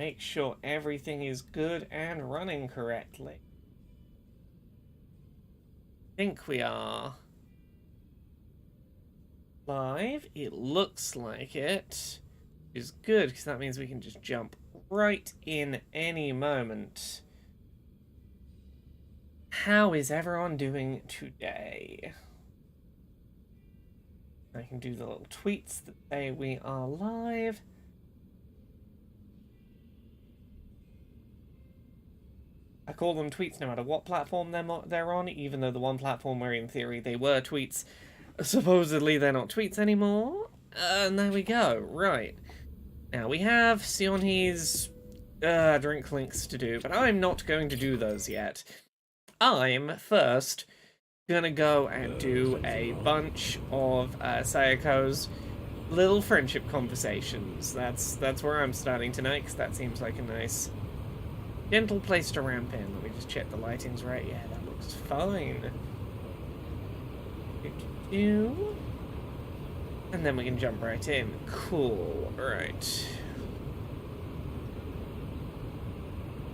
make sure everything is good and running correctly. I think we are live. It looks like it is good, because that means we can just jump right in any moment. How is everyone doing today? I can do the little tweets that say we are live. I call them tweets no matter what platform they're on, even though the one platform where in theory they were tweets, supposedly they're not tweets anymore. And there we go. Right. Now we have Sionhe's drink links to do, but I'm not going to do those yet. I'm first gonna go and do a bunch of Sayako's little friendship conversations. That's where I'm starting tonight, because that seems like a nice gentle place to ramp in. Let me just check the lighting's right. Yeah, that looks fine. And then we can jump right in. Cool. Right.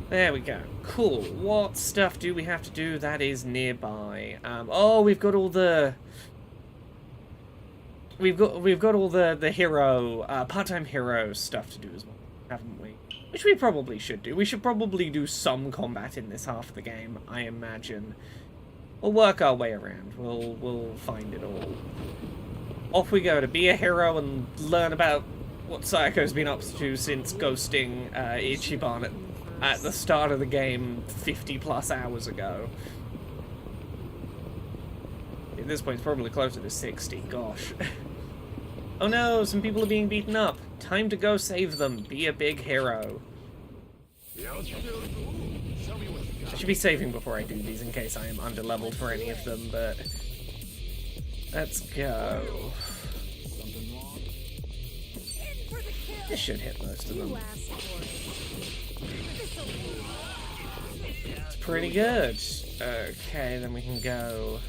There we go. Cool. What stuff do we have to do that is nearby? Oh, we've got all the... We've got all the hero, part-time hero stuff to do as well, haven't we? Which we probably should do. We should probably do some combat in this half of the game, I imagine. We'll work our way around. We'll find it all. Off we go to be a hero and learn about what Sayako's been up to since ghosting Ichiban at the start of the game 50 plus hours ago. At this point, it's probably closer to 60. Gosh. Oh no, some people are being beaten up. Time to go save them. Be a big hero. I should be saving before I do these in case I am underleveled for any of them, but... Let's go. This should hit most of them. It's pretty good. Okay, then we can go...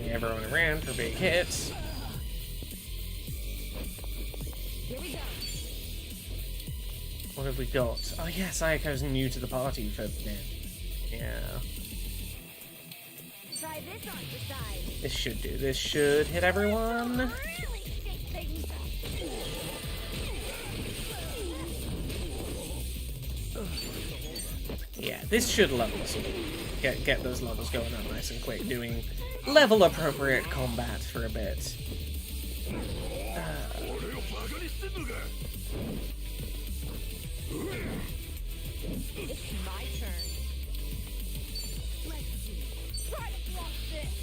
Everyone around for big hits. What have we got? Oh yeah, Sayako's new to the party for... Yeah. This should do. This should hit everyone. Yeah, this should level us up. Get those levels going up nice and quick, doing level appropriate combat for a bit.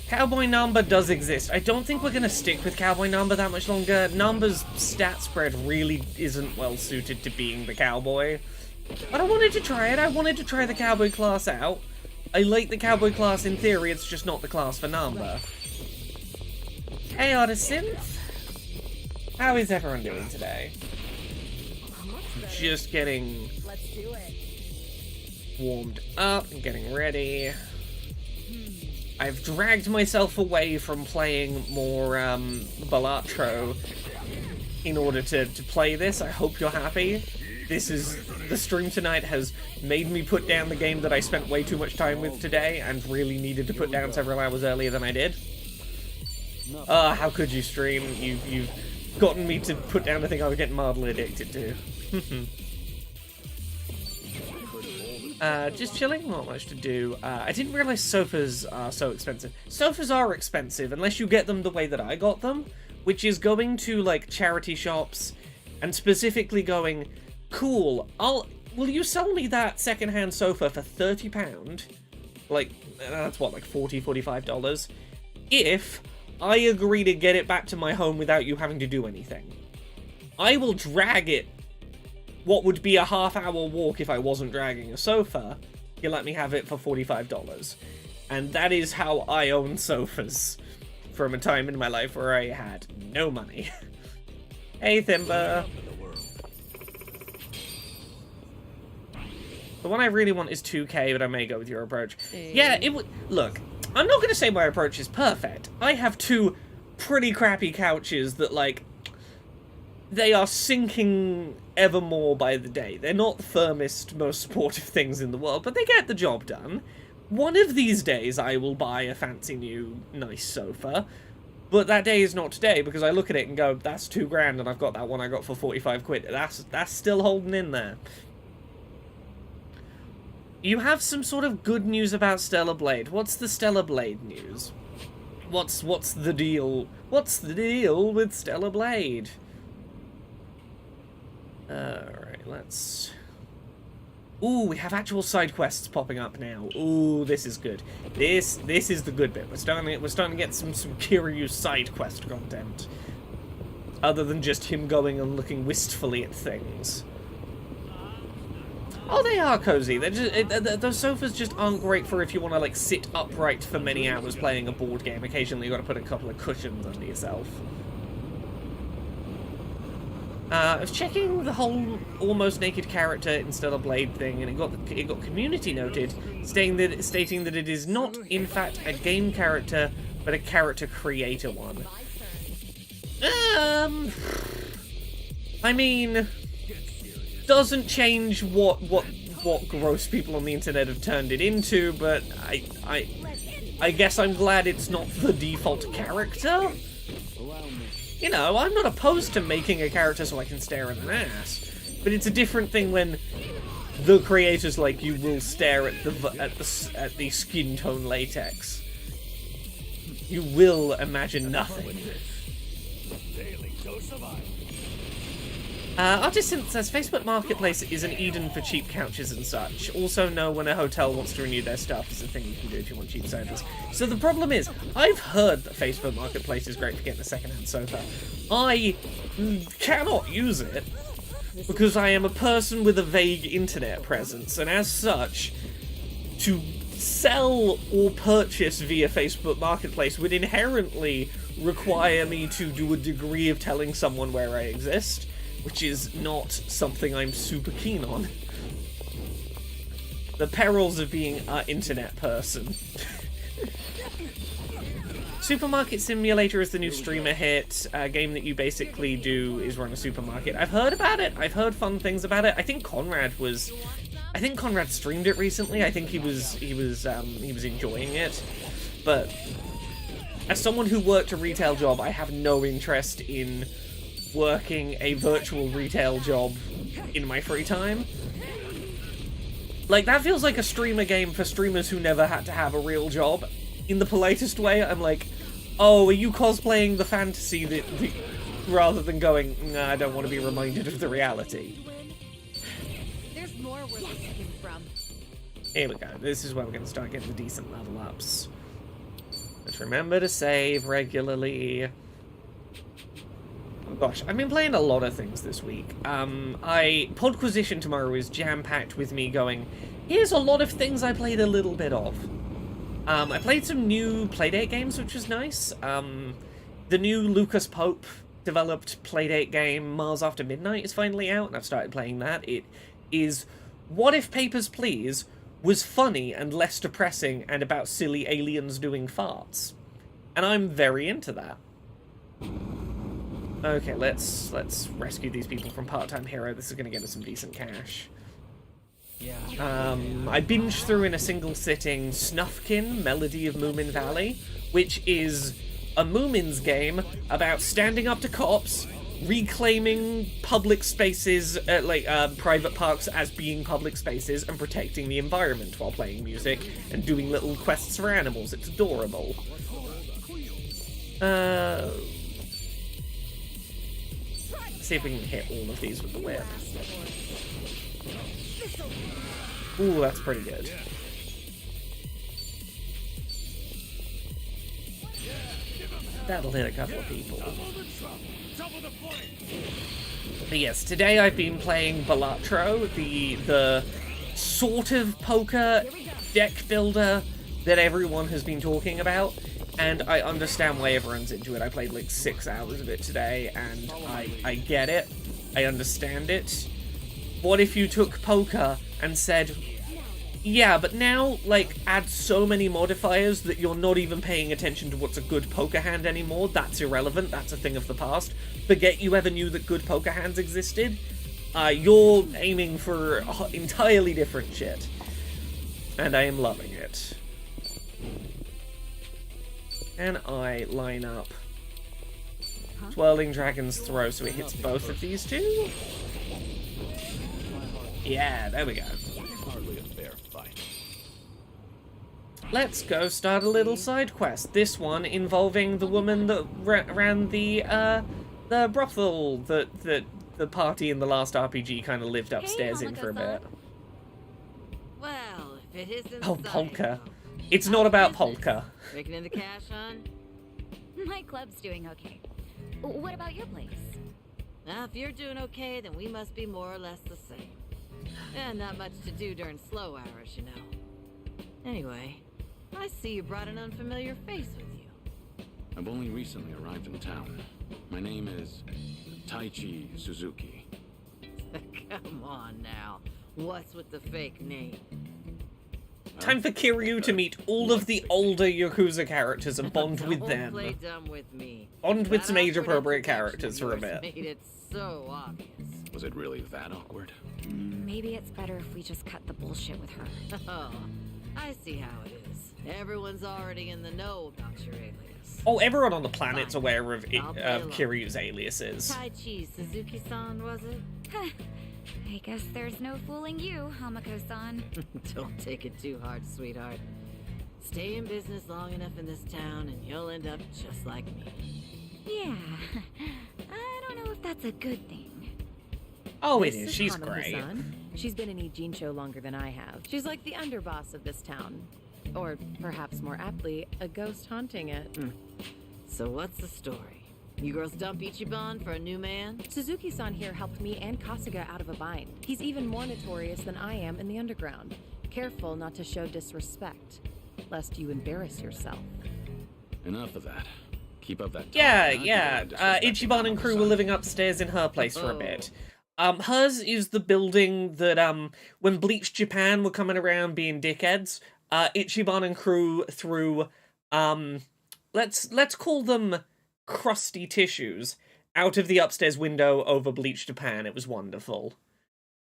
Cowboy Namba does exist. I don't think we're going to stick with Cowboy Namba that much longer. Namba's stat spread really isn't well suited to being the cowboy. But I wanted to try it. I wanted to try the cowboy class out. I like the cowboy class in theory, it's just not the class for Namba. Hey, Artist Synth. How is everyone doing today? Just getting warmed up and getting ready. I've dragged myself away from playing more Balatro in order to play this. I hope you're happy. The stream tonight has made me put down the game that I spent way too much time with today and really needed to put down several hours earlier than I did. How could you stream? You've gotten me to put down the thing I was getting mildly addicted to. Just chilling, not much to do. I didn't realize sofas are so expensive. Sofas are expensive unless you get them the way that I got them, which is going to, like, charity shops and specifically going, cool, will you sell me that secondhand sofa for £30? Like, that's what, like $40, $45? If I agree to get it back to my home without you having to do anything. I will drag it what would be a half-hour walk if I wasn't dragging a sofa. You let me have it for $45. And that is how I own sofas from a time in my life where I had no money. Hey, Thimba. The one I really want is 2K, but I may go with your approach. Yeah, it would... Look, I'm not going to say my approach is perfect. I have two pretty crappy couches that, like, they are sinking ever more by the day. They're not the firmest, most supportive things in the world, but they get the job done. One of these days I will buy a fancy new nice sofa, but that day is not today, because I look at it and go, that's £2,000 and I've got that one I got for 45 quid. That's still holding in there. You have some sort of good news about Stellar Blade. What's the Stellar Blade news? What's the deal? What's the deal with Stellar Blade? Alright, let's... Ooh, we have actual side quests popping up now. Ooh, this is good. This is the good bit. We're starting to get some Kiryu side quest content. Other than just him going and looking wistfully at things. Oh, they are cozy. They're just, those sofas just aren't great for if you want to, like, sit upright for many hours playing a board game. Occasionally you've got to put a couple of cushions under yourself. I was checking the whole almost naked character in Stellar Blade thing, and it got community noted, stating that it is not, in fact, a game character, but a character creator one. I mean, doesn't change what gross people on the internet have turned it into, but I guess I'm glad it's not the default character. You know, I'm not opposed to making a character so I can stare at an ass, but it's a different thing when the creator's like, you will stare at the skin tone latex. You will imagine nothing. Artisan says Facebook Marketplace is an Eden for cheap couches and such. Also know when a hotel wants to renew their stuff is a thing you can do if you want cheap sofas. So the problem is, I've heard that Facebook Marketplace is great for getting a second-hand sofa. I cannot use it because I am a person with a vague internet presence, and as such, to sell or purchase via Facebook Marketplace would inherently require me to do a degree of telling someone where I exist, which is not something I'm super keen on. The perils of being an internet person. Supermarket Simulator is the new streamer hit. A game that you basically do is run a supermarket. I've heard about it. I've heard fun things about it. I think Conrad streamed it recently. I think he was enjoying it. But as someone who worked a retail job, I have no interest in working a virtual retail job in my free time. Like, that feels like a streamer game for streamers who never had to have a real job. In the politest way, I'm like, oh, are you cosplaying the fantasy that rather than going, nah, I don't want to be reminded of the reality. There's more where this came from. Here we go. This is where we're going to start getting the decent level ups. Let's remember to save regularly. Oh gosh, I've been playing a lot of things this week. Podquisition tomorrow is jam-packed with me going, here's a lot of things I played a little bit of. I played some new Playdate games, which was nice. The new Lucas Pope developed Playdate game, Mars After Midnight, is finally out, and I've started playing that. It is What If Papers, Please was funny and less depressing and about silly aliens doing farts. And I'm very into that. Okay, let's rescue these people from Part-Time Hero. This is going to get us some decent cash. Yeah. I binged through in a single sitting Snufkin, Melody of Moomin Valley, which is a Moomins game about standing up to cops, reclaiming public spaces, private parks as being public spaces, and protecting the environment while playing music and doing little quests for animals. It's adorable. See if we can hit all of these with the whip. Ooh, that's pretty good. That'll hit a couple of people. But yes, today I've been playing Balatro, the sort of poker deck builder that everyone has been talking about, and I understand why everyone's into it. I played like 6 hours of it today, and I get it. I understand it. What if you took poker and said, Yeah, but now, like, add so many modifiers that you're not even paying attention to what's a good poker hand anymore. That's irrelevant. That's a thing of the past. Forget you ever knew that good poker hands existed. You're aiming for entirely different shit. And I am loving it. And I line up Swirling Dragon's Throw so it hits both of these two. Yeah, there we go. Hardly a fair fight. Let's go start a little side quest. This one involving the woman that ran the brothel that the party in the last RPG kind of lived upstairs in for a bit. Well, if it isn't Oh, polka. It's not about polka. Making in the cash, hon? My club's doing okay. What about your place? Now, if you're doing okay, then we must be more or less the same. And not much to do during slow hours, you know. Anyway, I see you brought an unfamiliar face with you. I've only recently arrived in town. My name is Taichi Suzuki. Come on now. What's with the fake name? Time for Kiryu to meet all of the older Yakuza characters and bond with Don't them. play dumb with me. Bond with That some age-appropriate awkward characters for a introduction bit. made it so obvious. Was it really that awkward? Maybe it's better if we just cut the bullshit with her. Oh, I see how it is. Everyone's already in the know about your alias. Oh, everyone on the planet's aware of I'll play along. Kiryu's aliases. Taichi Suzuki-san, was it? I guess there's no fooling you, Hamako-san. Don't take it too hard, sweetheart. Stay in business long enough in this town and you'll end up just like me. Yeah, I don't know if that's a good thing. Oh, it This is. She's Hanako-san. great. She's been in Ijincho longer than I have. She's like the underboss of this town. Or perhaps more aptly, a ghost haunting it. So what's the story? You girls dump Ichiban for a new man? Suzuki-san here helped me and Kasuga out of a bind. He's even more notorious than I am in the underground. Careful not to show disrespect, lest you embarrass yourself. Enough of that. Keep up that talk, Yeah, and I'll yeah. keep on disrespecting Ichiban and crew were Hanako-san. living upstairs in her place for a Oh. bit. Hers is the building that, when Bleach Japan were coming around being dickheads, Ichiban and crew threw, let's call them crusty tissues out of the upstairs window over Bleach Japan. It was wonderful.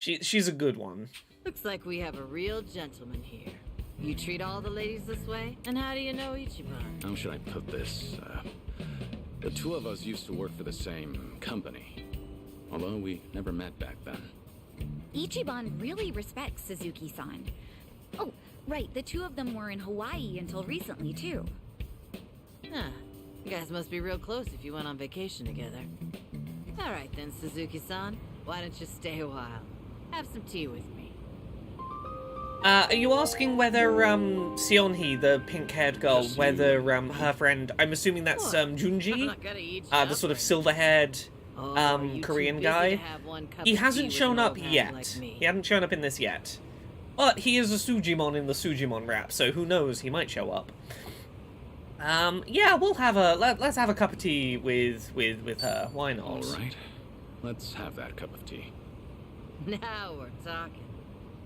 She's a good one. Looks like we have a real gentleman here. You treat all the ladies this way? And how do you know Ichiban? How should I put this? The two of us used to work for the same company. Although we never met back then. Ichiban really respects Suzuki-san. Oh, right, the two of them were in Hawaii until recently, too. Huh. You guys must be real close if you went on vacation together. Alright then, Suzuki-san. Why don't you stay a while? Have some tea with me. Are you asking whether, Seonhee, the pink-haired girl, Yes, whether, her friend, I'm assuming that's, What? I'm Junji? not gonna eat you The up sort of right silver-haired, now. Oh, you too Korean busy guy. to have one cup He of tea hasn't with shown an up old hag yet. like me. He hasn't shown up in this yet. But he is a Sujimon in the Sujimon rap, so who knows, he might show up. Yeah, we'll have let's have a cup of tea with her. Why not? All right. Let's have that cup of tea. Now we're talking.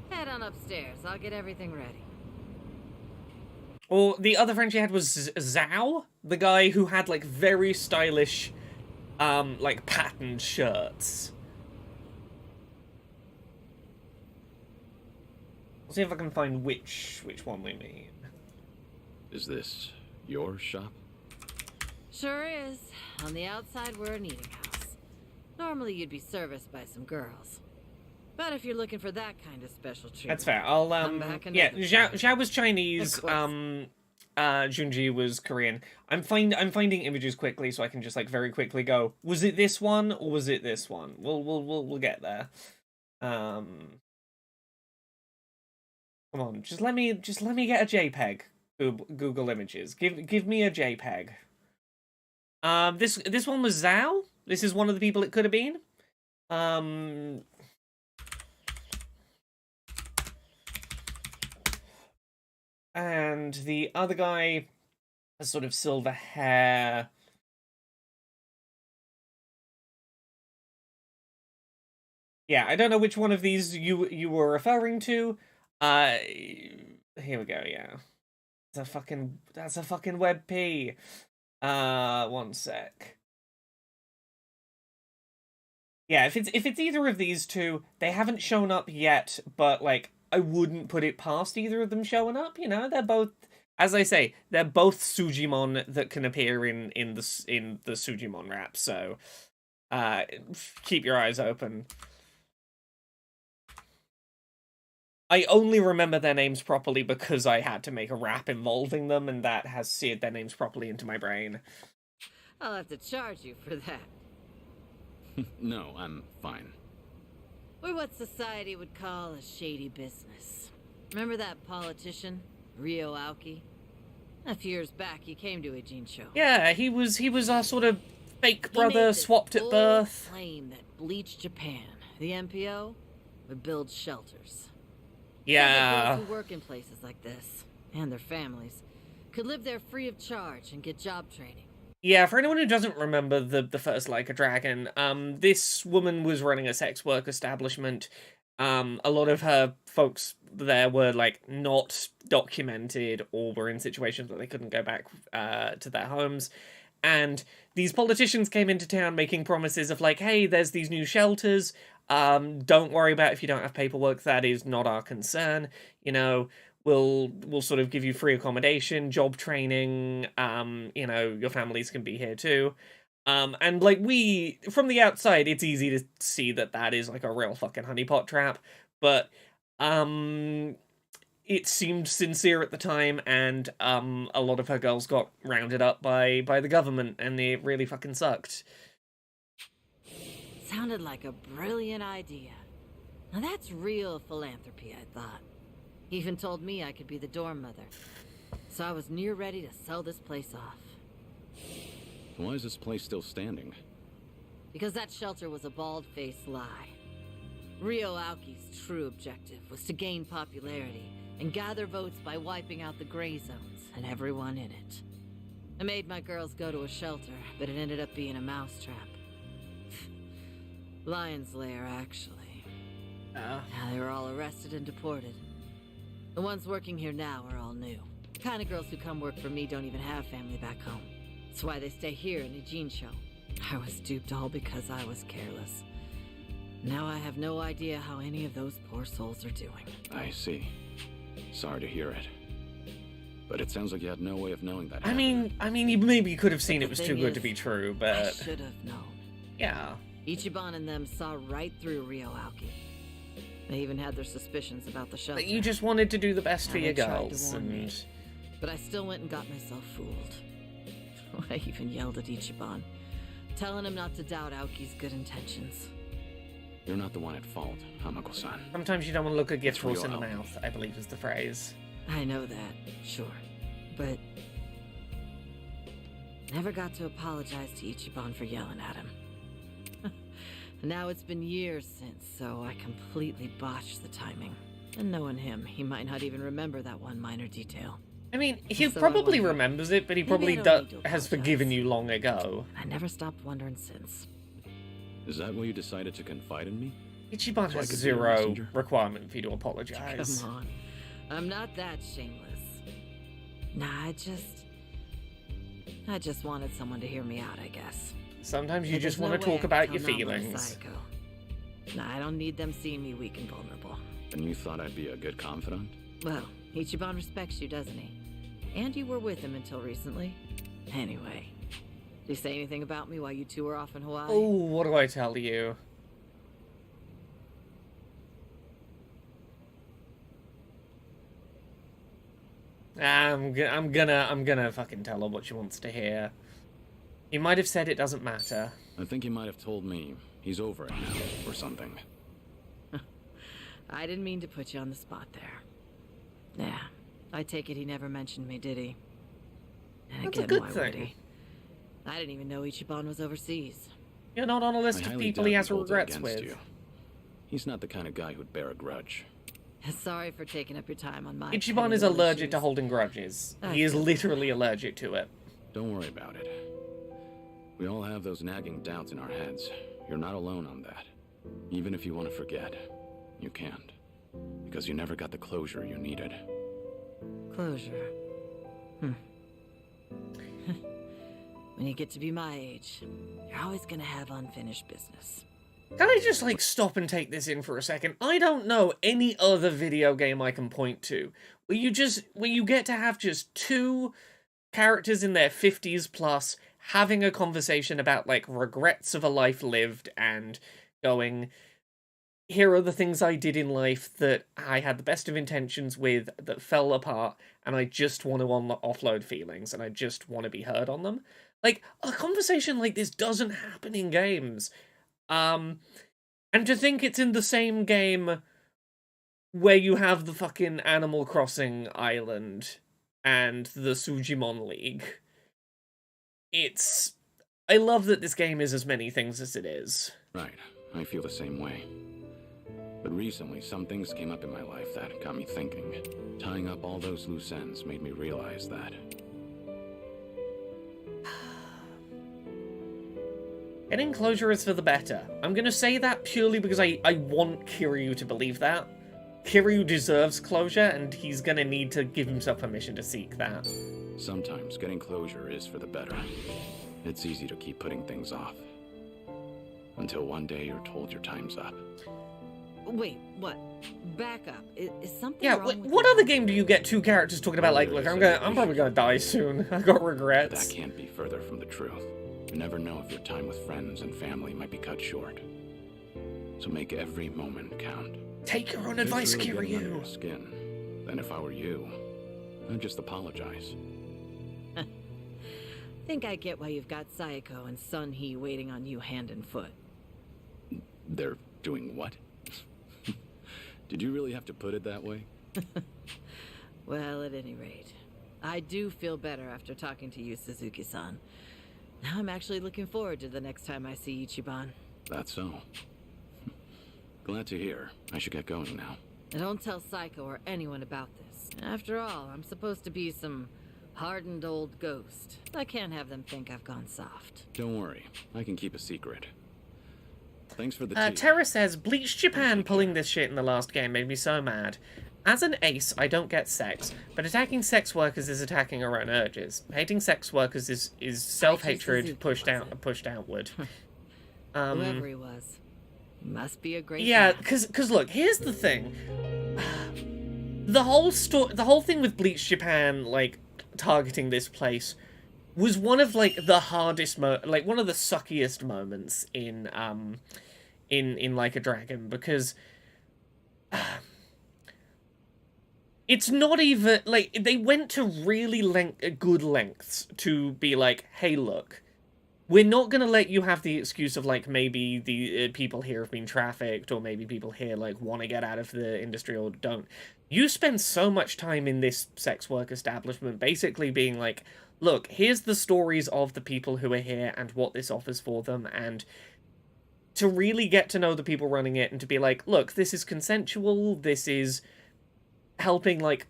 Head on upstairs. I'll get everything ready. Or the other friend she had was Zhao, the guy who had like very stylish, like patterned shirts. I'll see if I can find which one we mean. Is this your shop? Sure is. On the outside, we're an eating house. Normally, you'd be serviced by some girls. But if you're looking for that kind of special treatment, That's fair. I'll Come back yeah. another Zhao, time. Zhao was Chinese. Of course. Junji was Korean. I'm finding images quickly so I can just like very quickly go. Was it this one or was it this one? We'll get there. Come on, just let me get a JPEG. Google Images. Give me a JPEG. This one was Zhao. This is one of the people it could have been. And the other guy has sort of silver hair. Yeah, I don't know which one of these you were referring to. Here we go, yeah. That's a fucking web P. One sec. Yeah, if it's either of these two, they haven't shown up yet, but like I wouldn't put it past either of them showing up, you know? They're both, as I say, they're both Sujimon that can appear in the Sujimon rap, so keep your eyes open. I only remember their names properly because I had to make a rap involving them, and that has seared their names properly into my brain. I'll have to charge you for that. No, I'm fine. Or what society would call a shady business. Remember that politician, Ryo Aoki? A few years back, he came to a Jinsho. Yeah, he was our sort of fake He made brother this swapped at bold birth. claim that Bleach Japan, the MPO, would build shelters. Yeah. Those who work in places like this, and their families, could live there free of charge and get job training. Yeah, for anyone who doesn't remember the first Like a Dragon, this woman was running a sex work establishment. A lot of her folks there were like not documented or were in situations where they couldn't go back to their homes. And these politicians came into town making promises of like, hey, there's these new shelters. Don't worry about if you don't have paperwork. That is not our concern. You know, we'll sort of give you free accommodation, job training. You know, your families can be here too. And like from the outside, it's easy to see that is like a real fucking honeypot trap. But it seemed sincere at the time, and a lot of her girls got rounded up by the government, and it really fucking sucked. Sounded like a brilliant idea. Now that's real philanthropy, I thought. He even told me I could be the dorm mother. So I was near ready to sell this place off. Why is this place still standing? Because that shelter was a bald-faced lie. Ryo Aoki's true objective was to gain popularity and gather votes by wiping out the gray zones and everyone in it. I made my girls go to a shelter, but it ended up being a mousetrap. Lion's lair, actually. Now they were all arrested and deported. The ones working here now are all new. The kind of girls who come work for me don't even have family back home. That's why they stay here in Ijincho. I was duped all because I was careless. Now I have no idea how any of those poor souls are doing. I see. Sorry to hear it. But it sounds like you had no way of knowing that. I mean, you maybe could have seen it was The too thing good is, to be true, I but should have known. yeah. Ichiban and them saw right through Ryo Aoki. They even had their suspicions about the shelter. But you just wanted to do the best for And your they tried to girls, warn me. and But I still went and got myself fooled. I even yelled at Ichiban, telling him not to doubt Aoki's good intentions. You're not the one at fault, Hamako-san. sometimes you don't want to look a gift It's horse in real the help. mouth, I believe is the phrase. I know that, sure. But never got to apologize to Ichiban for yelling at him. Now it's been years since, so I completely botched the timing. And knowing him, he might not even remember that one minor detail. I mean, he So I probably wonder- remembers it, but he Maybe probably I don't need to has apologize. forgiven you long ago. I never stopped wondering since. Is that why you decided to confide in me? Ichiban So I has could be your zero messenger? requirement for you to apologize. Come on. I'm not that shameless. Nah, I just wanted someone to hear me out, I guess. Sometimes you But just there's want no to way talk I about can your tell Mom what a feelings. psycho. Nah, I don't need them seeing me weak and vulnerable. And you thought I'd be a good confidant? Well, Ichiban respects you, doesn't he? And you were with him until recently. Anyway, did he say anything about me while you two were off in Hawaii? Oh, what do I tell you? I'm gonna fucking tell her what she wants to hear. He might have said it doesn't matter. I think he might have told me he's over it now, or something. I didn't mean to put you on the spot there. Yeah, I take it he never mentioned me, did he? And That's a again, good why would thing. he? I didn't even know Ichiban was overseas. You're not on a list I of highly people doubt he has holds it regrets against with. you. He's not the kind of guy who'd bear a grudge. Sorry for taking up your time on my Ichiban petty is little allergic to issues. holding grudges. I He is feel literally allergic to it. Don't worry about it. We all have those nagging doubts in our heads. You're not alone on that. Even if you want to forget, you can't. Because you never got the closure you needed. Closure. When you get to be my age, you're always gonna have unfinished business. Can I just, like, stop and take this in for a second? I don't know any other video game I can point to where you get to have just two characters in their 50s plus having a conversation about, like, regrets of a life lived and going, here are the things I did in life that I had the best of intentions with that fell apart, and I just want to offload feelings, and I just want to be heard on them. Like, a conversation like this doesn't happen in games. And to think it's in the same game where you have the fucking Animal Crossing island and the Sujimon League. I love that this game is as many things as it is. Right, I feel the same way. But recently, some things came up in my life that got me thinking. Tying up all those loose ends made me realize that. Getting closure is for the better. I'm gonna say that purely because I want Kiryu to believe that. Kiryu deserves closure, and he's gonna need to give himself permission to seek that. Sometimes getting closure is for the better. It's easy to keep putting things off. Until one day you're told your time's up. Wait, what? Back up. Is something Yeah, wrong with what your other mom? game do you get two characters talking about, like, look, I'm probably gonna die soon. I got regrets. That can't be further from the truth. You never know if your time with friends and family might be cut short. So make every moment count. Take your own advice, If it's really getting under Kiryu. your skin, then if I were you, I'd just apologize. Think I get why you've got Sayako and Sun Hee waiting on you hand and foot. They're doing what? Did you really have to put it that way? Well, at any rate, I do feel better after talking to you, Suzuki-san. Now I'm actually looking forward to the next time I see Ichiban. That's so. Glad to hear. I should get going now. And don't tell Saiko or anyone about this. After all, I'm supposed to be some hardened old ghost. I can't have them think I've gone soft. Don't worry. I can keep a secret. Thanks for the tea. Terra says, Bleach Japan pulling this shit in the last game made me so mad. As an ace, I don't get sex, but attacking sex workers is attacking our own urges. Hating sex workers is self-hatred pushed outward. Whoever he was. Must be a great Yeah, man. because look, here's the thing. The whole thing with Bleach Japan, like, targeting this place was one of, like, the hardest one of the suckiest moments in Like a Dragon, because it's not even, like, they went to really good lengths to be like, hey, look, we're not gonna let you have the excuse of, like, maybe the people here have been trafficked, or maybe people here, like, want to get out of the industry or don't. You spend so much time in this sex work establishment basically being like, look, here's the stories of the people who are here and what this offers for them, and to really get to know the people running it and to be like, look, this is consensual, this is helping, like,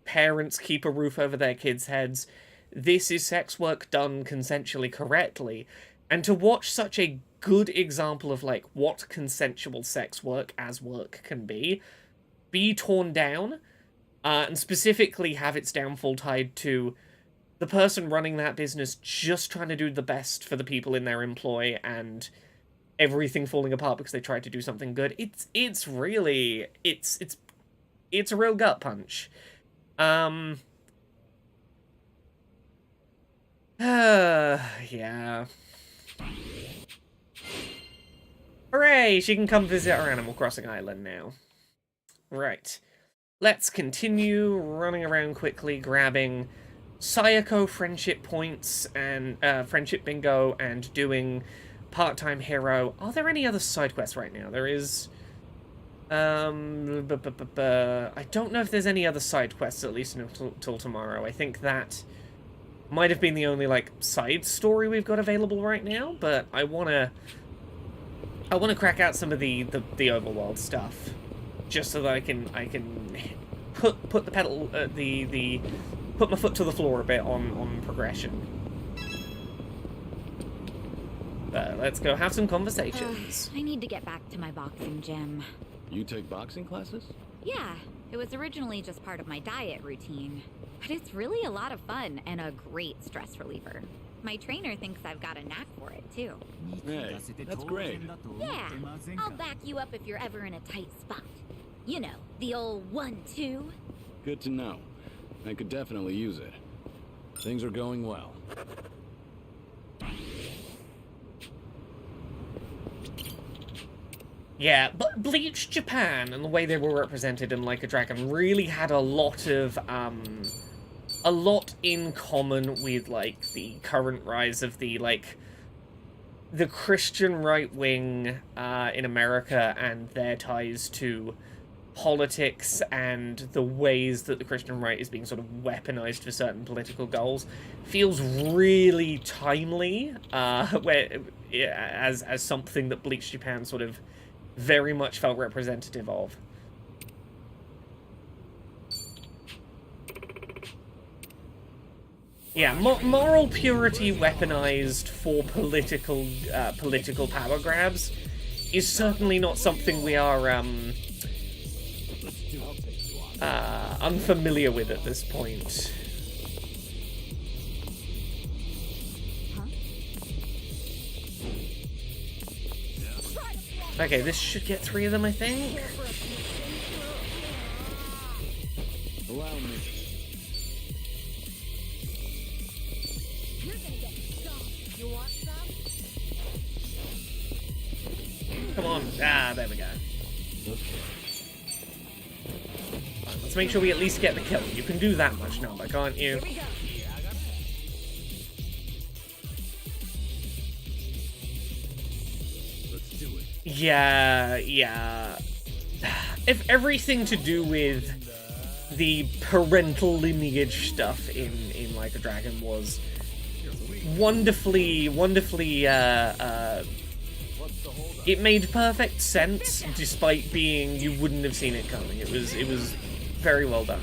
parents keep a roof over their kids' heads, this is sex work done consensually correctly, and to watch such a good example of, like, what consensual sex work as work can be torn down, and specifically have its downfall tied to the person running that business just trying to do the best for the people in their employ and everything falling apart because they tried to do something good. It's really a real gut punch. Yeah. Hooray! She can come visit our Animal Crossing island now. Right. Let's continue running around quickly, grabbing Sayako friendship points and friendship bingo and doing part-time hero. Are there any other side quests right now? There is... I don't know if there's any other side quests, at least until tomorrow. I think that might have been the only, like, side story we've got available right now, but I wanna crack out some of the overworld stuff, just so that I can put the pedal put my foot to the floor a bit on progression. Let's go have some conversations. I need to get back to my boxing gym. You take boxing classes? Yeah, it was originally just part of my diet routine. But it's really a lot of fun and a great stress reliever. My trainer thinks I've got a knack for it, too. Hey, that's great. Yeah, I'll back you up if you're ever in a tight spot. You know, the old 1-2. Good to know. I could definitely use it. Things are going well. Yeah, but Bleach Japan and the way they were represented in Like a Dragon really had a lot in common with, like, the current rise of the, like, the Christian right wing in America and their ties to politics and the ways that the Christian right is being sort of weaponized for certain political goals. Feels really timely, as something that Bleach Japan sort of very much felt representative of. Yeah, moral purity weaponized for political power grabs is certainly not something we are unfamiliar with at this point. Okay, this should get 3 of them, I think. Allow me. Come on. Ah, there we go. Right, let's make sure we at least get the kill. You can do that much number, can't you? Yeah. If everything to do with the parental lineage stuff in Like a Dragon was wonderfully, it made perfect sense despite being, you wouldn't have seen it coming. It was very well done.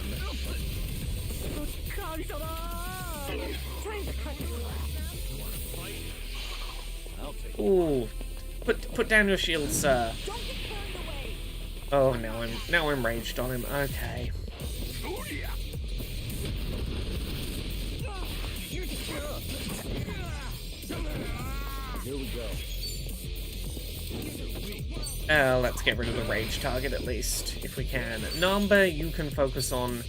Ooh. Put down your shield, sir. Oh, now I'm raged on him. Okay. Here we go. Let's get rid of the rage target at least, if we can. Namba, you can focus on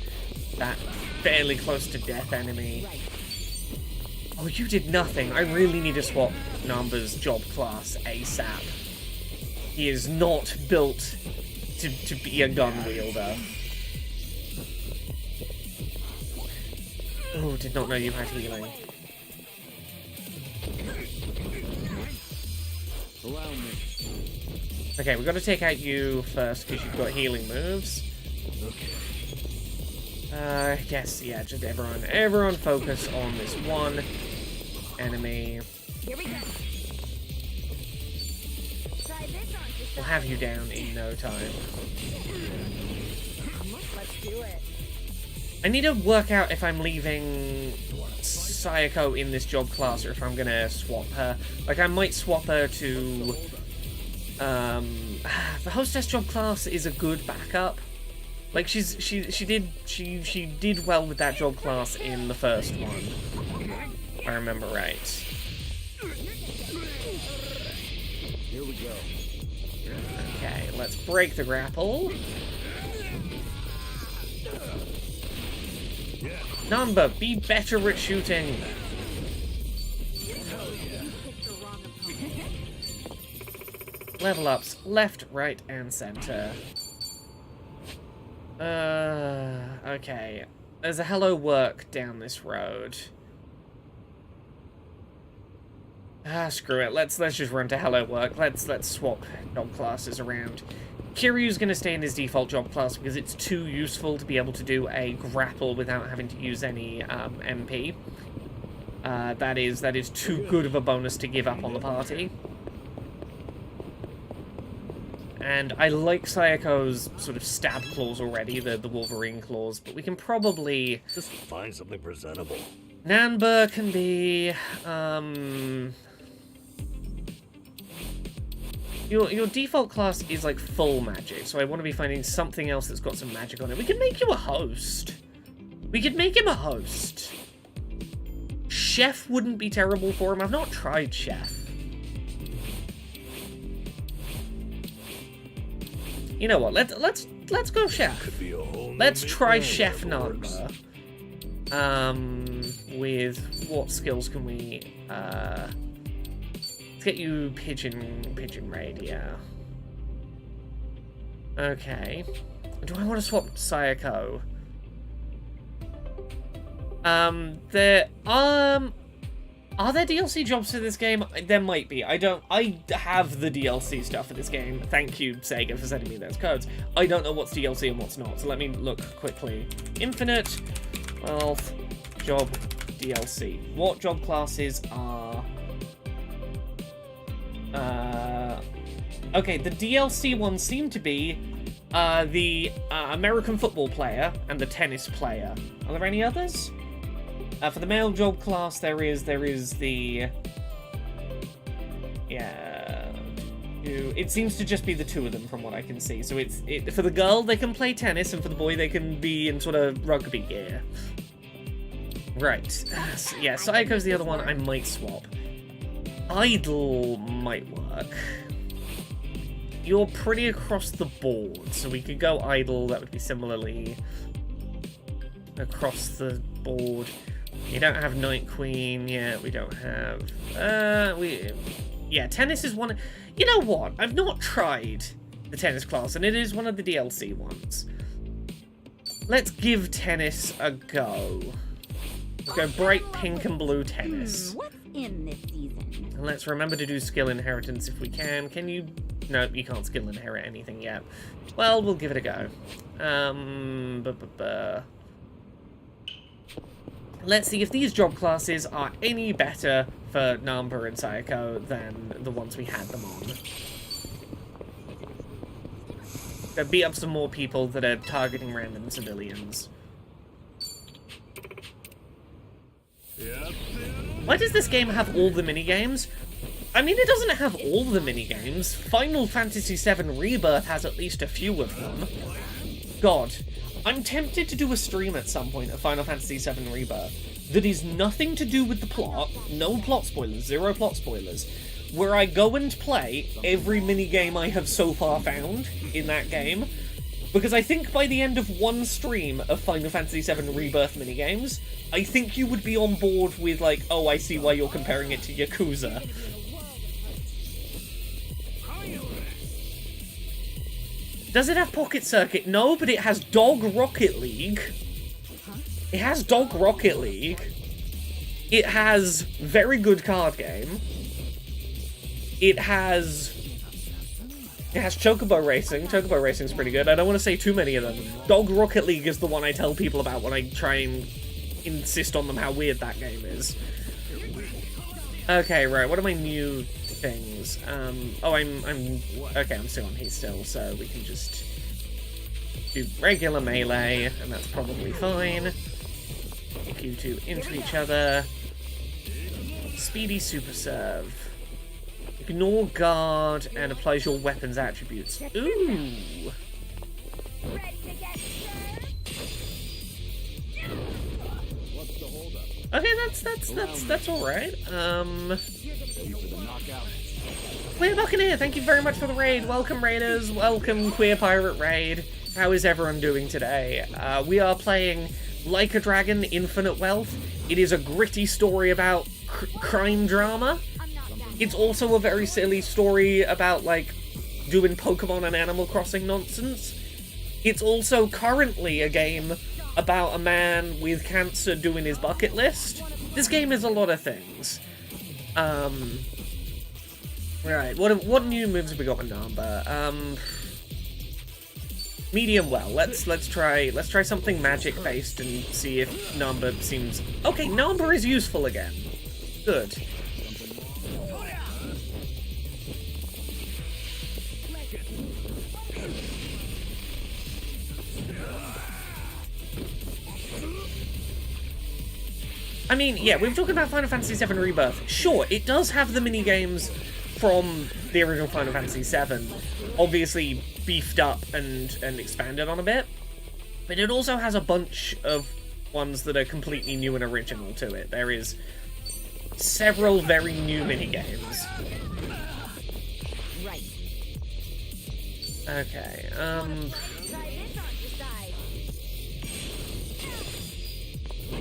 that fairly close to death enemy. Oh, you did nothing. I really need to swap Namba's job class ASAP. He is not built to be a gun wielder. Oh, did not know you had healing. Allow me. Okay, we've got to take out you first because you've got healing moves. Yes, yeah, just everyone focus on this one enemy. Here we go. Try this on for We'll have you down in no time. Let's do it. I need to work out if I'm leaving Sayako in this job class or if I'm gonna swap her. Like, I might swap her to... the hostess job class is a good backup. Like, she did well with that job class in the first one, if I remember right. Here we go. Okay, let's break the grapple. Namba, be better at shooting. Level ups left, right, and center. Okay. There's a hello work down this road. Screw it. Let's just run to hello work. Let's swap job classes around. Kiryu's gonna stay in his default job class because it's too useful to be able to do a grapple without having to use any MP. That is too good of a bonus to give up on the party. And I like Sayako's sort of stab claws already, the Wolverine claws, but we can probably... Just find something presentable. Nanba can be, Your default class is like full magic, so I want to be finding something else that's got some magic on it. We can make you a host. We could make him a host. Chef wouldn't be terrible for him. I've not tried chef. You know what? Let's go chef. Let's try chef number. With what skills can we let's get you pigeon raid, yeah. Okay. Do I want to swap Sayako? Are there DLC jobs for this game? There might be. I have the DLC stuff for this game. Thank you, Sega, for sending me those codes. I don't know what's DLC and what's not, so let me look quickly. Infinite Wealth Job DLC. What job classes are... Okay, the DLC ones seem to be the American football player and the tennis player. Are there any others? For the male job class, there is the... Yeah... It seems to just be the two of them from what I can see. So for the girl, they can play tennis, and for the boy, they can be in sort of rugby gear. Right. Yeah, Sayako's the other one I might swap. Idle might work. You're pretty across the board, so we could go idle. That would be similarly across the board. You don't have Night Queen yet. We don't have... Yeah, tennis is one... You know what? I've not tried the tennis class, and it is one of the DLC ones. Let's give tennis a go. Let's go bright pink and blue tennis. What's in this season? And let's remember to do skill inheritance if we can. Can you... No, you can't skill inherit anything yet. Well, we'll give it a go. Let's see if these job classes are any better for Namba and Sayako than the ones we had them on. They'll beat up some more people that are targeting random civilians. Why does this game have all the minigames? I mean, it doesn't have all the minigames. Final Fantasy VII Rebirth has at least a few of them. God. I'm tempted to do a stream at some point of Final Fantasy VII Rebirth that is nothing to do with the plot, no plot spoilers, zero plot spoilers, where I go and play every minigame I have so far found in that game, because I think by the end of one stream of Final Fantasy VII Rebirth minigames, I think you would be on board with, like, oh, I see why you're comparing it to Yakuza. Does it have Pocket Circuit? No, but it has Dog Rocket League. It has Dog Rocket League. It has very good card game. It has Chocobo Racing. Chocobo Racing's pretty good. I don't want to say too many of them. Dog Rocket League is the one I tell people about when I try and insist on them how weird that game is. Okay, right. What are my new things? Oh, okay, I'm still on here still, so we can just do regular melee, and that's probably fine. Kick you two into each other. Speedy super serve. Ignore guard and applies your weapon's attributes. Ooh! Okay, that's alright. Queer Buccaneer, thank you very much for the raid. Welcome, raiders. Welcome, Queer Pirate Raid. How is everyone doing today? We are playing Like a Dragon, Infinite Wealth. It is a gritty story about crime drama. It's also a very silly story about, like, doing Pokemon and Animal Crossing nonsense. It's also currently a game about a man with cancer doing his bucket list. This game is a lot of things. Right, what new moves have we got with Namba? Medium well. Let's try something magic based and see if Namba seems... Okay, Namba is useful again. Good. I mean, yeah, we've talked about Final Fantasy VII Rebirth. Sure, it does have the minigames from the original Final Fantasy VII, obviously beefed up and expanded on a bit, but it also has a bunch of ones that are completely new and original to it. There is several very new minigames. Right. Okay,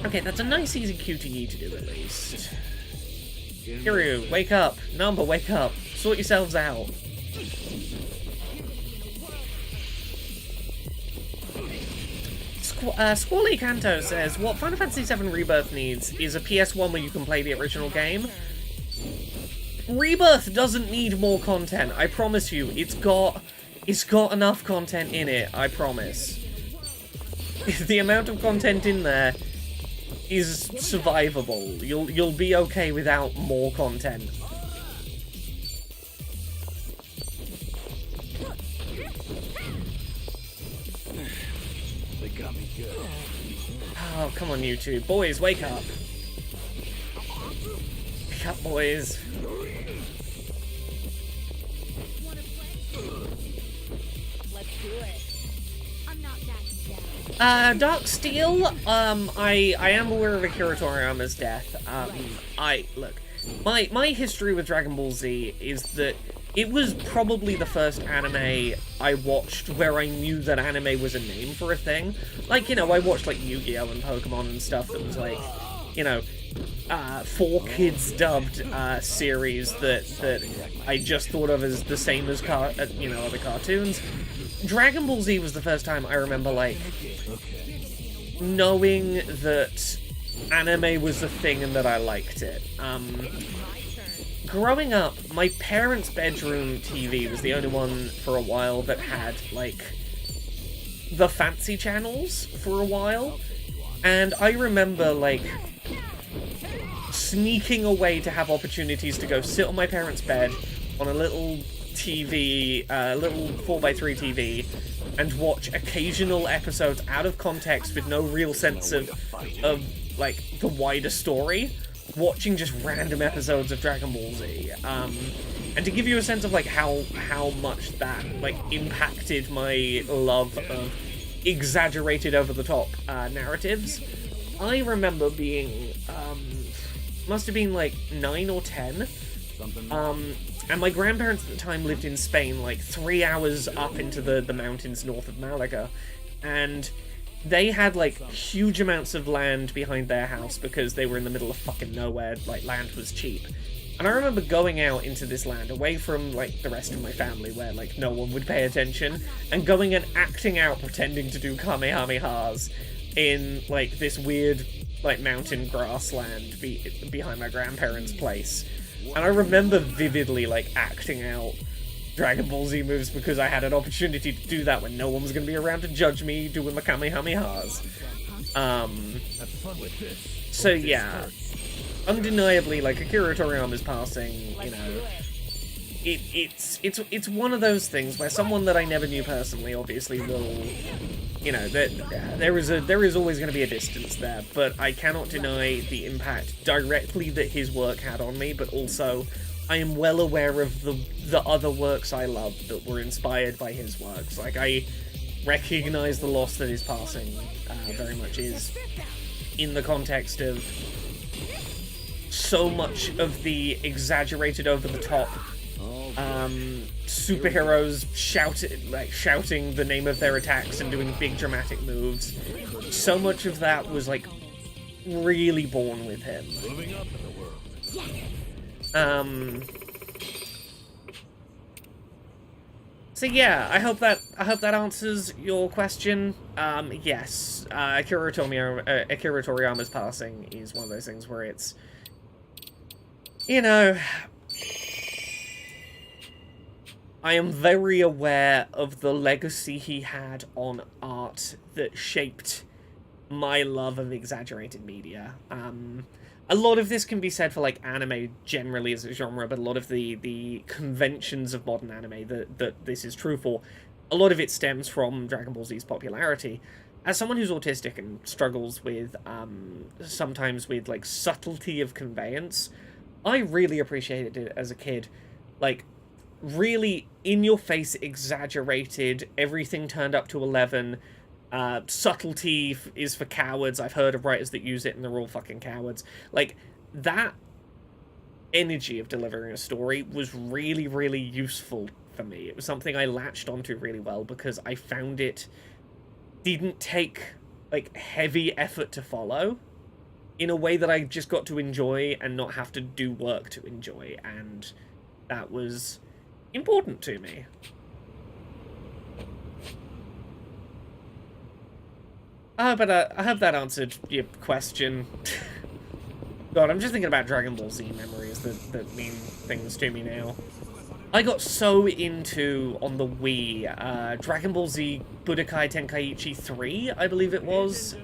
okay, that's a nice easy QTE to do, at least. Kiryu, wake up. Number, wake up. Sort yourselves out. Squally Kanto says, what Final Fantasy VII Rebirth needs is a PS1 where you can play the original game. Rebirth doesn't need more content, I promise you. It's got enough content in it, I promise. The amount of content in there is survivable. You'll be okay without more content. They got me good. Oh, come on, you two. Boys, wake up. Wake up, boys. Let's do it. I'm not that down. Dark Steel, I am aware of Akira Toriyama's death. Look, my history with Dragon Ball Z is that it was probably the first anime I watched where I knew that anime was a name for a thing. Like, you know, I watched, like, Yu-Gi-Oh! And Pokemon and stuff that was, like, you know, for kids dubbed series that I just thought of as the same as, you know, other cartoons. Dragon Ball Z was the first time I remember, like, knowing that anime was a thing and that I liked it. Growing up, my parents' bedroom TV was the only one for a while that had, like, the fancy channels for a while. And I remember, like, sneaking away to have opportunities to go sit on my parents' bed on a little TV, little 4x3 TV, and watch occasional episodes out of context with no real sense of like, the wider story. Watching just random episodes of Dragon Ball Z, and to give you a sense of, like, how much that, like, impacted my love of exaggerated over-the-top narratives, I remember being, must have been, like, 9 or 10, and my grandparents at the time lived in Spain, like, 3 hours up into the mountains north of Malaga, and they had, like, huge amounts of land behind their house because they were in the middle of fucking nowhere, like, land was cheap. And I remember going out into this land, away from, like, the rest of my family, where, like, no one would pay attention, and going and acting out, pretending to do Kamehamehas in, like, this weird, like, mountain grassland behind my grandparents' place. And I remember vividly, like, acting out Dragon Ball Z moves because I had an opportunity to do that when no one was going to be around to judge me doing my Kamehamehas. So yeah, undeniably, like, Akira Toriyama's passing, you know, it's one of those things where someone that I never knew personally obviously will, you know, there is always going to be a distance there, but I cannot deny the impact directly that his work had on me, but also I am well aware of the other works I love that were inspired by his works. Like, I recognize the loss that his passing very much is in the context of so much of the exaggerated over-the-top superheroes shouting the name of their attacks and doing big dramatic moves. So much of that was, like, really born with him. So yeah, I hope that answers your question. Yes, Akira Toriyama's passing is one of those things where it's, you know, I am very aware of the legacy he had on art that shaped my love of exaggerated media. A lot of this can be said for, like, anime generally as a genre, but a lot of the conventions of modern anime that this is true for, a lot of it stems from Dragon Ball Z's popularity. As someone who's autistic and struggles with, sometimes with, like, subtlety of conveyance, I really appreciated it as a kid. like, really in-your-face exaggerated, everything turned up to 11, subtlety is for cowards. I've heard of writers that use it and they're all fucking cowards. Like, that energy of delivering a story was really, really useful for me. It was something I latched onto really well because I found it didn't take, like, heavy effort to follow in a way that I just got to enjoy and not have to do work to enjoy, and that was important to me. But I hope that answered your question. God, I'm just thinking about Dragon Ball Z memories that mean things to me now. I got so into, on the Wii, Dragon Ball Z Budokai Tenkaichi 3, I believe it was.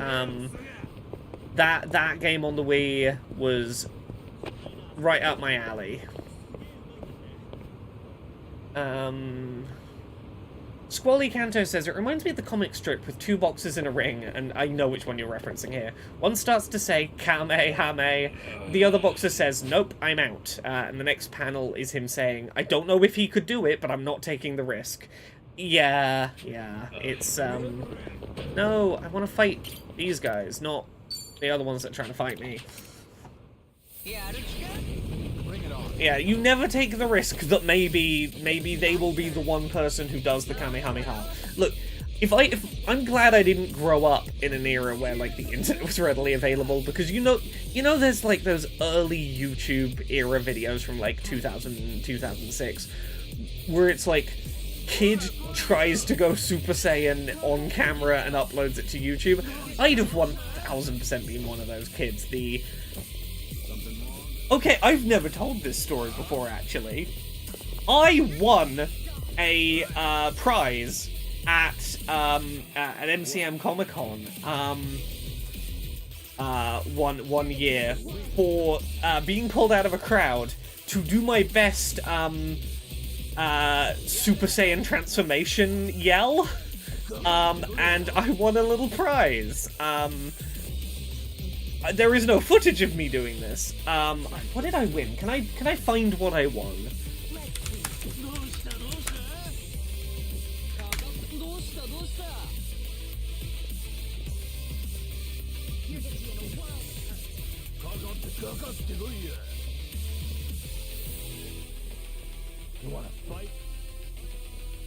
That game on the Wii was right up my alley. Squally Kanto says, it reminds me of the comic strip with two boxes in a ring, and I know which one you're referencing here. One starts to say, Kamehame, the other boxer says, nope, I'm out. And the next panel is him saying, I don't know if he could do it, but I'm not taking the risk. Yeah, it's, no, I want to fight these guys, not the other ones that are trying to fight me. Yeah, you never take the risk that maybe they will be the one person who does the Kamehameha. Look, I'm glad I didn't grow up in an era where, like, the internet was readily available, because you know there's, like, those early YouTube era videos from, like, 2000, 2006, where it's, like, kid tries to go Super Saiyan on camera and uploads it to YouTube. I'd have 1000% been one of those kids. Okay, I've never told this story before, actually. I won a prize at MCM Comic-Con one year for being pulled out of a crowd to do my best Super Saiyan transformation yell, and I won a little prize. There is no footage of me doing this. What did I win? Can I find what I won? You wanna fight?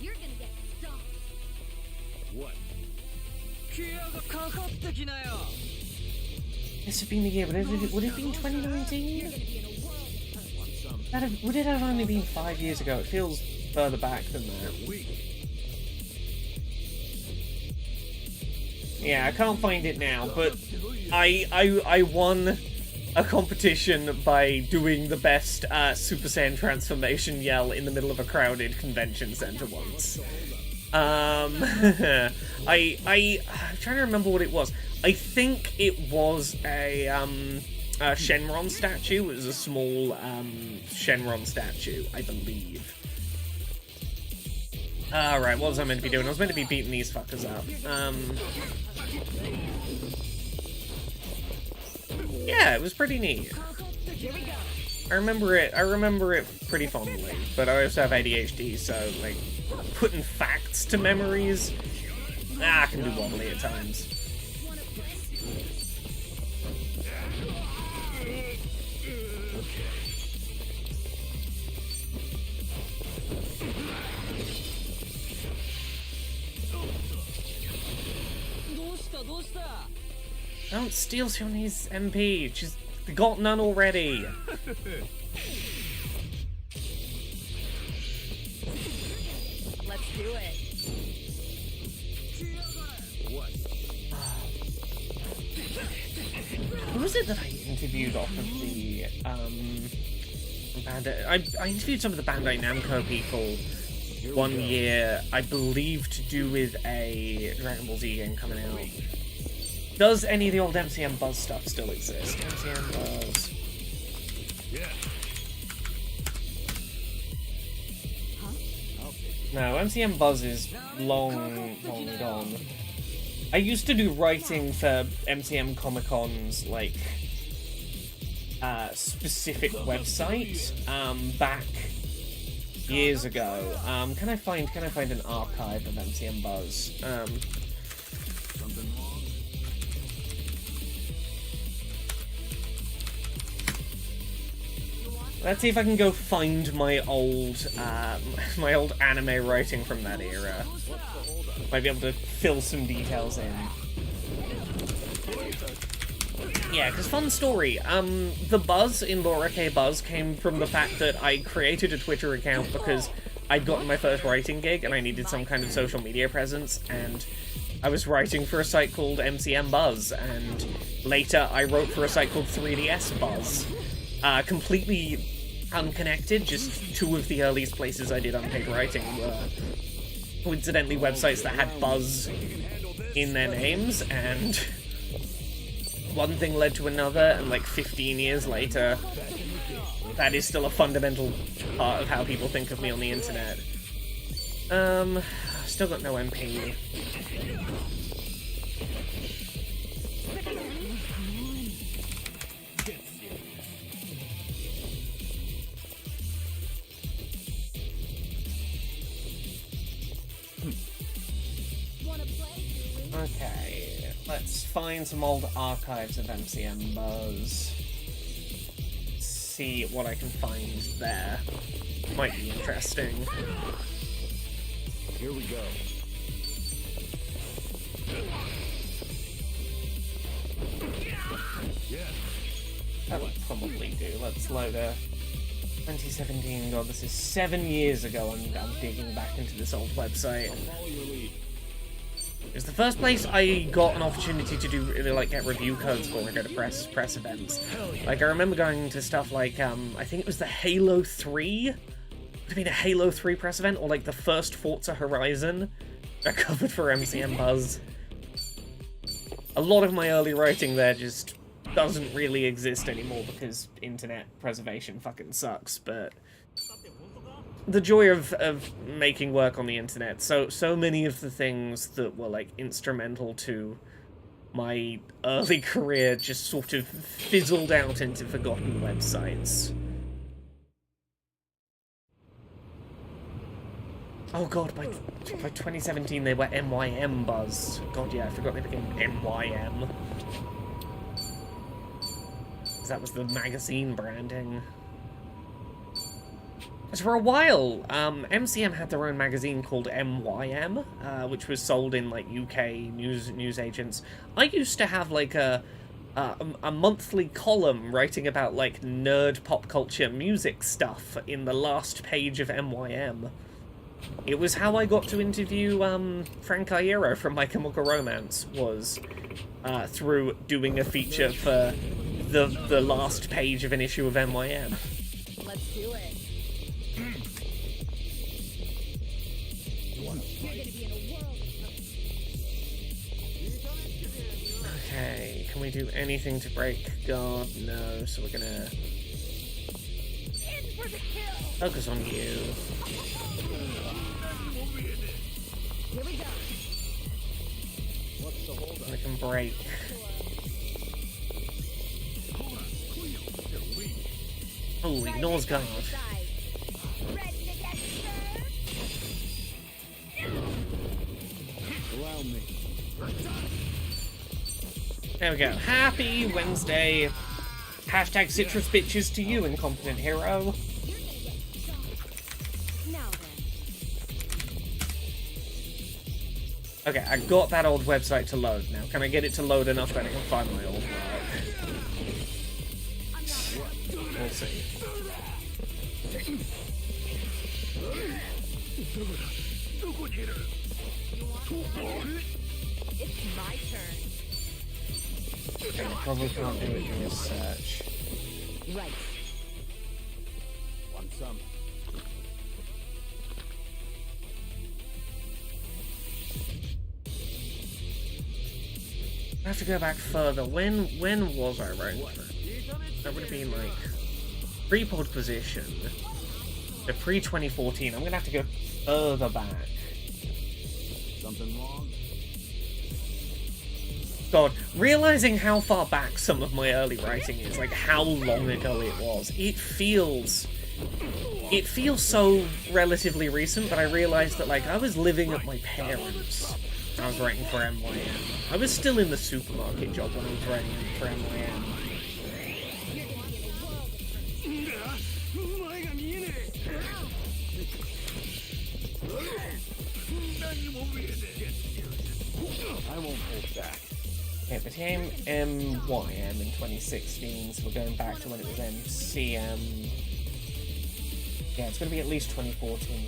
You're gonna get stomped. What? This would been the year, would it have been 2019? Would it have only been 5 years ago? It feels further back than that. Yeah, I can't find it now, but I won a competition by doing the best Super Saiyan transformation yell in the middle of a crowded convention center once. I'm trying to remember what it was. I think it was a Shenron statue. It was a small Shenron statue, I believe. Alright, what was I meant to be doing? I was meant to be beating these fuckers up. Yeah, it was pretty neat. I remember it pretty fondly, but I also have ADHD, so, like, putting facts to memories, I can be wobbly at times. Don't steal Xioni's MP. She's got none already. Let's do it. Who was it that I interviewed off of the Bandai? I interviewed some of the Bandai Namco people one year, I believe, to do with a Dragon Ball Z game coming out. Does any of the old MCM Buzz stuff still exist? MCM Buzz. No, MCM Buzz is long gone. I used to do writing for MCM Comic-Con's, like, specific website, back years ago. Can I find an archive of MCM Buzz? Let's see if I can go find my old anime writing from that era. Might be able to fill some details in. Yeah, because fun story. The buzz in Laura K. Buzz came from the fact that I created a Twitter account because I'd gotten my first writing gig and I needed some kind of social media presence, and I was writing for a site called MCM Buzz, and later I wrote for a site called 3DS Buzz. Completely unconnected, just two of the earliest places I did unpaid writing were coincidentally websites that had Buzz in their names, and one thing led to another, and like 15 years later, that is still a fundamental part of how people think of me on the internet. Still got no MP. Okay, let's find some old archives of MCM Buzz. See what I can find there. Might be interesting. Here we go. That would probably do. Let's load a 2017. God, this is 7 years ago. I'm digging back into this old website. It's the first place I got an opportunity to do like get review codes for when I go to press events. Like I remember going to stuff like I think it was the Halo 3. Would have been a Halo 3 press event, or like the first Forza Horizon I covered for MCM Buzz. A lot of my early writing there just doesn't really exist anymore because internet preservation fucking sucks, but the joy of making work on the internet. So many of the things that were like instrumental to my early career just sort of fizzled out into forgotten websites. Oh god, by 2017 they were MYM Buzz. God, yeah, I forgot they became MYM. That was the magazine branding. Because for a while, MCM had their own magazine called MYM, which was sold in like UK news agents. I used to have like a monthly column writing about like nerd pop culture music stuff in the last page of MYM. It was how I got to interview Frank Iero from My Chemical Romance, was through doing a feature for the last page of an issue of MYM. Let's do it. Okay, can we do anything to break guard? No, so we're gonna focus on you. Here we go. We can break. Oh, ignores guard. There we go. Happy Wednesday. Hashtag citrus bitches to you, incompetent hero. Okay, I got that old website to load now. Can I get it to load enough that I can find my old work? We'll see. It's my turn. Okay, I probably can't do it in this search. Right. Want some? I have to go back further. When was I writing? That would have been like pre-pod position. The pre-2014. I'm gonna have to go further back. Something wrong? God, realizing how far back some of my early writing is, like how long ago it was, it feels it feels so relatively recent, but I realized that, like, I was living at my parents' when I was writing for MYM. I was still in the supermarket job when I was writing for MYM. I won't hold back. Yeah, it became MYM in 2016, so we're going back to when it was MCM. Yeah, it's gonna be at least 2014.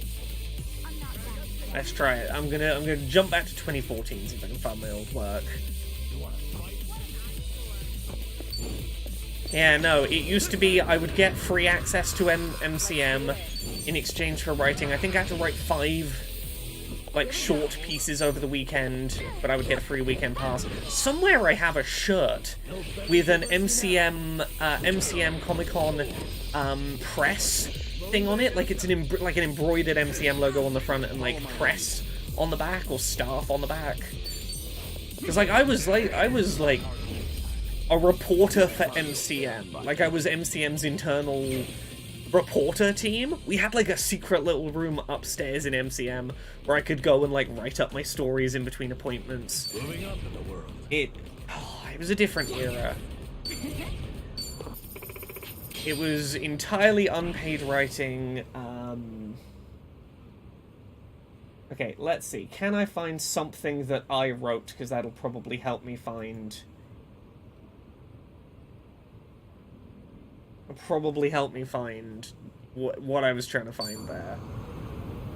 Let's try it. I'm gonna jump back to 2014, see if I can find my old work. Yeah, no, it used to be I would get free access to MCM in exchange for writing. I think I had to write 5 like short pieces over the weekend, but I would get a free weekend pass. Somewhere I have a shirt with an MCM Comic-Con press thing on it, like it's an embroidered MCM logo on the front and like press on the back or staff on the back. Because like I was like a reporter for MCM. Like I was MCM's internal reporter team. We had like a secret little room upstairs in MCM where I could go and like write up my stories in between appointments. Moving up in the world. It was a different era. It was entirely unpaid writing. Okay, let's see. Can I find something that I wrote? Because that'll probably help me find... what I was trying to find there.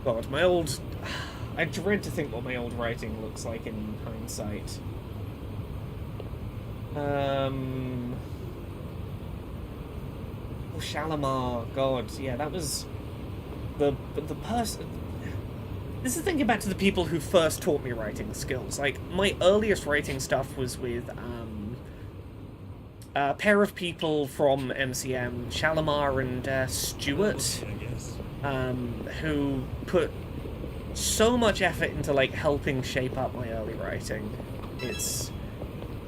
God, my old... I dread to think what my old writing looks like in hindsight. Oh, Shalimar, God, yeah, that was the person... This is thinking back to the people who first taught me writing skills. Like, my earliest writing stuff was with, a pair of people from MCM, Shalimar and Stewart, who put so much effort into, like, helping shape up my early writing.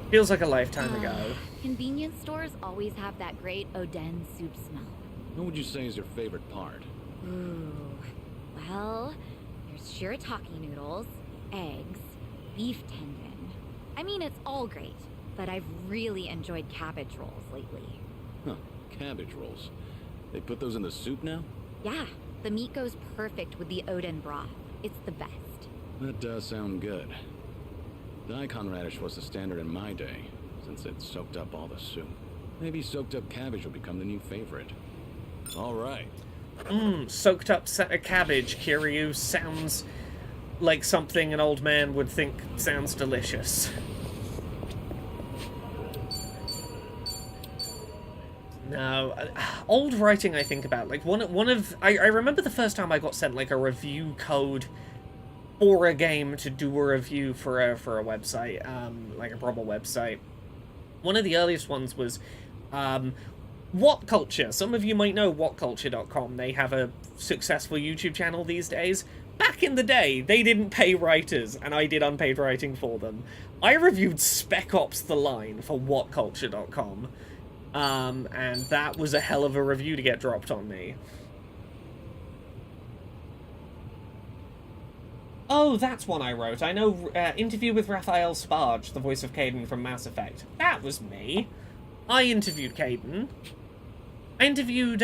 Feels like a lifetime ago. Convenience stores always have that great Oden soup smell. What would you say is your favorite part? Ooh, well, there's shirataki noodles, eggs, beef tendon. I mean, it's all great, but I've really enjoyed cabbage rolls lately. Huh, cabbage rolls. They put those in the soup now? Yeah, the meat goes perfect with the Oden broth. It's the best. That does sound good. Daikon radish was the standard in my day, since it soaked up all the soup. Maybe soaked up cabbage will become the new favorite. All right. Soaked up cabbage, Kiryu, sounds like something an old man would think sounds delicious. No, old writing I think about, like, I remember the first time I got sent, like, a review code for a game to do a review for a website, like a proper website. One of the earliest ones was, What Culture. Some of you might know whatculture.com. They have a successful YouTube channel these days. Back in the day, they didn't pay writers, and I did unpaid writing for them. I reviewed Spec Ops: The Line for whatculture.com. And that was a hell of a review to get dropped on me. Oh, that's one I wrote. I know, Interview with Raphael Sparge, the voice of Caden from Mass Effect. That was me. I interviewed Caden. I interviewed,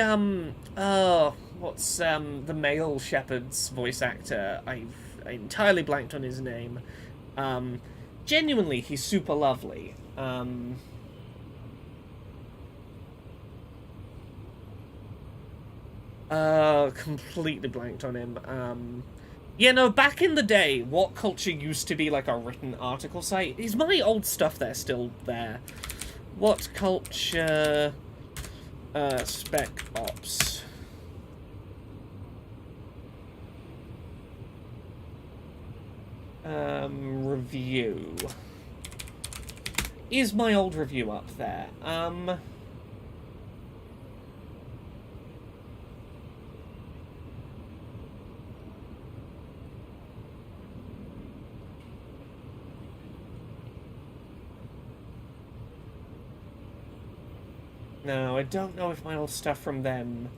what's, the male Shepard's voice actor? I entirely blanked on his name. Genuinely, he's super lovely. Completely blanked on him. Yeah, no, back in the day, What Culture used to be like a written article site. Is my old stuff there still there? What Culture, Spec Ops. Review. Is my old review up there? No, I don't know if my old stuff from them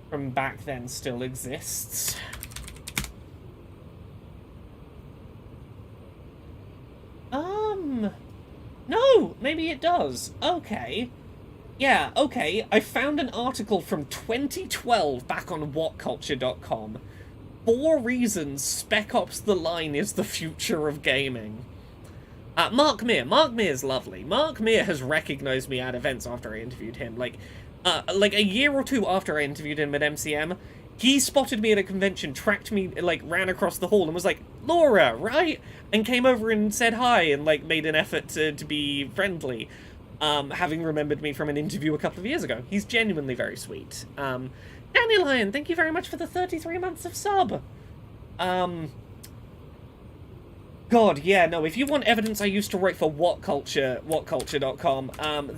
from back then still exists. No, maybe it does. Okay. Yeah, okay. I found an article from 2012 back on whatculture.com. 4 reasons Spec Ops The Line is the future of gaming. Mark Meir. Mark Meir's lovely. Mark Meir has recognized me at events after I interviewed him. Like a year or two after I interviewed him at MCM, he spotted me at a convention, tracked me, like, ran across the hall and was like, Laura, right? And came over and said hi and, like, made an effort to be friendly, having remembered me from an interview a couple of years ago. He's genuinely very sweet. Danny Lyon, thank you very much for the 33 months of sub. God, yeah, no, if you want evidence I used to write for whatculture.com,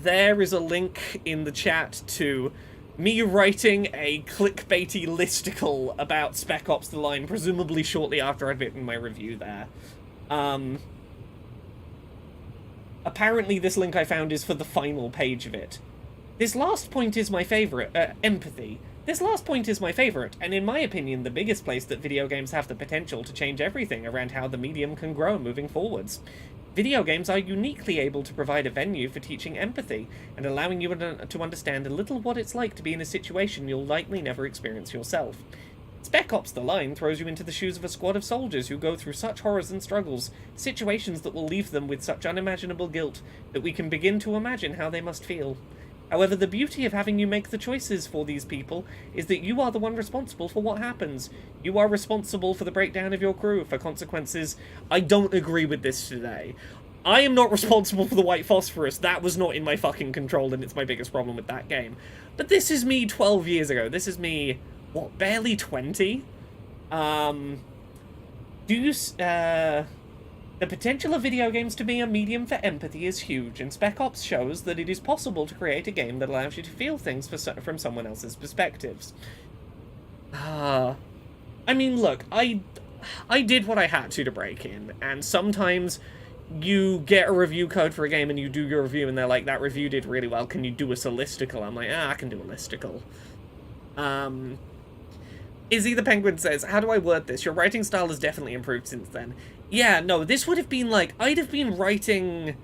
there is a link in the chat to me writing a clickbaity listicle about Spec Ops The Line, presumably shortly after I'd written my review there. Apparently this link I found is for the final page of it. This last point is my favourite, empathy. This last point is my favourite, and in my opinion the biggest place that video games have the potential to change everything around how the medium can grow moving forwards. Video games are uniquely able to provide a venue for teaching empathy, and allowing you to understand a little what it's like to be in a situation you'll likely never experience yourself. Spec Ops The Line throws you into the shoes of a squad of soldiers who go through such horrors and struggles, situations that will leave them with such unimaginable guilt, that we can begin to imagine how they must feel. However, the beauty of having you make the choices for these people is that you are the one responsible for what happens. You are responsible for the breakdown of your crew, for consequences. I don't agree with this today. I am not responsible for the white phosphorus. That was not in my fucking control, and it's my biggest problem with that game. But this is me 12 years ago. This is me, what, barely 20? The potential of video games to be a medium for empathy is huge, and Spec Ops shows that it is possible to create a game that allows you to feel things from someone else's perspectives. I mean, look, I did what I had to break in, and sometimes you get a review code for a game and you do your review and they're like, that review did really well, can you do us a listicle? I'm like, I can do a listicle. Izzy the Penguin says, how do I word this? Your writing style has definitely improved since then. Yeah, no, this would have been like, I'd have been writing...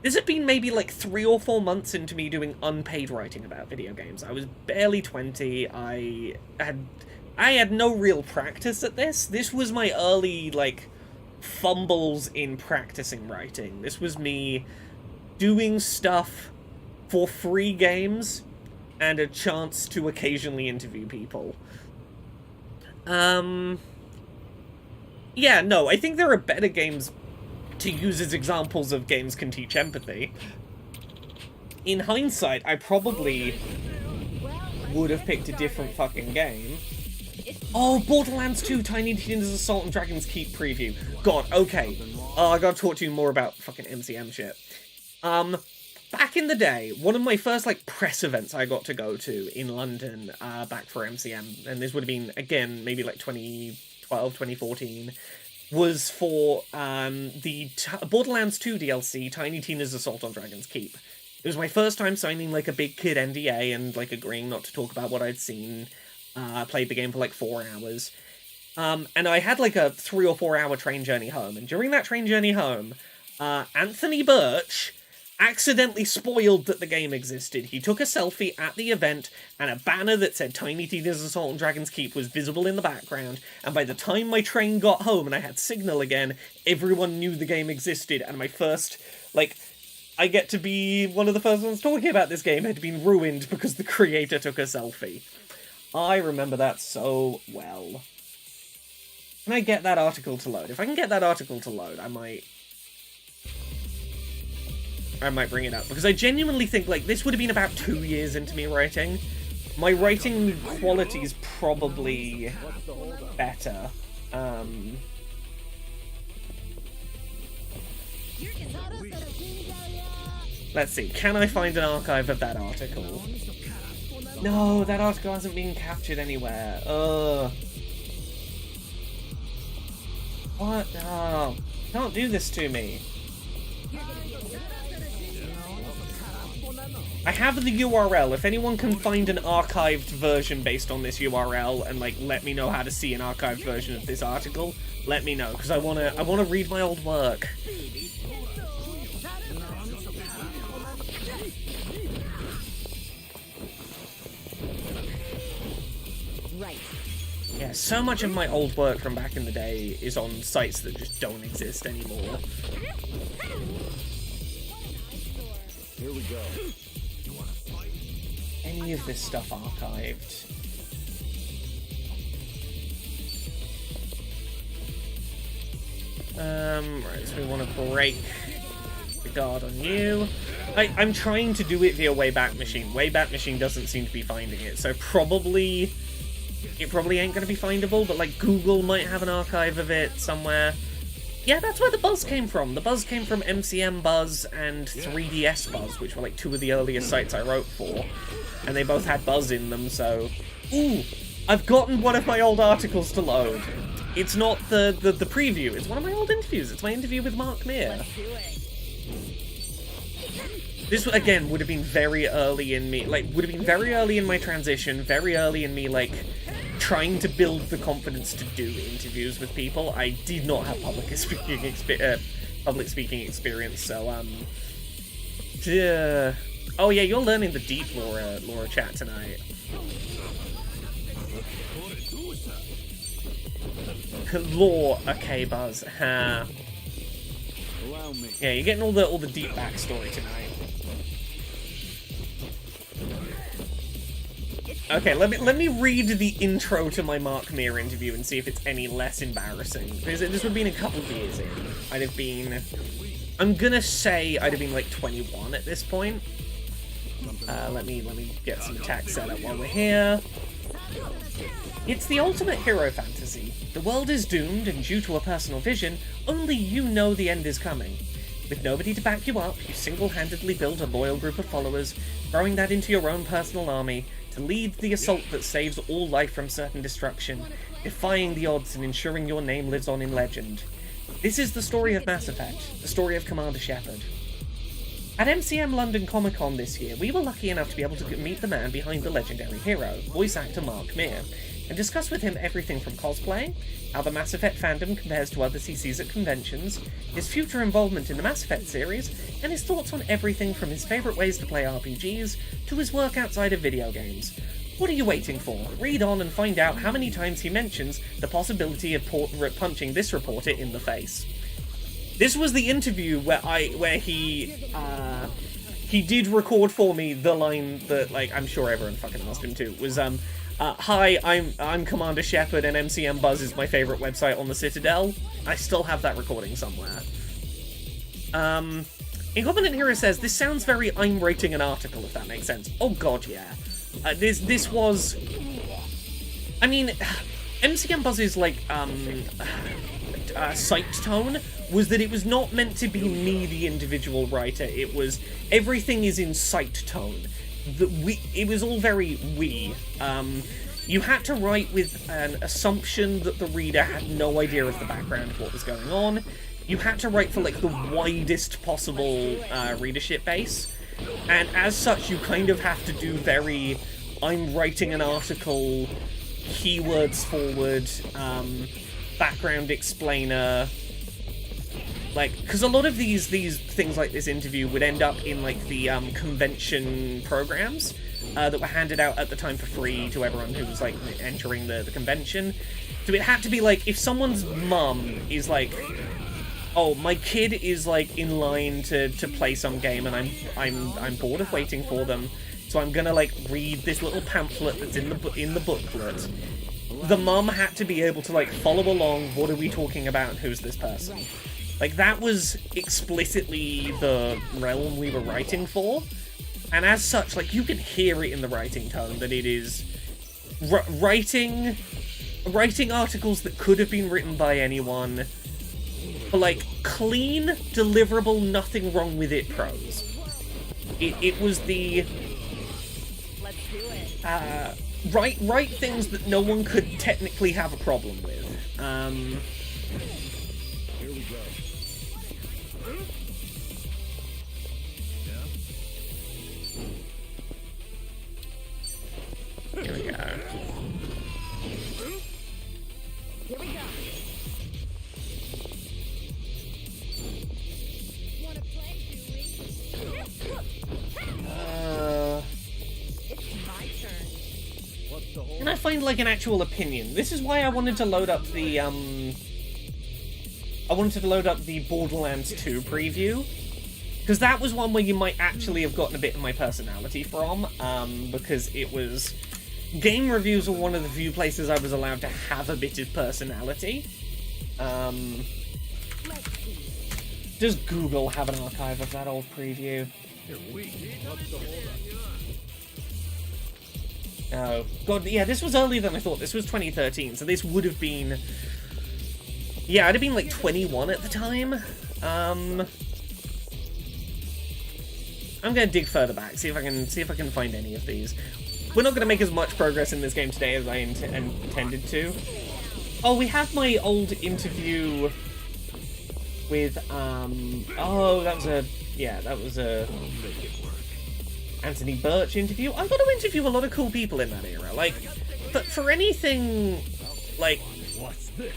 This had been maybe like 3 or 4 months into me doing unpaid writing about video games. I was barely 20, I had no real practice at this. This was my early, like, fumbles in practicing writing. This was me doing stuff for free games and a chance to occasionally interview people. Yeah, no, I think there are better games to use as examples of games can teach empathy. In hindsight, I probably would have picked a different fucking game. Oh, Borderlands 2 Tiny Tina's Assault on Dragon's Keep preview. God, okay. I gotta talk to you more about fucking MCM shit. Back in the day, one of my first, like, press events I got to go to in London, back for MCM, and this would have been, again, maybe like 2012, 2014, was for, the Borderlands 2 DLC, Tiny Tina's Assault on Dragon's Keep. It was my first time signing, like, a big kid NDA and, like, agreeing not to talk about what I'd seen. I played the game for, like, 4 hours. And I had, like, a 3 or 4 hour train journey home, and during that train journey home, Anthony Birch accidentally spoiled that the game existed. He took a selfie at the event, and a banner that said Tiny Tina's Assault on Dragon's Keep was visible in the background, and by the time my train got home and I had signal again, everyone knew the game existed, and my first, like, I get to be one of the first ones talking about this game had been ruined because the creator took a selfie. I remember that so well. Can I get that article to load? If I can get that article to load, I might bring it up, because I genuinely think, like, this would have been about 2 years into me writing. My writing quality is probably better. Let's see, can I find an archive of that article? No, that article hasn't been captured anywhere. What? Oh, can't do this to me. I have the URL. If anyone can find an archived version based on this URL and like let me know how to see an archived version of this article, let me know, because I wanna read my old work. Right. Yeah, so much of my old work from back in the day is on sites that just don't exist anymore. Here we go. Any of this stuff archived? Right, so we want to break the guard on you. I'm trying to do it via Wayback Machine. Wayback Machine doesn't seem to be finding it, so it probably ain't going to be findable, but like Google might have an archive of it somewhere. Yeah, that's where the buzz came from. The buzz came from MCM Buzz and 3DS Buzz, which were like two of the earliest sites I wrote for. And they both had buzz in them, so... Ooh! I've gotten one of my old articles to load. It's not the preview, it's one of my old interviews. It's my interview with Mark Meir. This, again, would have been very early in me, like, would have been very early in my transition, very early in me, like, trying to build the confidence to do interviews with people. I did not have public speaking experience, so, oh yeah, you're learning the deep Laura chat tonight. Lore, okay, Buzz. Yeah, you're getting all the deep backstory tonight. Okay, let me read the intro to my Mark Meir interview and see if it's any less embarrassing. Because this would have been a couple of years in. I'd have been... I'm gonna say I'd have been like 21 at this point. Let me get some text set up while we're here. It's the ultimate hero fantasy. The world is doomed, and due to a personal vision, only you know the end is coming. With nobody to back you up, you single-handedly build a loyal group of followers, growing that into your own personal army, to lead the assault that saves all life from certain destruction, defying the odds and ensuring your name lives on in legend. This is the story of Mass Effect, the story of Commander Shepard. At MCM London Comic Con this year, we were lucky enough to be able to meet the man behind the legendary hero, voice actor Mark Meir, and discuss with him everything from cosplay, how the Mass Effect fandom compares to others he sees at conventions, his future involvement in the Mass Effect series, and his thoughts on everything from his favourite ways to play RPGs to his work outside of video games. What are you waiting for? Read on and find out how many times he mentions the possibility of punching this reporter in the face. This was the interview where he did record for me the line that, like, I'm sure everyone fucking asked him to, was, hi, I'm Commander Shepard and MCM Buzz is my favourite website on the Citadel. I still have that recording somewhere. Incompetent Hero says, this sounds very I'm writing an article, if that makes sense. Oh god, yeah. This was... I mean, MCM Buzz's, like, site tone was that it was not meant to be me, the individual writer. It was, everything is in site tone. It was all very we. You had to write with an assumption that the reader had no idea of the background of what was going on. You had to write for, like, the widest possible readership base. And as such, you kind of have to do very, I'm writing an article, keywords forward, background explainer, like, because a lot of these things like this interview would end up in, like, the convention programs that were handed out at the time for free to everyone who was, like, entering the convention. So it had to be, like, if someone's mum is, like, oh, my kid is, like, in line to play some game and I'm bored of waiting for them, so I'm gonna, like, read this little pamphlet that's in the booklet. The mum had to be able to, like, follow along, what are we talking about, and who's this person? Like, that was explicitly the realm we were writing for, and as such, like, you can hear it in the writing tone that it is writing articles that could have been written by anyone, but, like, clean, deliverable, nothing wrong with it prose. It was the... Let's do it. Write things that no one could technically have a problem with. Here we go. to find, like, an actual opinion. This is why I wanted to load up the, Borderlands 2 preview. Because that was one where you might actually have gotten a bit of my personality from, because it was... Game reviews were one of the few places I was allowed to have a bit of personality. Does Google have an archive of that old preview? Oh, God, yeah, this was earlier than I thought. This was 2013, so this would have been... Yeah, I'd have been, like, 21 at the time. I'm gonna dig further back, see if I can find any of these. We're not gonna make as much progress in this game today as I intended to. Oh, we have my old interview with, oh, that was a Anthony Birch interview. I got to interview a lot of cool people in that era. Like, but for anything, like,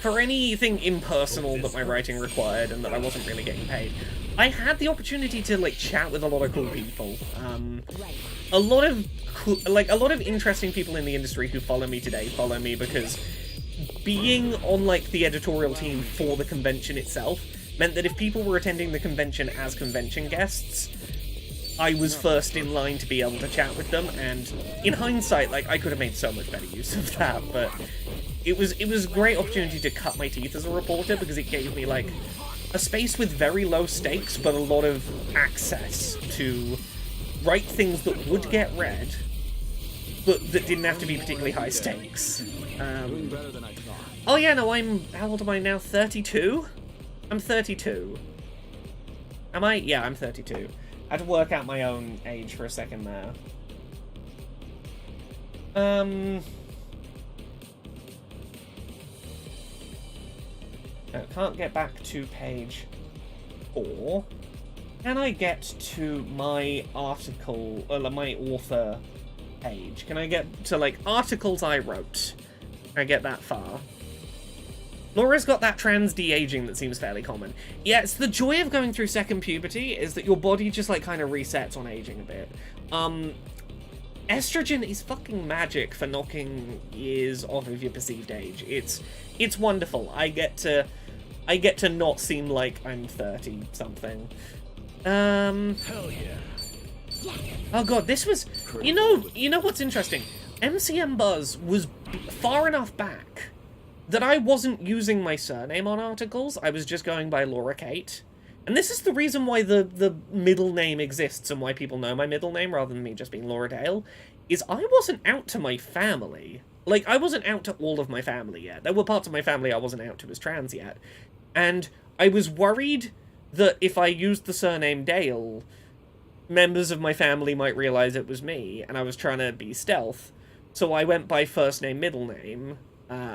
for anything impersonal that my writing required and that I wasn't really getting paid, I had the opportunity to, like, chat with a lot of cool people. A lot of interesting people in the industry who follow me today follow me because being on, like, the editorial team for the convention itself meant that if people were attending the convention as convention guests, I was first in line to be able to chat with them, and in hindsight, like, I could have made so much better use of that, but it was a great opportunity to cut my teeth as a reporter because it gave me, like, a space with very low stakes, but a lot of access to write things that would get read, but that didn't have to be particularly high stakes. Oh yeah, no, how old am I now? 32? I'm 32. Am I? Yeah, I'm 32. I had to work out my own age for a second there. I can't get back to page 4. Can I get to my article, or my author page? Can I get to, like, articles I wrote? Can I get that far? Laura's got that trans de-aging that seems fairly common. Yeah, it's the joy of going through second puberty, is that your body just, like, kind of resets on aging a bit. Estrogen is fucking magic for knocking years off of your perceived age. It's wonderful. I get to not seem like I'm 30-something. Hell yeah. Oh god, this was... You know what's interesting? MCM Buzz was far enough back that I wasn't using my surname on articles, I was just going by Laura Kate. And this is the reason why the middle name exists and why people know my middle name rather than me just being Laura Dale, is I wasn't out to my family. Like, I wasn't out to all of my family yet. There were parts of my family I wasn't out to as trans yet. And I was worried that if I used the surname Dale, members of my family might realize it was me, and I was trying to be stealth. So I went by first name, middle name,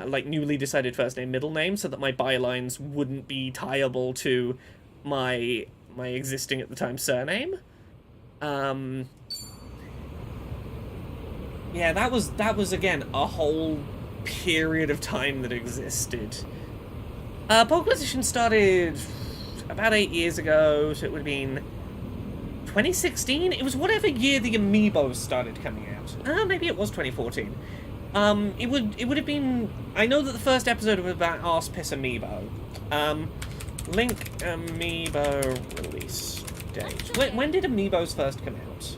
like newly decided first name, middle name, so that my bylines wouldn't be tieable to my existing at the time surname. Yeah, that was again a whole period of time that existed. Pogquisition started about 8 years ago, so it would have been 2016? It was whatever year the Amiibos started coming out. Maybe it was 2014. It would have been... I know that the first episode was about Arse Piss Amiibo. Link Amiibo release date. When did Amiibos first come out?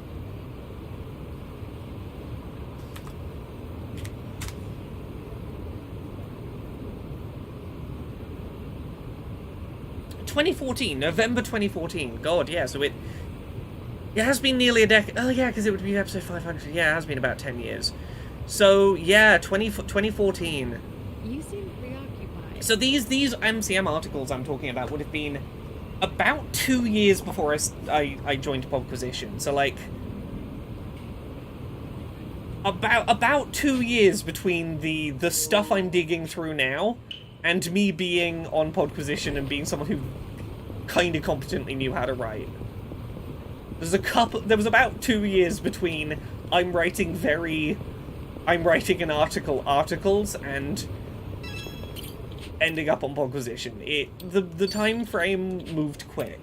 November 2014. God, yeah, so it has been nearly a decade. Oh, yeah, because it would be episode 500. Yeah, it has been about 10 years. So, yeah, 2014. You seem preoccupied. So these MCM articles I'm talking about would have been about 2 years before I joined Pogquisition. So, like, about 2 years between the stuff I'm digging through now and me being on Pogquisition and being someone who kind of competently knew how to write. There was about 2 years between I'm writing an articles and ending up on Pogquisition. The time frame moved quick.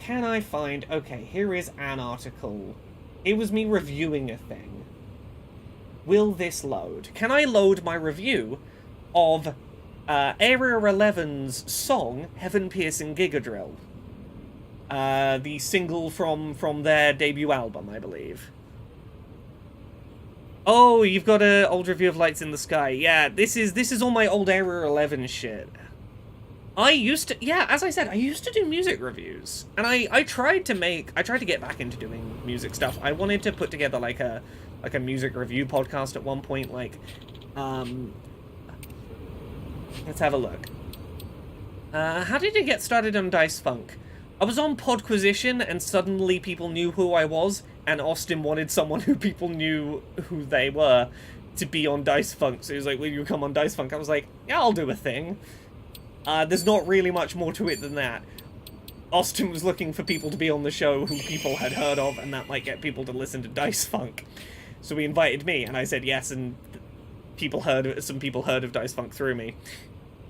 Can I find... Okay, here is an article. It was me reviewing a thing. Will this load? Can I load my review of Area 11's song, Heaven Piercing Gigadrill? The single from their debut album, I believe. Oh, you've got an old review of Lights in the Sky. Yeah, this is all my old Area 11 shit. I used to, yeah, as I said, I used to do music reviews, and I tried to get back into doing music stuff. I wanted to put together like a music review podcast at one point. Like, let's have a look. How did it get started on Dice Funk? I was on Podquisition, and suddenly people knew who I was, and Austin wanted someone who people knew who they were to be on Dice Funk. So he was like, "Will you come on Dice Funk?" I was like, "Yeah, I'll do a thing." There's not really much more to it than that. Austin was looking for people to be on the show who people had heard of, and that might get people to listen to Dice Funk. So he invited me, and I said yes, and some people heard of Dice Funk through me.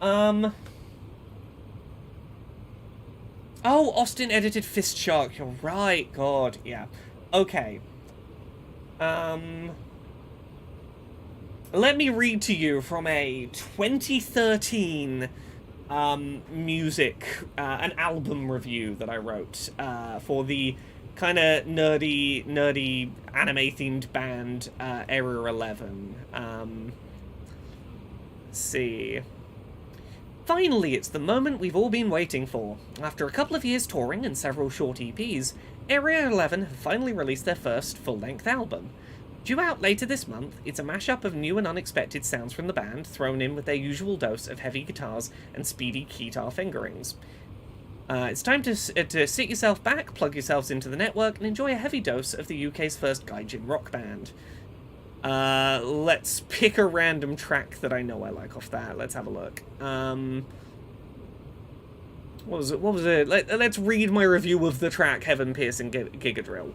Oh, Austin edited Fist Shark. You're right. God, yeah. Okay. Let me read to you from a 2013 an album review that I wrote for the kind of nerdy anime-themed band Area 11. Let's see. Finally, it's the moment we've all been waiting for. After a couple of years touring and several short EPs, Area 11 have finally released their first full-length album. Due out later this month, it's a mashup of new and unexpected sounds from the band, thrown in with their usual dose of heavy guitars and speedy guitar fingerings. It's time to sit yourself back, plug yourselves into the network, and enjoy a heavy dose of the UK's first gaijin rock band. Let's pick a random track that I know I like off that. Let's have a look. What was it? Let's read my review of the track Heaven Piercing Gigadrill.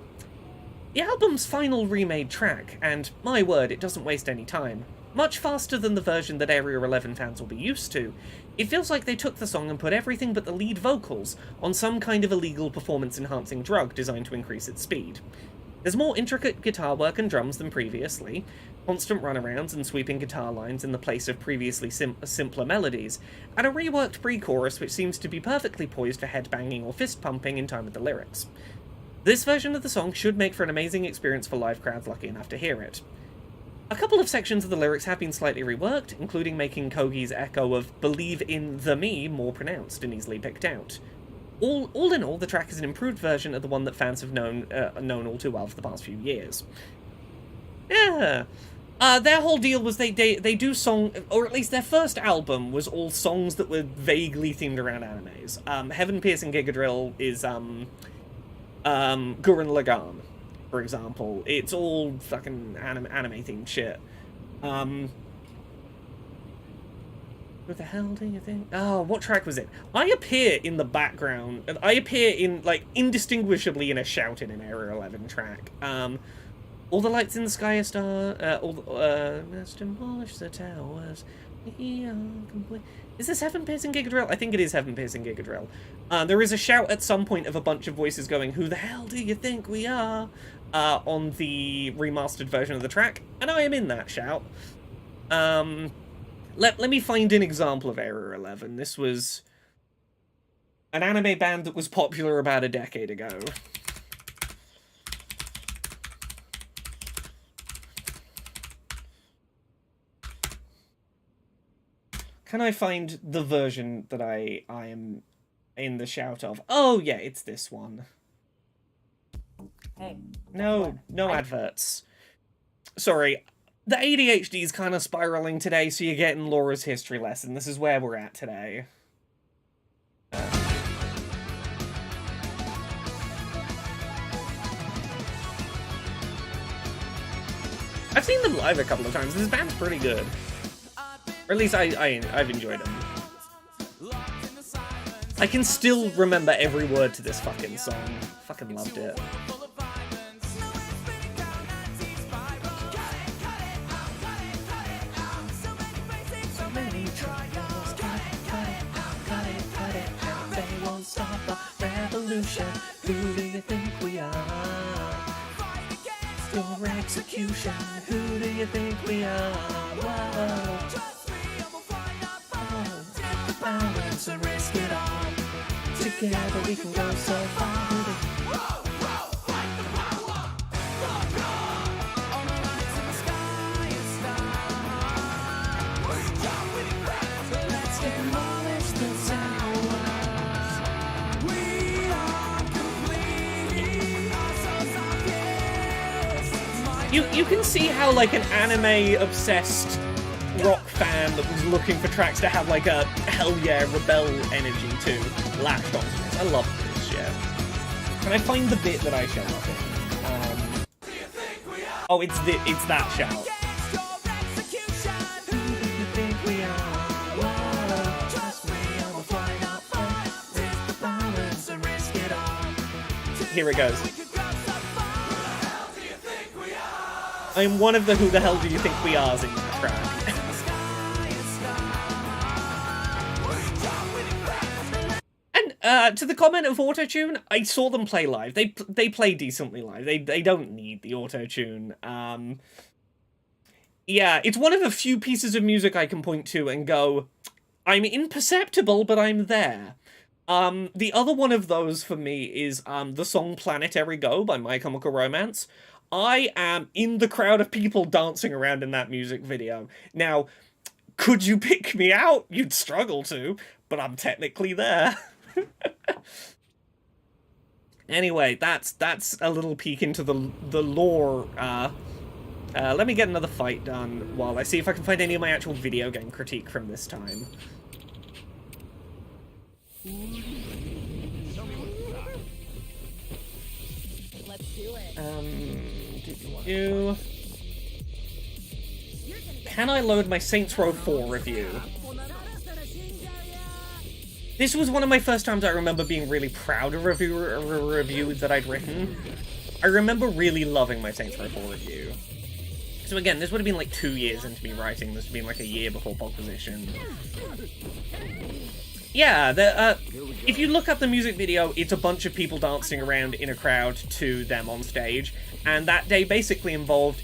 The album's final remade track, and my word, it doesn't waste any time. Much faster than the version that Area 11 fans will be used to. It feels like they took the song and put everything but the lead vocals on some kind of illegal performance-enhancing drug designed to increase its speed. There's more intricate guitar work and drums than previously, constant runarounds and sweeping guitar lines in the place of previously simpler melodies, and a reworked pre-chorus which seems to be perfectly poised for headbanging or fist-pumping in time with the lyrics. This version of the song should make for an amazing experience for live crowds lucky enough to hear it. A couple of sections of the lyrics have been slightly reworked, including making Kogi's echo of "believe in the me" more pronounced and easily picked out. All in all, the track is an improved version of the one that fans have known all too well for the past few years. Yeah. Their whole deal was they do song, or at least their first album was all songs that were vaguely themed around animes. Heaven Piercing Gigadrill is Gurren Lagann, for example. It's all fucking anime themed shit. Who the hell do you think? Oh, what track was it? I appear in the background, and I appear in, like, indistinguishably in a Shout in an Area 11 track. All the lights in the sky are let's demolish the towers. We are complete. Is this Heaven Piercing Gigadrill? I think it is Heaven Piercing Gigadrill. There is a shout at some point of a bunch of voices going, "Who the hell do you think we are?" On the remastered version of the track, and I am in that shout. Let me find an example of Area 11. This was an anime band that was popular about a decade ago. Can I find the version that I am in the shout of? Oh, yeah, it's this one. Hey. No adverts. Sorry. The ADHD is kind of spiraling today, so you're getting Laura's history lesson. This is where we're at today. I've seen them live a couple of times. This band's pretty good. Or at least I've enjoyed them. I can still remember every word to this fucking song. Fucking loved it. They won't stop the revolution. execution. Who do you think we are? Whoa. The balance and risk it all. Together we can go so far with it. Let's demolish the towers. We are complete. You can see how like an anime obsessed rock fan that was looking for tracks to have like a hell yeah rebel energy too latched onto this. I love this shit. Can I find the bit that I show up in? Oh, it's that shout. Here it goes. I'm one of the who the hell do you think we are's in that track. And to the comment of autotune, I saw them play live. They play decently live. They don't need the autotune. Yeah, it's one of a few pieces of music I can point to and go, I'm imperceptible, but I'm there. The other one of those for me is the song Planetary Go by My Chemical Romance. I am in the crowd of people dancing around in that music video. Now, could you pick me out? You'd struggle to, but I'm technically there. Anyway, that's a little peek into the lore. Let me get another fight done while I see if I can find any of my actual video game critique from this time. Let's do it. Can I load my Saints Row 4 review? This was one of my first times I remember being really proud of a review that I'd written. I remember really loving my Saints Row 4 review. So again, this would have been like 2 years into me writing. This would have been like a year before Pog Position. Yeah, if you look up the music video, it's a bunch of people dancing around in a crowd to them on stage. And that day basically involved,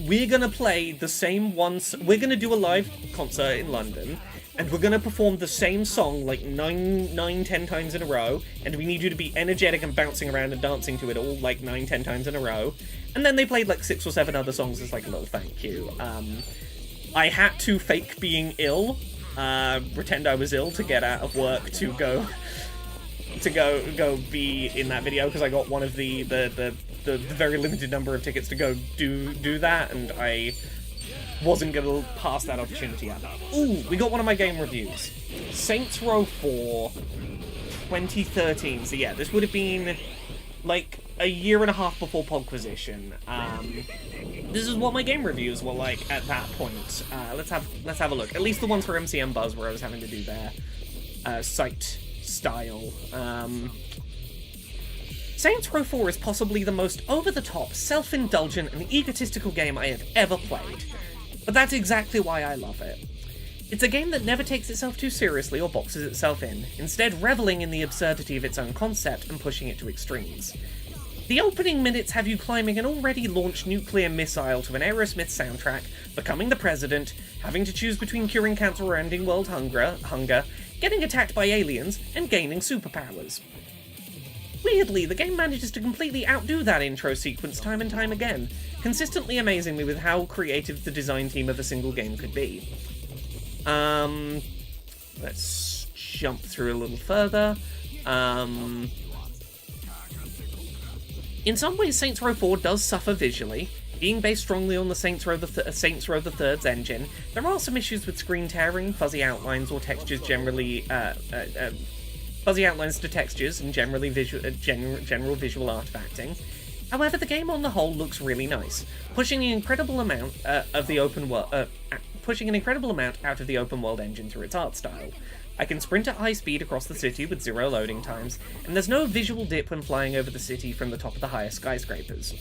we're gonna play the same we're gonna do a live concert in London, and we're gonna perform the same song like 10 times in a row, and we need you to be energetic and bouncing around and dancing to it all like 9-10 times in a row. And then they played like 6 or 7 other songs as like a little thank you. I had to fake being ill, pretend I was ill to get out of work to go be in that video, because I got one of the very limited number of tickets to go do that, and I wasn't gonna pass that opportunity up. Ooh, we got one of my game reviews. Saints Row 4 2013. So yeah, this would have been like a year and a half before Pogquisition. This is what my game reviews were like at that point. Let's have a look. At least the ones for MCM Buzz, where I was having to do their site style. Saints Row 4 is possibly the most over-the-top, self-indulgent, and egotistical game I have ever played. But that's exactly why I love it. It's a game that never takes itself too seriously or boxes itself in, instead reveling in the absurdity of its own concept and pushing it to extremes. The opening minutes have you climbing an already launched nuclear missile to an Aerosmith soundtrack, becoming the president, having to choose between curing cancer or ending world hunger, getting attacked by aliens, and gaining superpowers. Weirdly, the game manages to completely outdo that intro sequence time and time again, consistently amazing me with how creative the design team of a single game could be. Let's jump through a little further. In some ways, Saints Row 4 does suffer visually. Being based strongly on the Saints Row the Third's engine, there are some issues with screen tearing, fuzzy outlines, or textures generally, fuzzy outlines to textures, and generally general visual artifacting. However, the game on the whole looks really nice, pushing an incredible amount out of the open world engine through its art style. I can sprint at high speed across the city with 0 loading times, and there's no visual dip when flying over the city from the top of the highest skyscrapers.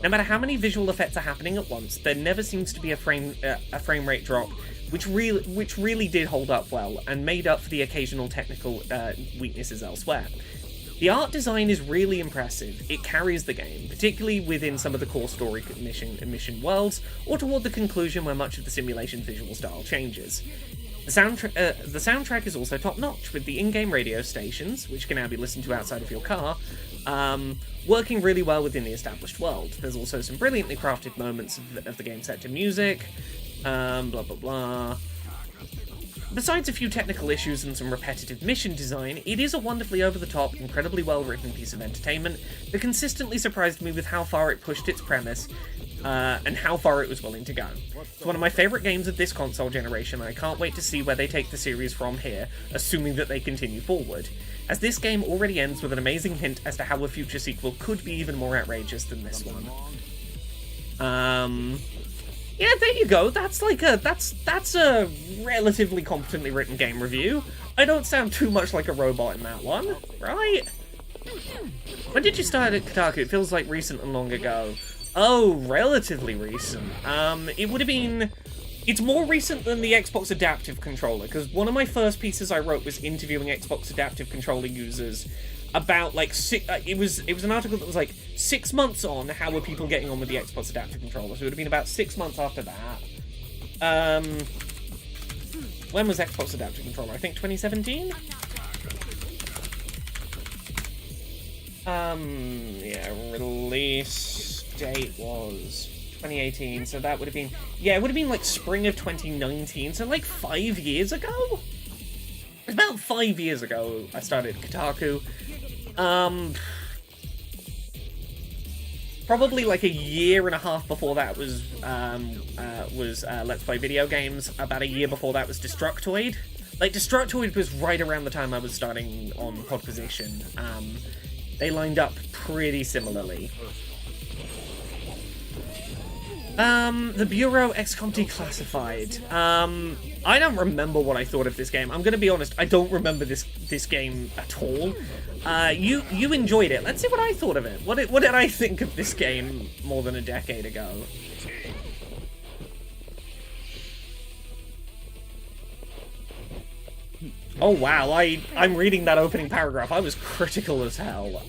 No matter how many visual effects are happening at once, there never seems to be a frame rate drop, which really did hold up well, and made up for the occasional technical weaknesses elsewhere. The art design is really impressive. It carries the game, particularly within some of the core story mission worlds, or toward the conclusion where much of the simulation's visual style changes. The soundtrack is also top-notch, with the in-game radio stations, which can now be listened to outside of your car, working really well within the established world. There's also some brilliantly crafted moments of the game set to music, blah blah blah. Besides a few technical issues and some repetitive mission design, it is a wonderfully over-the-top, incredibly well-written piece of entertainment that consistently surprised me with how far it pushed its premise, and how far it was willing to go. It's one of my favourite games of this console generation, and I can't wait to see where they take the series from here, assuming that they continue forward, as this game already ends with an amazing hint as to how a future sequel could be even more outrageous than this one. Yeah, there you go. That's a relatively competently written game review. I don't sound too much like a robot in that one, right? When did you start at Kotaku? It feels like recent and long ago. Oh, relatively recent. It would have been... It's more recent than the Xbox Adaptive Controller, because one of my first pieces I wrote was interviewing Xbox Adaptive Controller users about, like, it was an article that was, like, 6 months on, how were people getting on with the Xbox Adaptive Controller, so it would have been about 6 months after that. When was Xbox Adaptive Controller? I think 2017? Yeah, release date was 2018, so that would have been... Yeah, it would have been, like, spring of 2019, so, like, 5 years ago? About 5 years ago, I started Kotaku. Probably like a year and a half before that was Let's Play Video Games. About a year before that was Destructoid. Like, Destructoid was right around the time I was starting on Podposition. They lined up pretty similarly. The Bureau XCOM Declassified. I don't remember what I thought of this game. I'm gonna be honest, I don't remember this game at all. You enjoyed it. Let's see what I thought of it. What did I think of this game more than a decade ago? Oh wow, I'm reading that opening paragraph. I was critical as hell.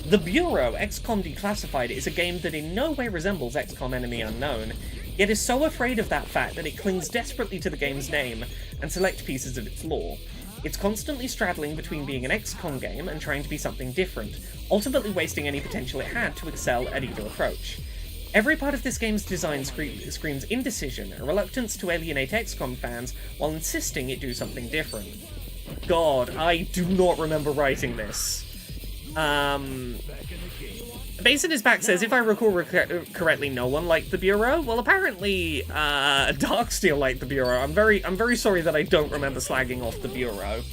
The Bureau, XCOM Declassified, is a game that in no way resembles XCOM Enemy Unknown, yet is so afraid of that fact that it clings desperately to the game's name and select pieces of its lore. It's constantly straddling between being an XCOM game and trying to be something different, ultimately wasting any potential it had to excel at either approach. Every part of this game's design screams indecision, a reluctance to alienate XCOM fans while insisting it do something different. God, I do not remember writing this. Basin is back says, if I recall correctly, no one liked the Bureau. Well, apparently, Darksteel liked the Bureau. I'm very sorry that I don't remember slagging off the Bureau.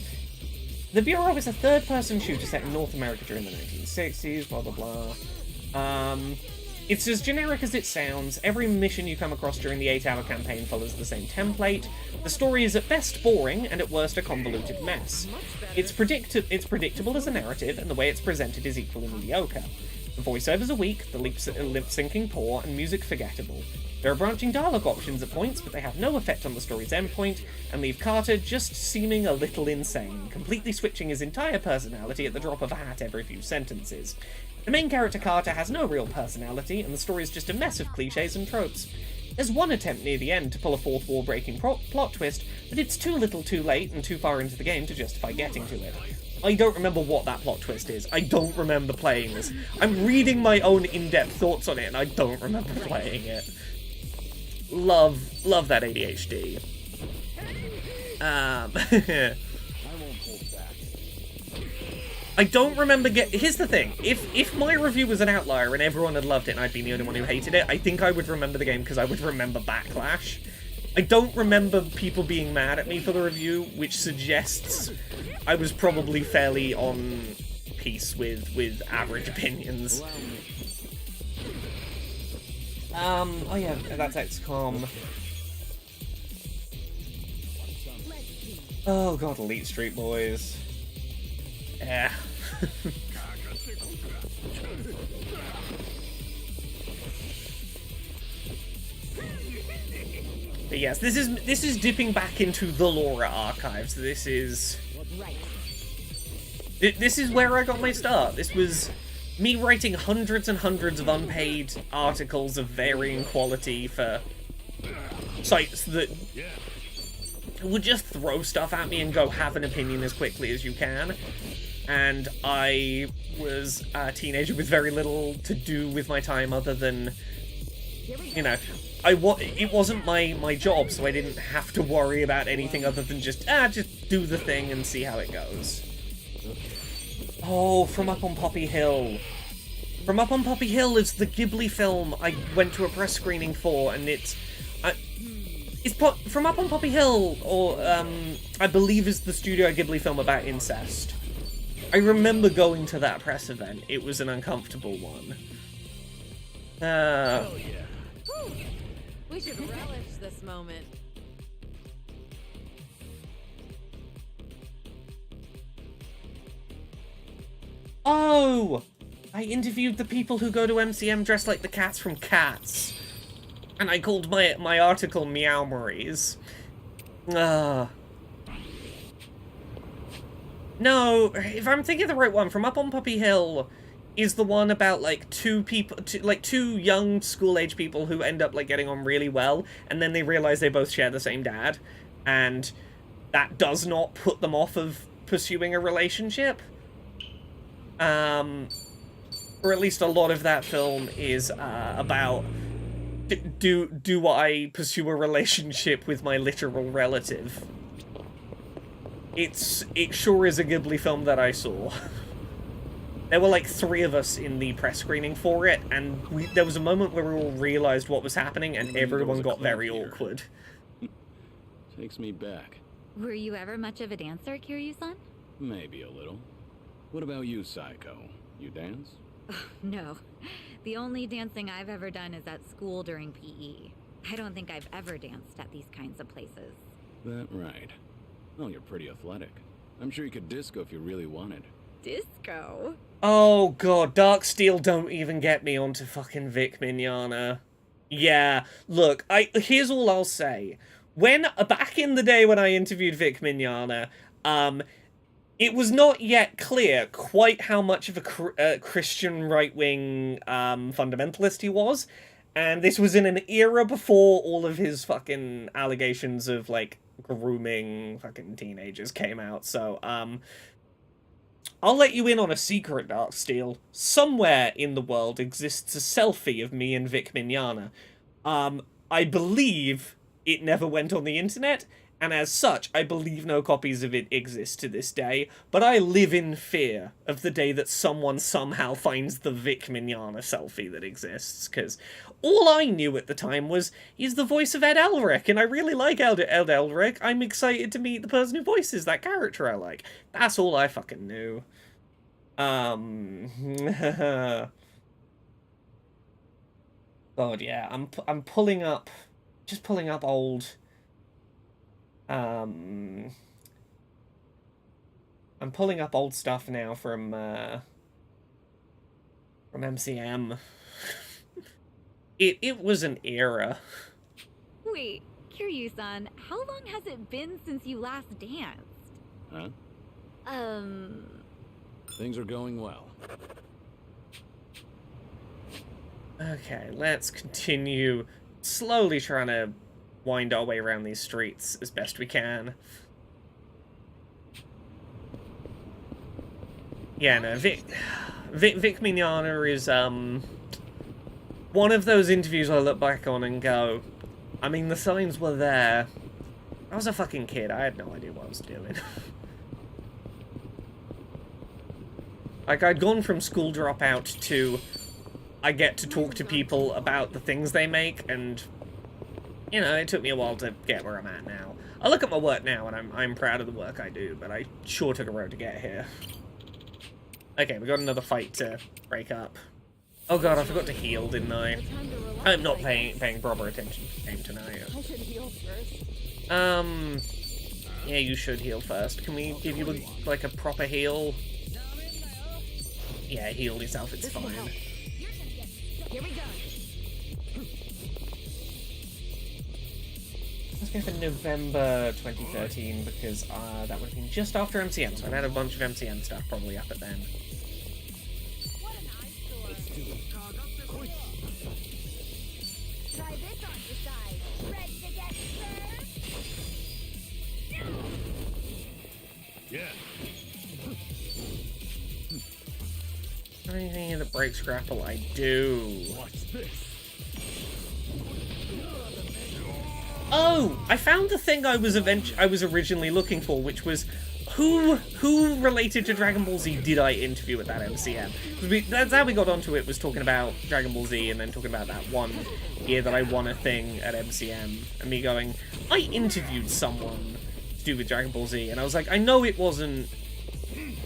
The Bureau is a third-person shooter set in North America during the 1960s, blah blah blah. It's as generic as it sounds. Every mission you come across during the 8-hour campaign follows the same template. The story is at best boring, and at worst a convoluted mess. It's predictable as a narrative, and the way it's presented is equally mediocre. The voiceovers are weak, the lip-syncing poor, and music forgettable. There are branching dialogue options at points, but they have no effect on the story's endpoint, and leave Carter just seeming a little insane, completely switching his entire personality at the drop of a hat every few sentences. The main character Carter has no real personality, and the story is just a mess of cliches and tropes. There's one attempt near the end to pull a fourth wall-breaking plot twist, but it's too little too late and too far into the game to justify getting to it. I don't remember what that plot twist is. I don't remember playing this. I'm reading my own in-depth thoughts on it, and I don't remember playing it. Love that ADHD. I don't remember here's the thing. If my review was an outlier and everyone had loved it and I'd been the only one who hated it, I think I would remember the game because I would remember backlash. I don't remember people being mad at me for the review, which suggests I was probably fairly on piece with average opinions. Oh yeah, that's XCOM. Oh god, Elite Street Boys. Yeah. But yes, this is dipping back into the Laura archives. This is This is where I got my start. This was me writing hundreds and hundreds of unpaid articles of varying quality for sites that would just throw stuff at me and go, have an opinion as quickly as you can. And I was a teenager with very little to do with my time other than, you know, it wasn't my job, so I didn't have to worry about anything other than just do the thing and see how it goes. Oh, From Up on Poppy Hill. From Up on Poppy Hill is the Ghibli film I went to a press screening for, and From Up on Poppy Hill, or I believe is the Studio Ghibli film about incest. I remember going to that press event. It was an uncomfortable one. Whew. We should relish this moment. Oh! I interviewed the people who go to MCM dressed like the cats from Cats. And I called my article Meow Maries. No, if I'm thinking of the right one, From Up on Puppy Hill is the one about, like, two young school-age people who end up, like, getting on really well, and then they realize they both share the same dad, and that does not put them off of pursuing a relationship. Or at least a lot of that film is, about, do I pursue a relationship with my literal relative? It sure is a Ghibli film that I saw. There were like 3 of us in the press screening for it, and there was a moment where we all realized what was happening, and everyone got very awkward. Takes me back. Were you ever much of a dancer, Kiryu-san? Maybe a little. What about you, Psycho? You dance? No. The only dancing I've ever done is at school during PE. I don't think I've ever danced at these kinds of places. That right. Well, you're pretty athletic. I'm sure you could disco if you really wanted. Disco? Oh god, Dark Steel don't even get me onto fucking Vic Mignogna. Yeah, look, here's all I'll say. Back in the day when I interviewed Vic Mignogna, it was not yet clear quite how much of a Christian right-wing fundamentalist he was, and this was in an era before all of his fucking allegations of, like, grooming fucking teenagers came out, so, I'll let you in on a secret, Dark Steel. Somewhere in the world exists a selfie of me and Vic Mignogna. I believe it never went on the internet, and as such, I believe no copies of it exist to this day, but I live in fear of the day that someone somehow finds the Vic Mignogna selfie that exists, because all I knew at the time was he's the voice of Ed Elric, and I really like Ed Elric. I'm excited to meet the person who voices that character I like. That's all I fucking knew. God, yeah, I'm pulling up old... I'm pulling up old stuff now from MCM. It was an era. Wait, Kiryu-san, how long has it been since you last danced? Huh? Things are going well. Okay, let's continue slowly trying to wind our way around these streets as best we can. Yeah, no, Vic Mignogna is, one of those interviews I look back on and go, I mean, the signs were there. I was a fucking kid, I had no idea what I was doing. Like, I'd gone from school dropout to I get to talk to people about the things they make, and you know, it took me a while to get where I'm at now. I look at my work now, and I'm proud of the work I do, but I sure took a road to get here. Okay, we got another fight to break up. Oh god, I forgot to heal, didn't I? I'm not paying proper attention to the game tonight. I should heal first. Yeah, you should heal first. Can we give you, like, a proper heal? Yeah, heal yourself, it's fine. Here we go. Let's go for November 2013 because that would have been just after MCM, so I've had a bunch of MCM stuff probably up at then. Try this on your side. Ready to get served? Yeah. Anything that breaks grapple, I do. Watch this. Oh, I found the thing I was originally looking for, which was who related to Dragon Ball Z did I interview at that MCM? That's how we got onto it, was talking about Dragon Ball Z and then talking about that one year that I won a thing at MCM, and me going, I interviewed someone to do with Dragon Ball Z, and I was like, I know it wasn't.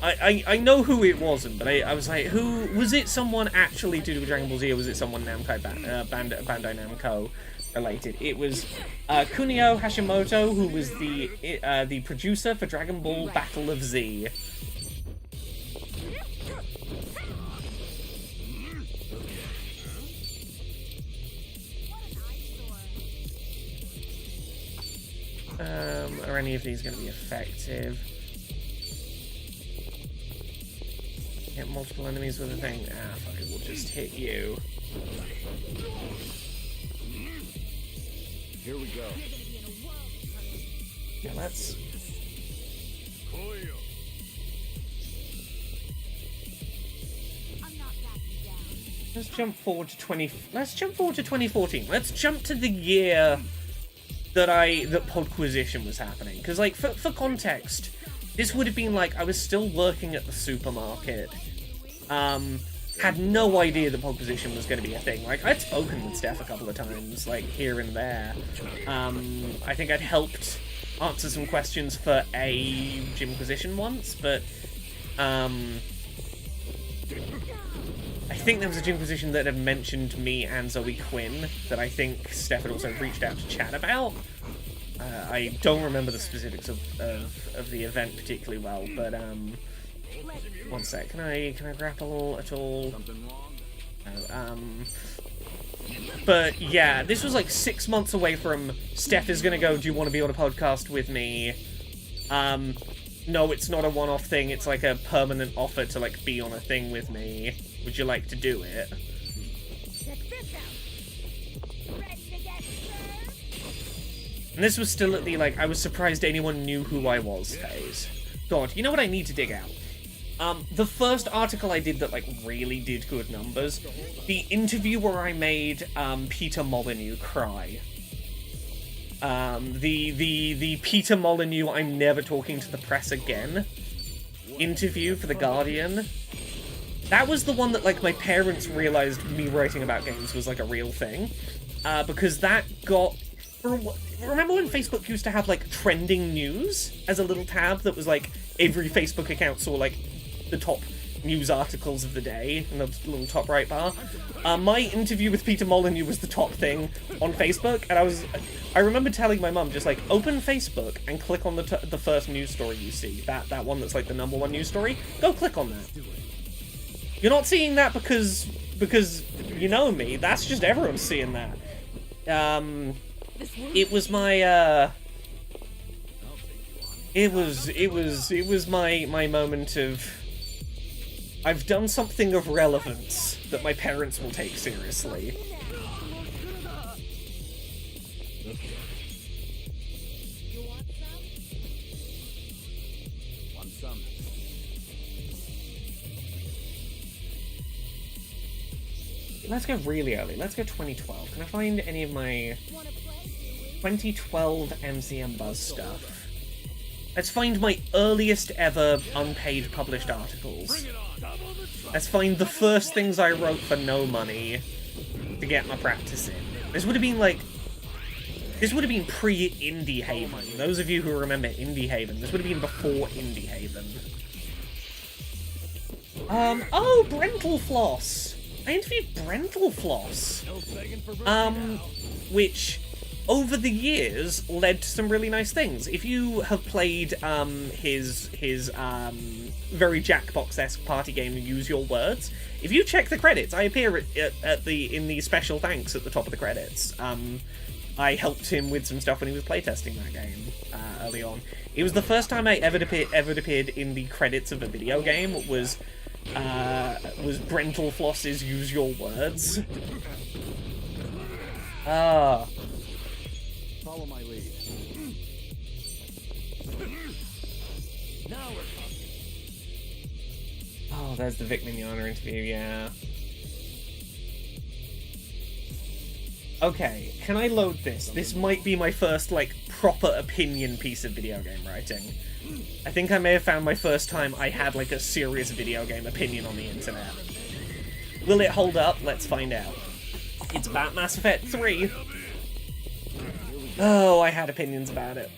I know who it wasn't, but I was like, who was it? Someone actually to do with Dragon Ball Z, or was it someone Namco Bandai Namco related? It was Kunio Hashimoto, who was the producer for Dragon Ball Battle of Z. Are any of these going to be effective? Hit multiple enemies with a thing. Ah, fuck it, we'll just hit you. Here we go. Yeah, let's... Let's jump forward to 2014. Let's jump to the year that Podquisition was happening. Because, like, for context, this would have been like, I was still working at the supermarket. Had no idea that Podquisition was going to be a thing. Like, I'd spoken with Steph a couple of times, like, here and there. I think I'd helped answer some questions for a Gymquisition once, but, I think there was a Gymquisition that had mentioned me and Zoe Quinn that I think Steph had also reached out to chat about. I don't remember the specifics of the event particularly well, but one sec. Can I grapple at all? No, but yeah, this was like 6 months away from Steph is gonna go, do you want to be on a podcast with me? No, it's not a one-off thing, it's like a permanent offer to like be on a thing with me. Would you like to do it? And this was still at the, like, I was surprised anyone knew who I was phase. God, you know what I need to dig out? The first article I did that, like, really did good numbers, the interview where I made, Peter Molyneux cry. The Peter Molyneux I'm never talking to the press again interview for The Guardian. That was the one that, like, my parents realized me writing about games was, like, a real thing. Because that got... Remember when Facebook used to have, like, trending news as a little tab that was, like, every Facebook account saw, like, the top news articles of the day in the little top right bar? My interview with Peter Molyneux was the top thing on Facebook, and I remember telling my mum, just, like, open Facebook and click on the first news story you see. That one that's, like, the #1 news story. Go click on that. You're not seeing that because you know me. That's just everyone's seeing that. It was my it was my moment of I've done something of relevance that my parents will take seriously. Let's go really early. Let's go 2012. Can I find any of my 2012 MCM Buzz stuff? Let's find my earliest ever unpaid published articles. Let's find the first things I wrote for no money to get my practice in. This would have been pre-Indie Haven. Those of you who remember Indie Haven, this would have been before Indie Haven. Oh, Brental Floss! I interviewed Brental Floss, which, over the years, led to some really nice things. If you have played his very Jackbox-esque party game, Use Your Words, if you check the credits, I appear in the special thanks at the top of the credits. I helped him with some stuff when he was playtesting that game early on. It was the first time I ever appeared in the credits of a video game. Was Brental Floss's Use Your Words. Ah. Follow my lead. Now we're talking. Oh, there's the Vic Mignogna interview, yeah. Okay, can I load this? This might be my first, like, proper opinion piece of video game writing. I think I may have found my first time I had, like, a serious video game opinion on the internet. Will it hold up? Let's find out. It's about Mass Effect 3. Oh, I had opinions about it.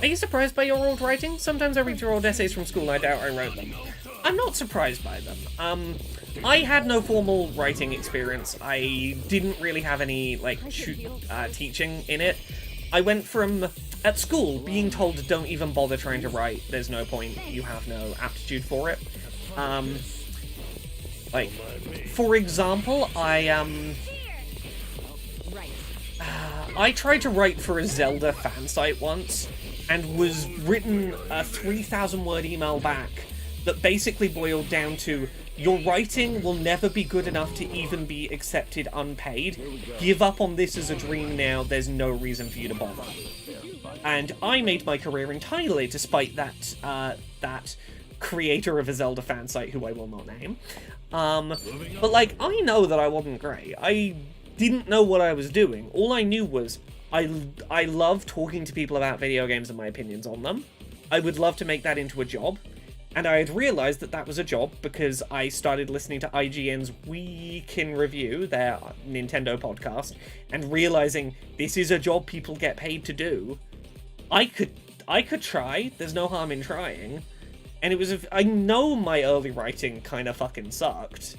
Are you surprised by your old writing? Sometimes I read your old essays from school and I doubt I wrote them. I'm not surprised by them. I had no formal writing experience. I didn't really have any, like, teaching in it. I went from, at school, being told don't even bother trying to write, there's no point, you have no aptitude for it. Like, for example, I tried to write for a Zelda fan site once, and was written a 3,000-word email back that basically boiled down to, your writing will never be good enough to even be accepted unpaid. Give up on this as a dream now, there's no reason for you to bother. And I made my career entirely despite that creator of a Zelda fan site, who I will not name. But, like, I know that I wasn't great. I didn't know what I was doing. All I knew was I love talking to people about video games and my opinions on them. I would love to make that into a job. And I had realised that that was a job because I started listening to IGN's Week in Review, their Nintendo podcast, and realising this is a job people get paid to do. I could try. There's no harm in trying. And it was, I know my early writing kind of fucking sucked.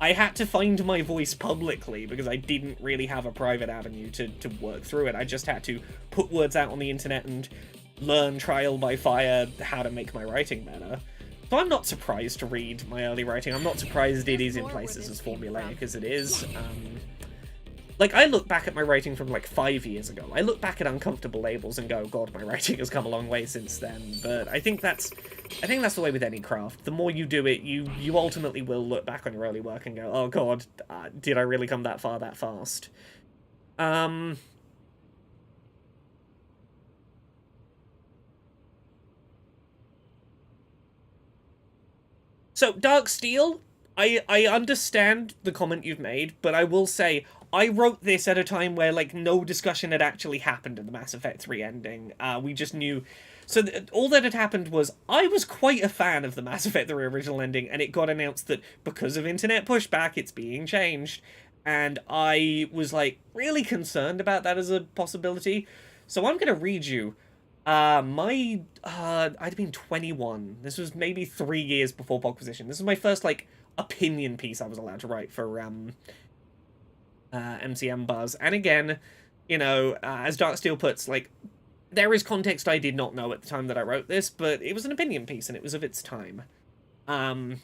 I had to find my voice publicly because I didn't really have a private avenue to work through it. I just had to put words out on the internet and learn trial by fire how to make my writing better. So I'm not surprised to read my early writing. I'm not surprised it is in places as formulaic as it is. Like, I look back at my writing from, like, 5 years ago. I look back at Uncomfortable Labels and go, God, my writing has come a long way since then. But I think that's the way with any craft. The more you do it, you ultimately will look back on your early work and go, oh, God, did I really come that far that fast? So, Dark Steel, I understand the comment you've made, but I will say, I wrote this at a time where, like, no discussion had actually happened in the Mass Effect 3 ending. We just knew... So all that had happened was, I was quite a fan of the Mass Effect 3 original ending, and it got announced that because of internet pushback, it's being changed. And I was, like, really concerned about that as a possibility. So I'm going to read you... I'd been 21. This was maybe 3 years before Podquisition. This was my first, like, opinion piece I was allowed to write for, MCM Buzz. And again, you know, as Dark Steel puts, like, there is context I did not know at the time that I wrote this, but it was an opinion piece, and it was of its time. Many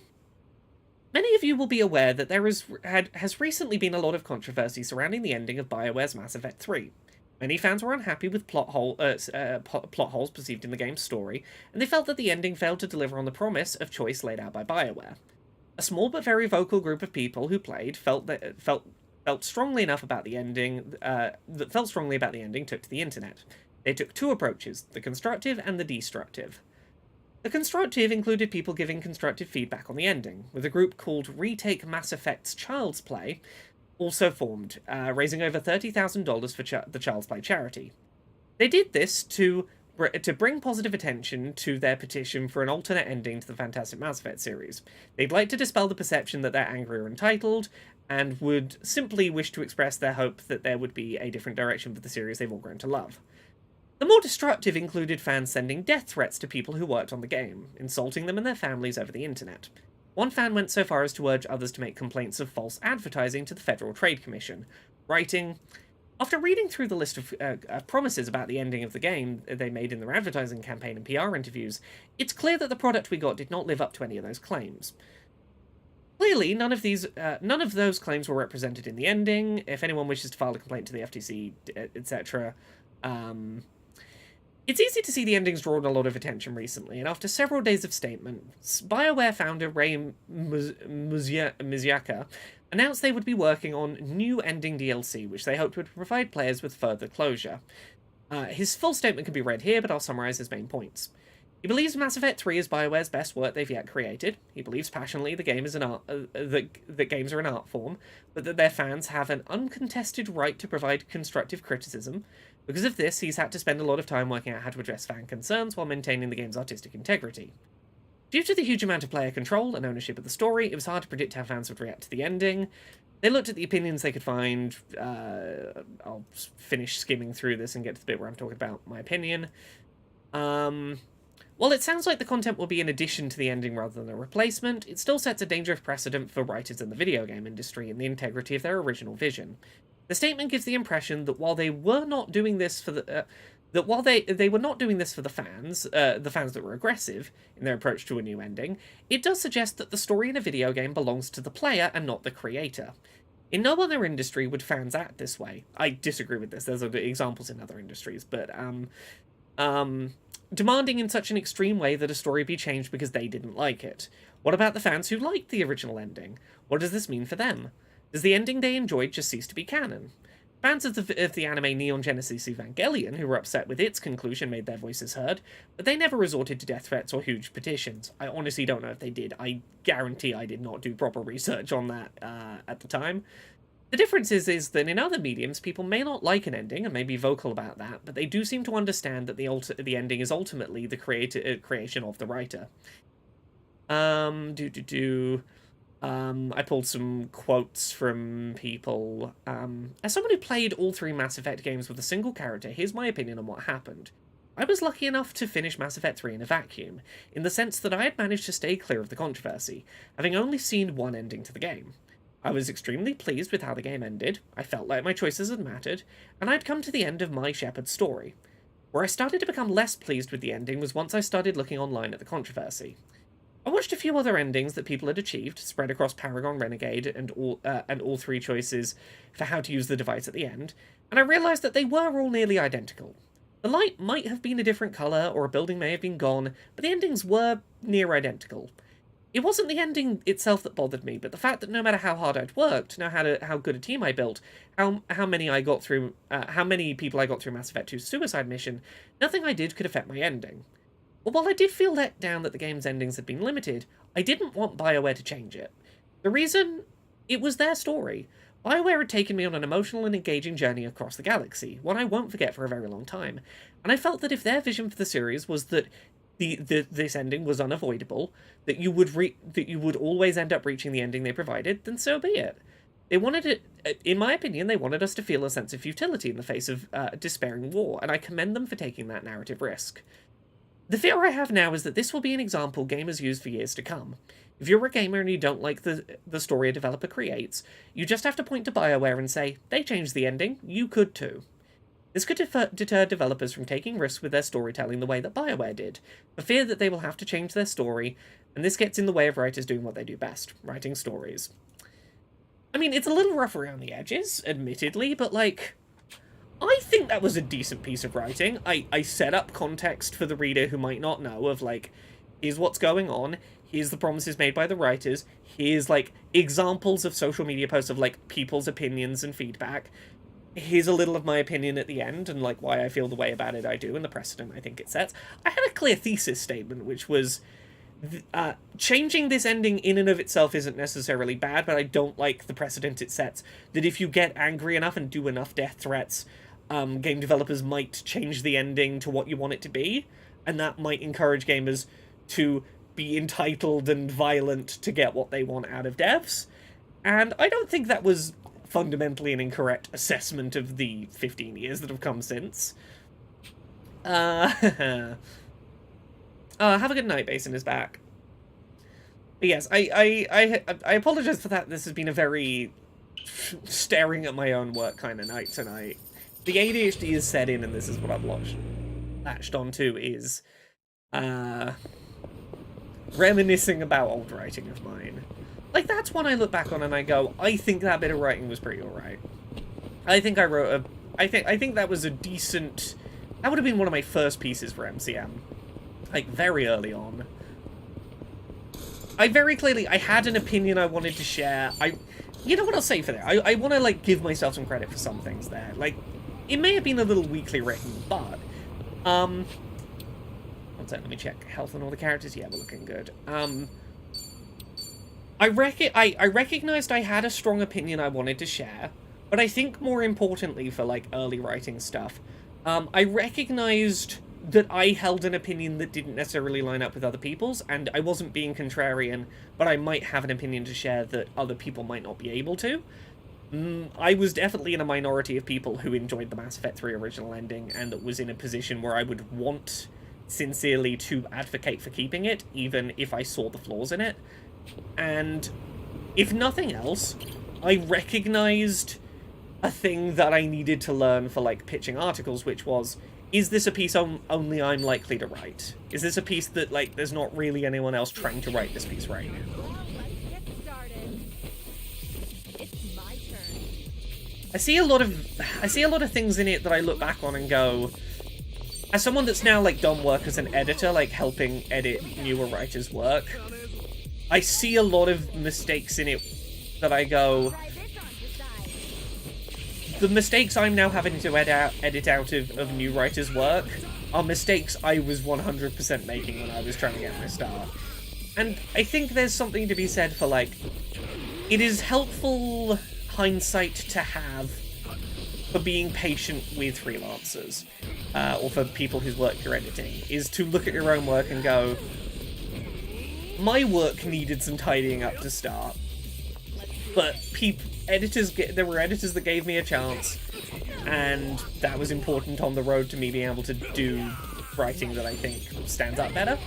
of you will be aware that there has recently been a lot of controversy surrounding the ending of BioWare's Mass Effect 3. Many fans were unhappy with plot holes perceived in the game's story, and they felt that the ending failed to deliver on the promise of choice laid out by BioWare. A small but very vocal group of people who played felt strongly about the ending took to the internet. They took two approaches, the constructive and the destructive. The constructive included people giving constructive feedback on the ending, with a group called Retake Mass Effect's Child's Play also formed, raising over $30,000 for the Child's Play charity. They did this to bring positive attention to their petition for an alternate ending to the Fantastic Mass Effect series. They'd like to dispel the perception that they're angry or entitled, and would simply wish to express their hope that there would be a different direction for the series they've all grown to love. The more destructive included fans sending death threats to people who worked on the game, insulting them and their families over the internet. One fan went so far as to urge others to make complaints of false advertising to the Federal Trade Commission, writing, "After reading through the list of promises about the ending of the game they made in their advertising campaign and PR interviews, it's clear that the product we got did not live up to any of those claims. Clearly, none of those claims were represented in the ending. If anyone wishes to file a complaint to the FTC, etc., it's easy to see the ending's drawn a lot of attention recently, and after several days of statements, BioWare founder Ray Miyazaki announced they would be working on new ending DLC, which they hoped would provide players with further closure. His full statement can be read here, but I'll summarize his main points. He believes Mass Effect 3 is BioWare's best work they've yet created. He believes passionately the game is an art, that games are an art form, but that their fans have an uncontested right to provide constructive criticism. Because of this, he's had to spend a lot of time working out how to address fan concerns while maintaining the game's artistic integrity. Due to the huge amount of player control and ownership of the story, it was hard to predict how fans would react to the ending. They looked at the opinions they could find. I'll finish skimming through this and get to the bit where I'm talking about my opinion. While it sounds like the content will be an addition to the ending rather than a replacement, it still sets a dangerous precedent for writers in the video game industry and the integrity of their original vision. The statement gives the impression that while they were not doing this for the they were not doing this for the fans that were aggressive in their approach to a new ending, it does suggest that the story in a video game belongs to the player and not the creator. In no other industry would fans act this way. I disagree with this. There's other examples in other industries, but demanding in such an extreme way that a story be changed because they didn't like it. What about the fans who liked the original ending? What does this mean for them? Does the ending they enjoyed just cease to be canon? Fans of the anime Neon Genesis Evangelion, who were upset with its conclusion, made their voices heard, but they never resorted to death threats or huge petitions. I honestly don't know if they did. I guarantee I did not do proper research on that at the time. The difference is that in other mediums, people may not like an ending and may be vocal about that, but they do seem to understand that the ending is ultimately the creation of the writer. I pulled some quotes from people. As someone who played all 3 Mass Effect games with a single character, here's my opinion on what happened. I was lucky enough to finish Mass Effect 3 in a vacuum, in the sense that I had managed to stay clear of the controversy, having only seen one ending to the game. I was extremely pleased with how the game ended, I felt like my choices had mattered, and I'd come to the end of my Shepard story. Where I started to become less pleased with the ending was once I started looking online at the controversy. I watched a few other endings that people had achieved, spread across Paragon, Renegade, and all 3 choices for how to use the device at the end, and I realised that they were all nearly identical. The light might have been a different colour, or a building may have been gone, but the endings were near identical. It wasn't the ending itself that bothered me, but the fact that no matter how hard I'd worked, how good a team I built, how many people I got through Mass Effect 2's suicide mission, nothing I did could affect my ending. But while I did feel let down that the game's endings had been limited, I didn't want BioWare to change it. The reason? It was their story. BioWare had taken me on an emotional and engaging journey across the galaxy, one I won't forget for a very long time, and I felt that if their vision for the series was that this ending was unavoidable, that you would always end up reaching the ending they provided, then so be it. They wanted it, in my opinion, they wanted us to feel a sense of futility in the face of despairing war, and I commend them for taking that narrative risk. The fear I have now is that this will be an example gamers use for years to come. If you're a gamer and you don't like the story a developer creates, you just have to point to BioWare and say, they changed the ending, you could too. This could deter developers from taking risks with their storytelling the way that BioWare did, for fear that they will have to change their story, and this gets in the way of writers doing what they do best, writing stories. I mean, it's a little rough around the edges, admittedly, but like, I think that was a decent piece of writing. I set up context for the reader who might not know of, like, here's what's going on, here's the promises made by the writers, here's, like, examples of social media posts of, like, people's opinions and feedback, here's a little of my opinion at the end, and, like, why I feel the way about it I do, and the precedent I think it sets. I had a clear thesis statement, which was, changing this ending in and of itself isn't necessarily bad, but I don't like the precedent it sets, that if you get angry enough and do enough death threats, game developers might change the ending to what you want it to be, and that might encourage gamers to be entitled and violent to get what they want out of devs. And I don't think that was fundamentally an incorrect assessment of the 15 years that have come since. Have a good night, Basin is back. But yes, I apologize for that. This has been a very staring at my own work kind of night tonight. The ADHD is set in, and this is what I've latched onto, is reminiscing about old writing of mine. Like, that's one I look back on and I go, I think that bit of writing was pretty alright. I think I wrote I think that was a decent... That would have been one of my first pieces for MCM. Like, very early on. I had an opinion I wanted to share. You know what I'll say for that? I want to, like, give myself some credit for some things there. Like, it may have been a little weakly written, but, one second, let me check health on all the characters. Yeah, we're looking good. I recognized I had a strong opinion I wanted to share, but I think more importantly for, like, early writing stuff, I recognized that I held an opinion that didn't necessarily line up with other people's, and I wasn't being contrarian, but I might have an opinion to share that other people might not be able to. I was definitely in a minority of people who enjoyed the Mass Effect 3 original ending, and that was in a position where I would want, sincerely, to advocate for keeping it, even if I saw the flaws in it. And, if nothing else, I recognized a thing that I needed to learn for, like, pitching articles, which was, is this a piece only I'm likely to write? Is this a piece that, like, there's not really anyone else trying to write this piece right now? Well, let's get started. It's my turn. I see a lot of things in it that I look back on and go, as someone that's now, like, done work as an editor, like, helping edit newer writers' work, I see a lot of mistakes in it that I go, the mistakes I'm now having to edit out of new writers' work are mistakes I was 100% making when I was trying to get my start. And I think there's something to be said for, like, it is helpful hindsight to have for being patient with freelancers, or for people whose work you're editing, is to look at your own work and go, my work needed some tidying up to start, but there were editors that gave me a chance, and that was important on the road to me being able to do writing that I think stands out better.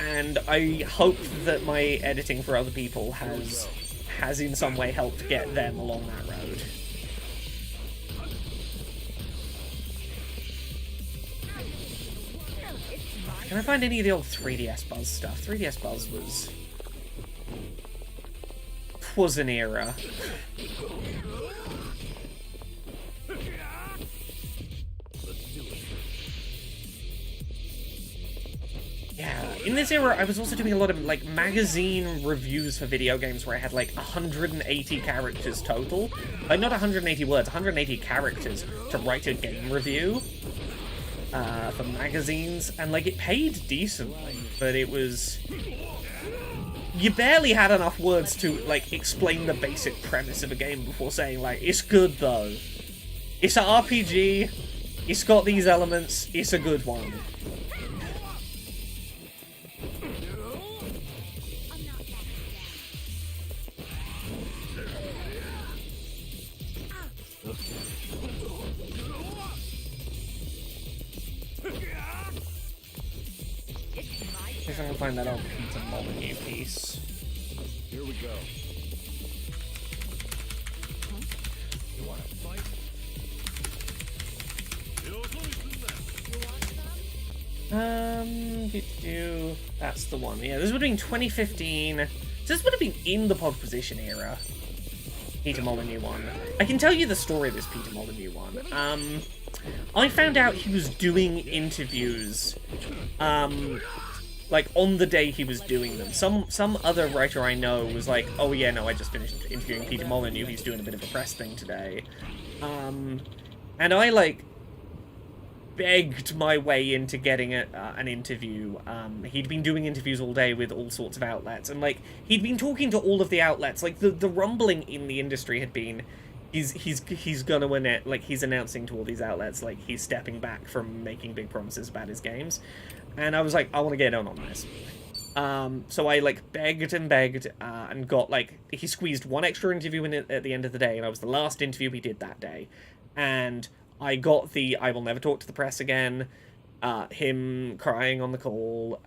And I hope that my editing for other people has in some way helped get them along that road. Can I find any of the old 3DS Buzz stuff? 3DS Buzz was an era. Yeah, in this era, I was also doing a lot of, like, magazine reviews for video games where I had, like, 180 characters total. Like, not 180 words, 180 characters to write a game review for magazines. And, like, it paid decently, but it was... You barely had enough words to, like, explain the basic premise of a game before saying, like, it's good, though. It's an RPG, it's got these elements, it's a good one. I think I'm gonna find that old Peter Molyneux piece. Here we go. You want to fight? That's the one. Yeah, this would have been 2015. So this would have been in the pod position era. Peter Molyneux one. I can tell you the story of this Peter Molyneux one. I found out he was doing interviews, like, on the day he was doing them. Some other writer I know was like, oh yeah, no, I just finished interviewing Peter Molyneux, he's doing a bit of a press thing today. And I, like, begged my way into getting an interview. He'd been doing interviews all day with all sorts of outlets, and, like, he'd been talking to all of the outlets. Like, the rumbling in the industry had been, he's gonna win it, like, he's announcing to all these outlets, like, he's stepping back from making big promises about his games. And I was like, I want to get in on this. So I, like, begged and begged, and got, like, he squeezed one extra interview in at the end of the day, and I was the last interview he did that day. And I got the I will never talk to the press again, him crying on the call,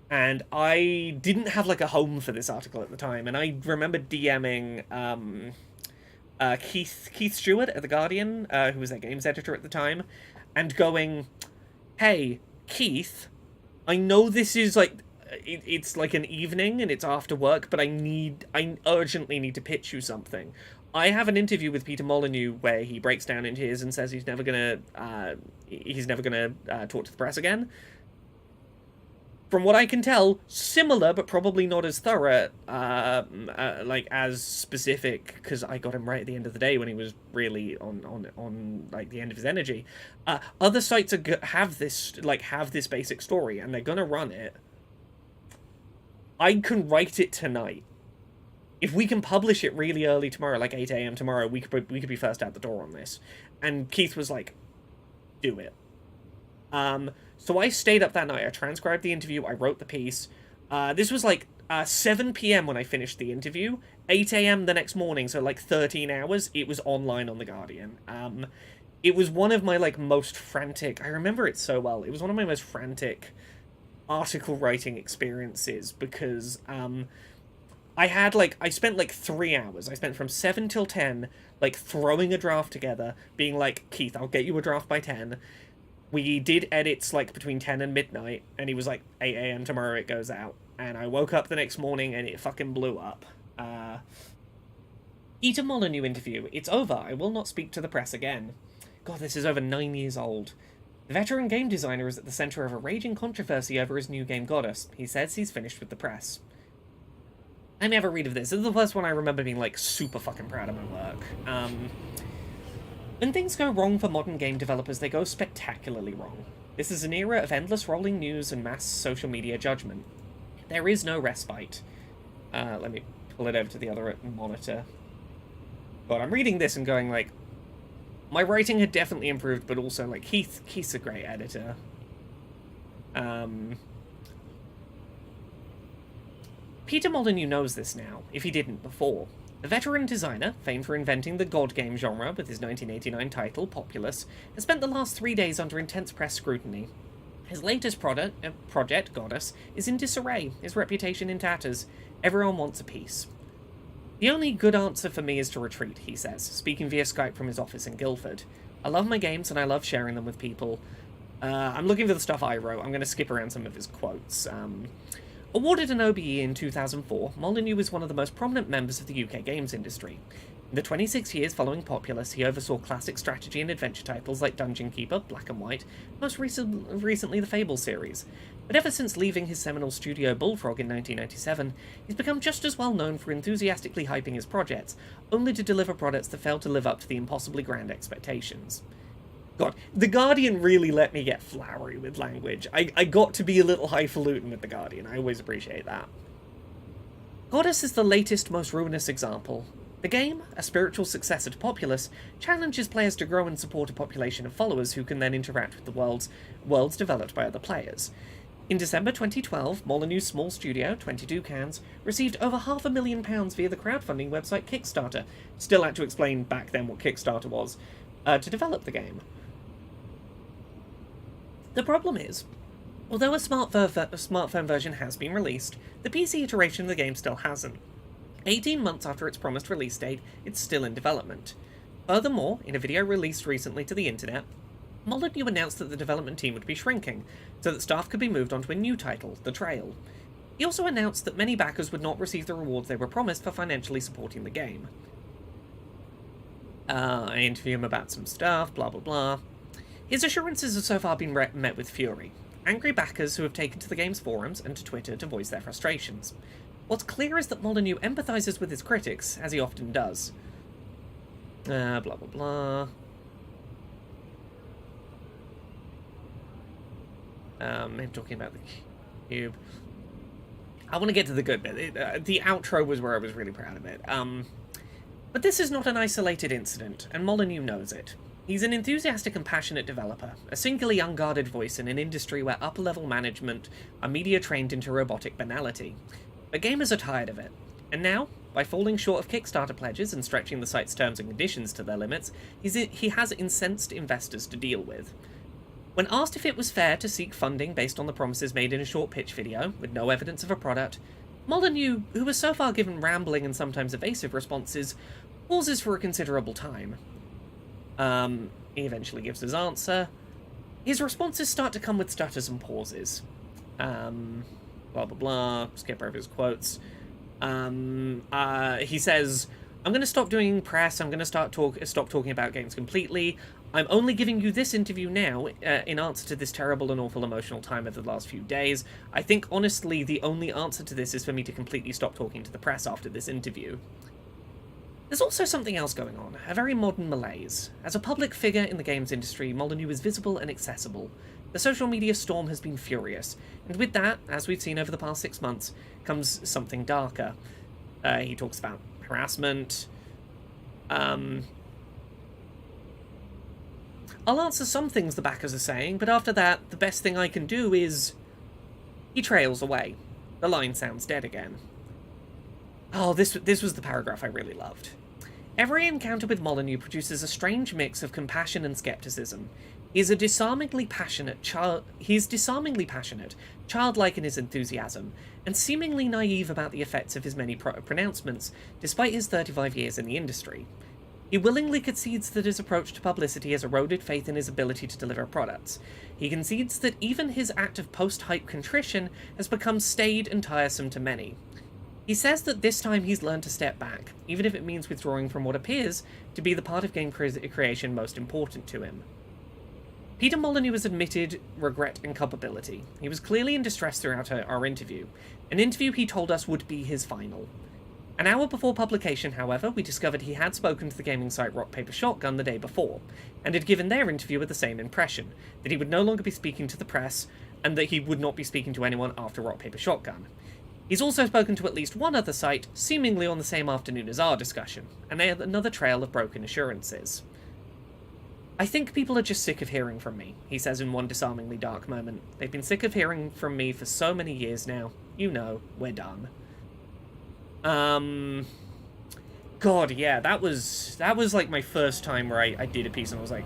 and I didn't have, like, a home for this article at the time, and I remember DMing, Keith Stewart at The Guardian, who was their games editor at the time, and going, hey, Keith, I know this is, like, it's like an evening and it's after work, but I urgently need to pitch you something. I have an interview with Peter Molyneux where he breaks down in tears and says he's never gonna talk to the press again. From what I can tell, similar but probably not as thorough, like as specific, because I got him right at the end of the day when he was really on like the end of his energy. Other sites have this basic story and they're gonna run it. I can write it tonight. If we can publish it really early tomorrow, like 8 a.m. tomorrow, we could be first out the door on this. And Keith was like, do it. So I stayed up that night. I transcribed the interview. I wrote the piece. This was like 7 p.m. when I finished the interview. 8 a.m. the next morning, so like 13 hours, it was online on The Guardian. It was one of my like most frantic... I remember it so well. It was one of my most frantic article writing experiences because I spent like 3 hours. I spent from 7 till 10 like throwing a draft together, being like, Keith, I'll get you a draft by 10. We did edits, like, between 10 and midnight, and he was like, 8 a.m. tomorrow it goes out. And I woke up the next morning, and it fucking blew up. Peter Molyneux interview. It's over. I will not speak to the press again. God, this is over 9 years old. The veteran game designer is at the center of a raging controversy over his new game Goddess. He says he's finished with the press. I never read of this. This is the first one I remember being, like, super fucking proud of my work. When things go wrong for modern game developers, they go spectacularly wrong. This is an era of endless rolling news and mass social media judgment. There is no respite. Let me pull it over to the other monitor. God, I'm reading this and going like, my writing had definitely improved, but also like Keith's a great editor. Peter Molyneux knows this now, if he didn't before. The veteran designer, famed for inventing the God game genre with his 1989 title, Populous, has spent the last 3 days under intense press scrutiny. His latest project, Goddess, is in disarray, his reputation in tatters. Everyone wants a piece. The only good answer for me is to retreat, he says, speaking via Skype from his office in Guildford. I love my games and I love sharing them with people. I'm looking for the stuff I wrote. I'm going to skip around some of his quotes. Awarded an OBE in 2004, Molyneux was one of the most prominent members of the UK games industry. In the 26 years following Populous, he oversaw classic strategy and adventure titles like Dungeon Keeper, Black and White, most recently the Fable series. But ever since leaving his seminal studio Bullfrog in 1997, he's become just as well known for enthusiastically hyping his projects, only to deliver products that fail to live up to the impossibly grand expectations. God, The Guardian really let me get flowery with language. I got to be a little highfalutin with The Guardian. I always appreciate that. Goddess is the latest, most ruinous example. The game, a spiritual successor to Populous, challenges players to grow and support a population of followers who can then interact with the worlds developed by other players. In December 2012, Molyneux's small studio, 22 Cans, received over £500,000 via the crowdfunding website Kickstarter. Still had to explain back then what Kickstarter was, to develop the game. The problem is, although a smartphone version has been released, the PC iteration of the game still hasn't. 18 months after its promised release date, it's still in development. Furthermore, in a video released recently to the internet, Molyneux announced that the development team would be shrinking, so that staff could be moved onto a new title, The Trail. He also announced that many backers would not receive the rewards they were promised for financially supporting the game. I interviewed him about some stuff, blah blah blah. His assurances have so far been met with fury. Angry backers who have taken to the game's forums and to Twitter to voice their frustrations. What's clear is that Molyneux empathizes with his critics, as he often does. Blah blah blah. Him talking about the cube. I want to get to the good bit. The outro was where I was really proud of it. But this is not an isolated incident, and Molyneux knows it. He's an enthusiastic and passionate developer, a singularly unguarded voice in an industry where upper-level management are media-trained into robotic banality. But gamers are tired of it, and now, by falling short of Kickstarter pledges and stretching the site's terms and conditions to their limits, he has incensed investors to deal with. When asked if it was fair to seek funding based on the promises made in a short pitch video, with no evidence of a product, Molyneux, who has so far given rambling and sometimes evasive responses, pauses for a considerable time. He eventually gives his answer. His responses start to come with stutters and pauses. blah, blah, blah. Skip over his quotes. He says, I'm going to stop doing press. I'm going to stop talking about games completely. I'm only giving you this interview now in answer to this terrible and awful emotional time of the last few days. I think, honestly, the only answer to this is for me to completely stop talking to the press after this interview. There's also something else going on, a very modern malaise. As a public figure in the games industry, Molyneux is visible and accessible. The social media storm has been furious, and with that, as we've seen over the past 6 months, comes something darker. He talks about harassment. I'll answer some things the backers are saying, but after that, the best thing I can do is... He trails away. The line sounds dead again. Oh, this was the paragraph I really loved. Every encounter with Molyneux produces a strange mix of compassion and skepticism. He's disarmingly passionate, childlike in his enthusiasm, and seemingly naive about the effects of his many pronouncements, despite his 35 years in the industry. He willingly concedes that his approach to publicity has eroded faith in his ability to deliver products. He concedes that even his act of post-hype contrition has become staid and tiresome to many. He says that this time he's learned to step back, even if it means withdrawing from what appears to be the part of game creation most important to him. Peter Molyneux has admitted regret and culpability. He was clearly in distress throughout our interview, an interview he told us would be his final. An hour before publication, however, we discovered he had spoken to the gaming site Rock Paper Shotgun the day before, and had given their interviewer the same impression, that he would no longer be speaking to the press, and that he would not be speaking to anyone after Rock Paper Shotgun. He's also spoken to at least one other site, seemingly on the same afternoon as our discussion, and they had another trail of broken assurances. I think people are just sick of hearing from me, he says in one disarmingly dark moment. They've been sick of hearing from me for so many years now. You know, we're done. God, yeah, that was like my first time where I did a piece and I was like,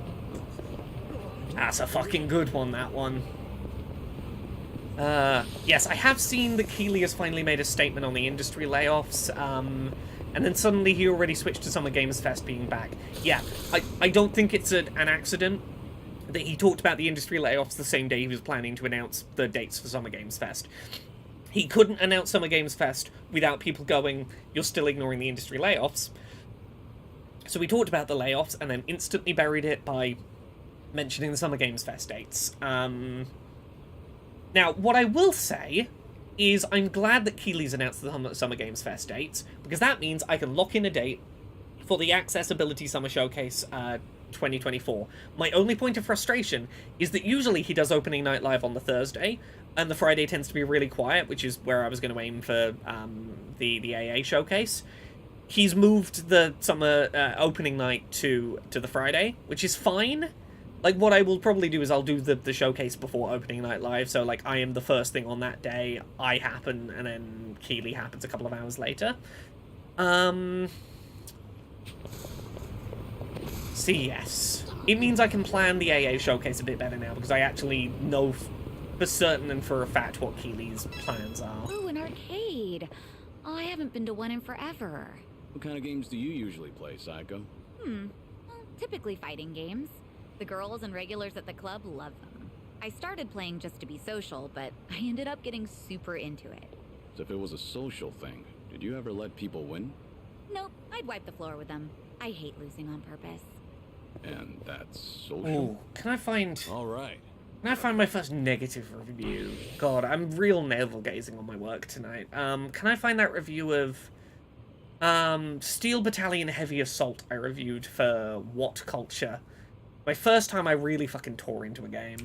that's a fucking good one, that one. Yes, I have seen that Keighley has finally made a statement on the industry layoffs, and then suddenly he already switched to Summer Games Fest being back. Yeah, I don't think it's an accident that he talked about the industry layoffs the same day he was planning to announce the dates for Summer Games Fest. He couldn't announce Summer Games Fest without people going, you're still ignoring the industry layoffs. So we talked about the layoffs and then instantly buried it by mentioning the Summer Games Fest dates. Now, what I will say is I'm glad that Keighley's announced the Summer Games Fest dates, because that means I can lock in a date for the Accessibility Summer Showcase 2024. My only point of frustration is that usually he does opening night live on the Thursday, and the Friday tends to be really quiet, which is where I was going to aim for the AA Showcase. He's moved the summer opening night to the Friday, which is fine. Like, what I will probably do is I'll do the showcase before opening night live, so, like, I am the first thing on that day, I happen, and then Keighley happens a couple of hours later. See, yes. It means I can plan the AA showcase a bit better now, because I actually know for certain and for a fact what Keighley's plans are. Ooh, an arcade. Oh, I haven't been to one in forever. What kind of games do you usually play, Psycho? Well, typically fighting games. The girls and regulars at the club love them. I started playing just to be social, but I ended up getting super into it. As if it was a social thing. Did you ever let people win? Nope, I'd wipe the floor with them. I hate losing on purpose. And that's social? Ooh, can I find my first negative review? God, I'm real navel-gazing on my work tonight. Can I find that review of Steel Battalion Heavy Assault I reviewed for What Culture? My first time I really fucking tore into a game.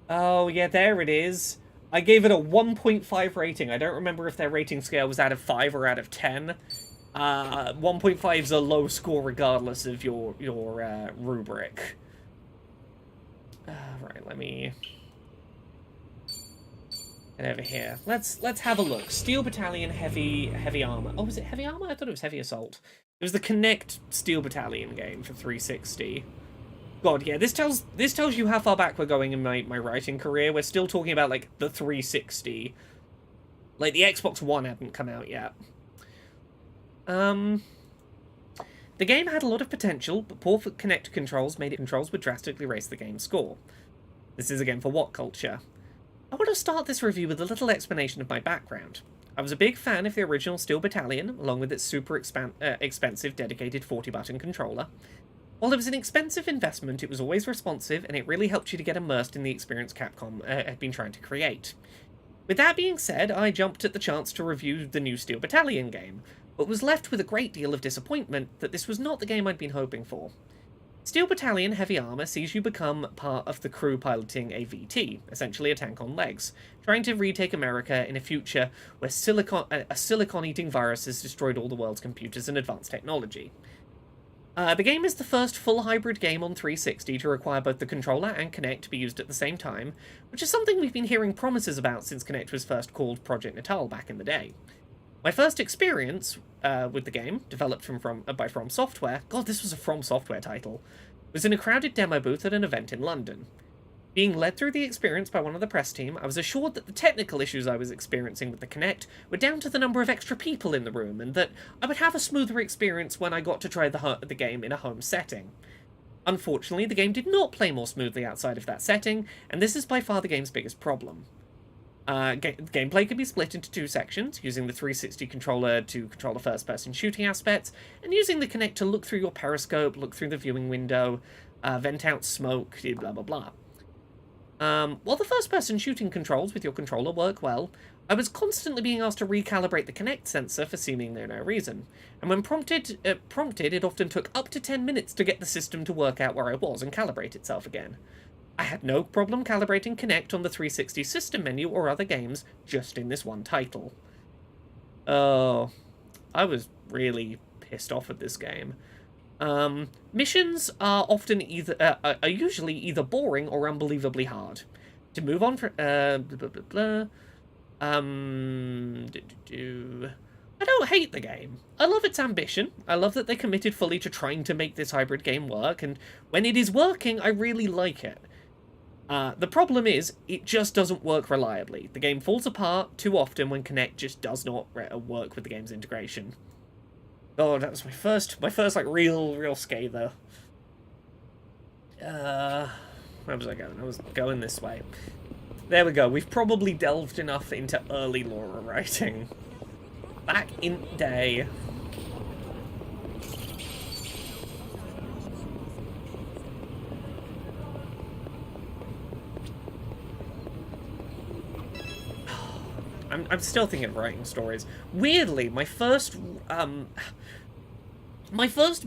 Oh, yeah, there it is. I gave it a 1.5 rating. I don't remember if their rating scale was out of 5 or out of 10. 1.5 is a low score regardless of your rubric. Right, let me... get over here. Let's have a look. Steel Battalion Heavy Armor. Oh, was it Heavy Armor? I thought it was Heavy Assault. It was the Connect Steel Battalion game for 360. God, yeah, this tells you how far back we're going in my writing career. We're still talking about, like, the 360. Like, the Xbox One hadn't come out yet. The game had a lot of potential, but poor Kinect controls made it controls would drastically raise the game's score. This is again for what culture? I want to start this review with a little explanation of my background. I was a big fan of the original Steel Battalion, along with its super expensive dedicated 40-button controller. While it was an expensive investment, it was always responsive, and it really helped you to get immersed in the experience Capcom had been trying to create. With that being said, I jumped at the chance to review the new Steel Battalion game, but was left with a great deal of disappointment that this was not the game I'd been hoping for. Steel Battalion Heavy Armor sees you become part of the crew piloting a VT, essentially a tank on legs, trying to retake America in a future where a silicon-eating virus has destroyed all the world's computers and advanced technology. The game is the first full hybrid game on 360 to require both the controller and Kinect to be used at the same time, which is something we've been hearing promises about since Kinect was first called Project Natal back in the day. My first experience with the game, developed by From Software, God, this was a From Software title, was in a crowded demo booth at an event in London. Being led through the experience by one of the press team, I was assured that the technical issues I was experiencing with the Kinect were down to the number of extra people in the room, and that I would have a smoother experience when I got to try the game in a home setting. Unfortunately, the game did not play more smoothly outside of that setting, and this is by far the game's biggest problem. Gameplay can be split into two sections, using the 360 controller to control the first-person shooting aspects, and using the Kinect to look through your periscope, look through the viewing window, vent out smoke, blah blah blah. While the first-person shooting controls with your controller work well, I was constantly being asked to recalibrate the Kinect sensor for seemingly no reason, and when prompted, it often took up to 10 minutes to get the system to work out where I was and calibrate itself again. I had no problem calibrating Kinect on the 360 system menu or other games, just in this one title. Oh, I was really pissed off at this game. Missions are often are usually either boring or unbelievably hard. To move on from, I don't hate the game. I love its ambition. I love that they committed fully to trying to make this hybrid game work, and when it is working, I really like it. The problem is, it just doesn't work reliably. The game falls apart too often when Kinect just does not work with the game's integration. Oh, that was my first like real scather. Where was I going? I was going this way. There we go. We've probably delved enough into early lore writing. Back in day. I'm still thinking of writing stories. Weirdly, my first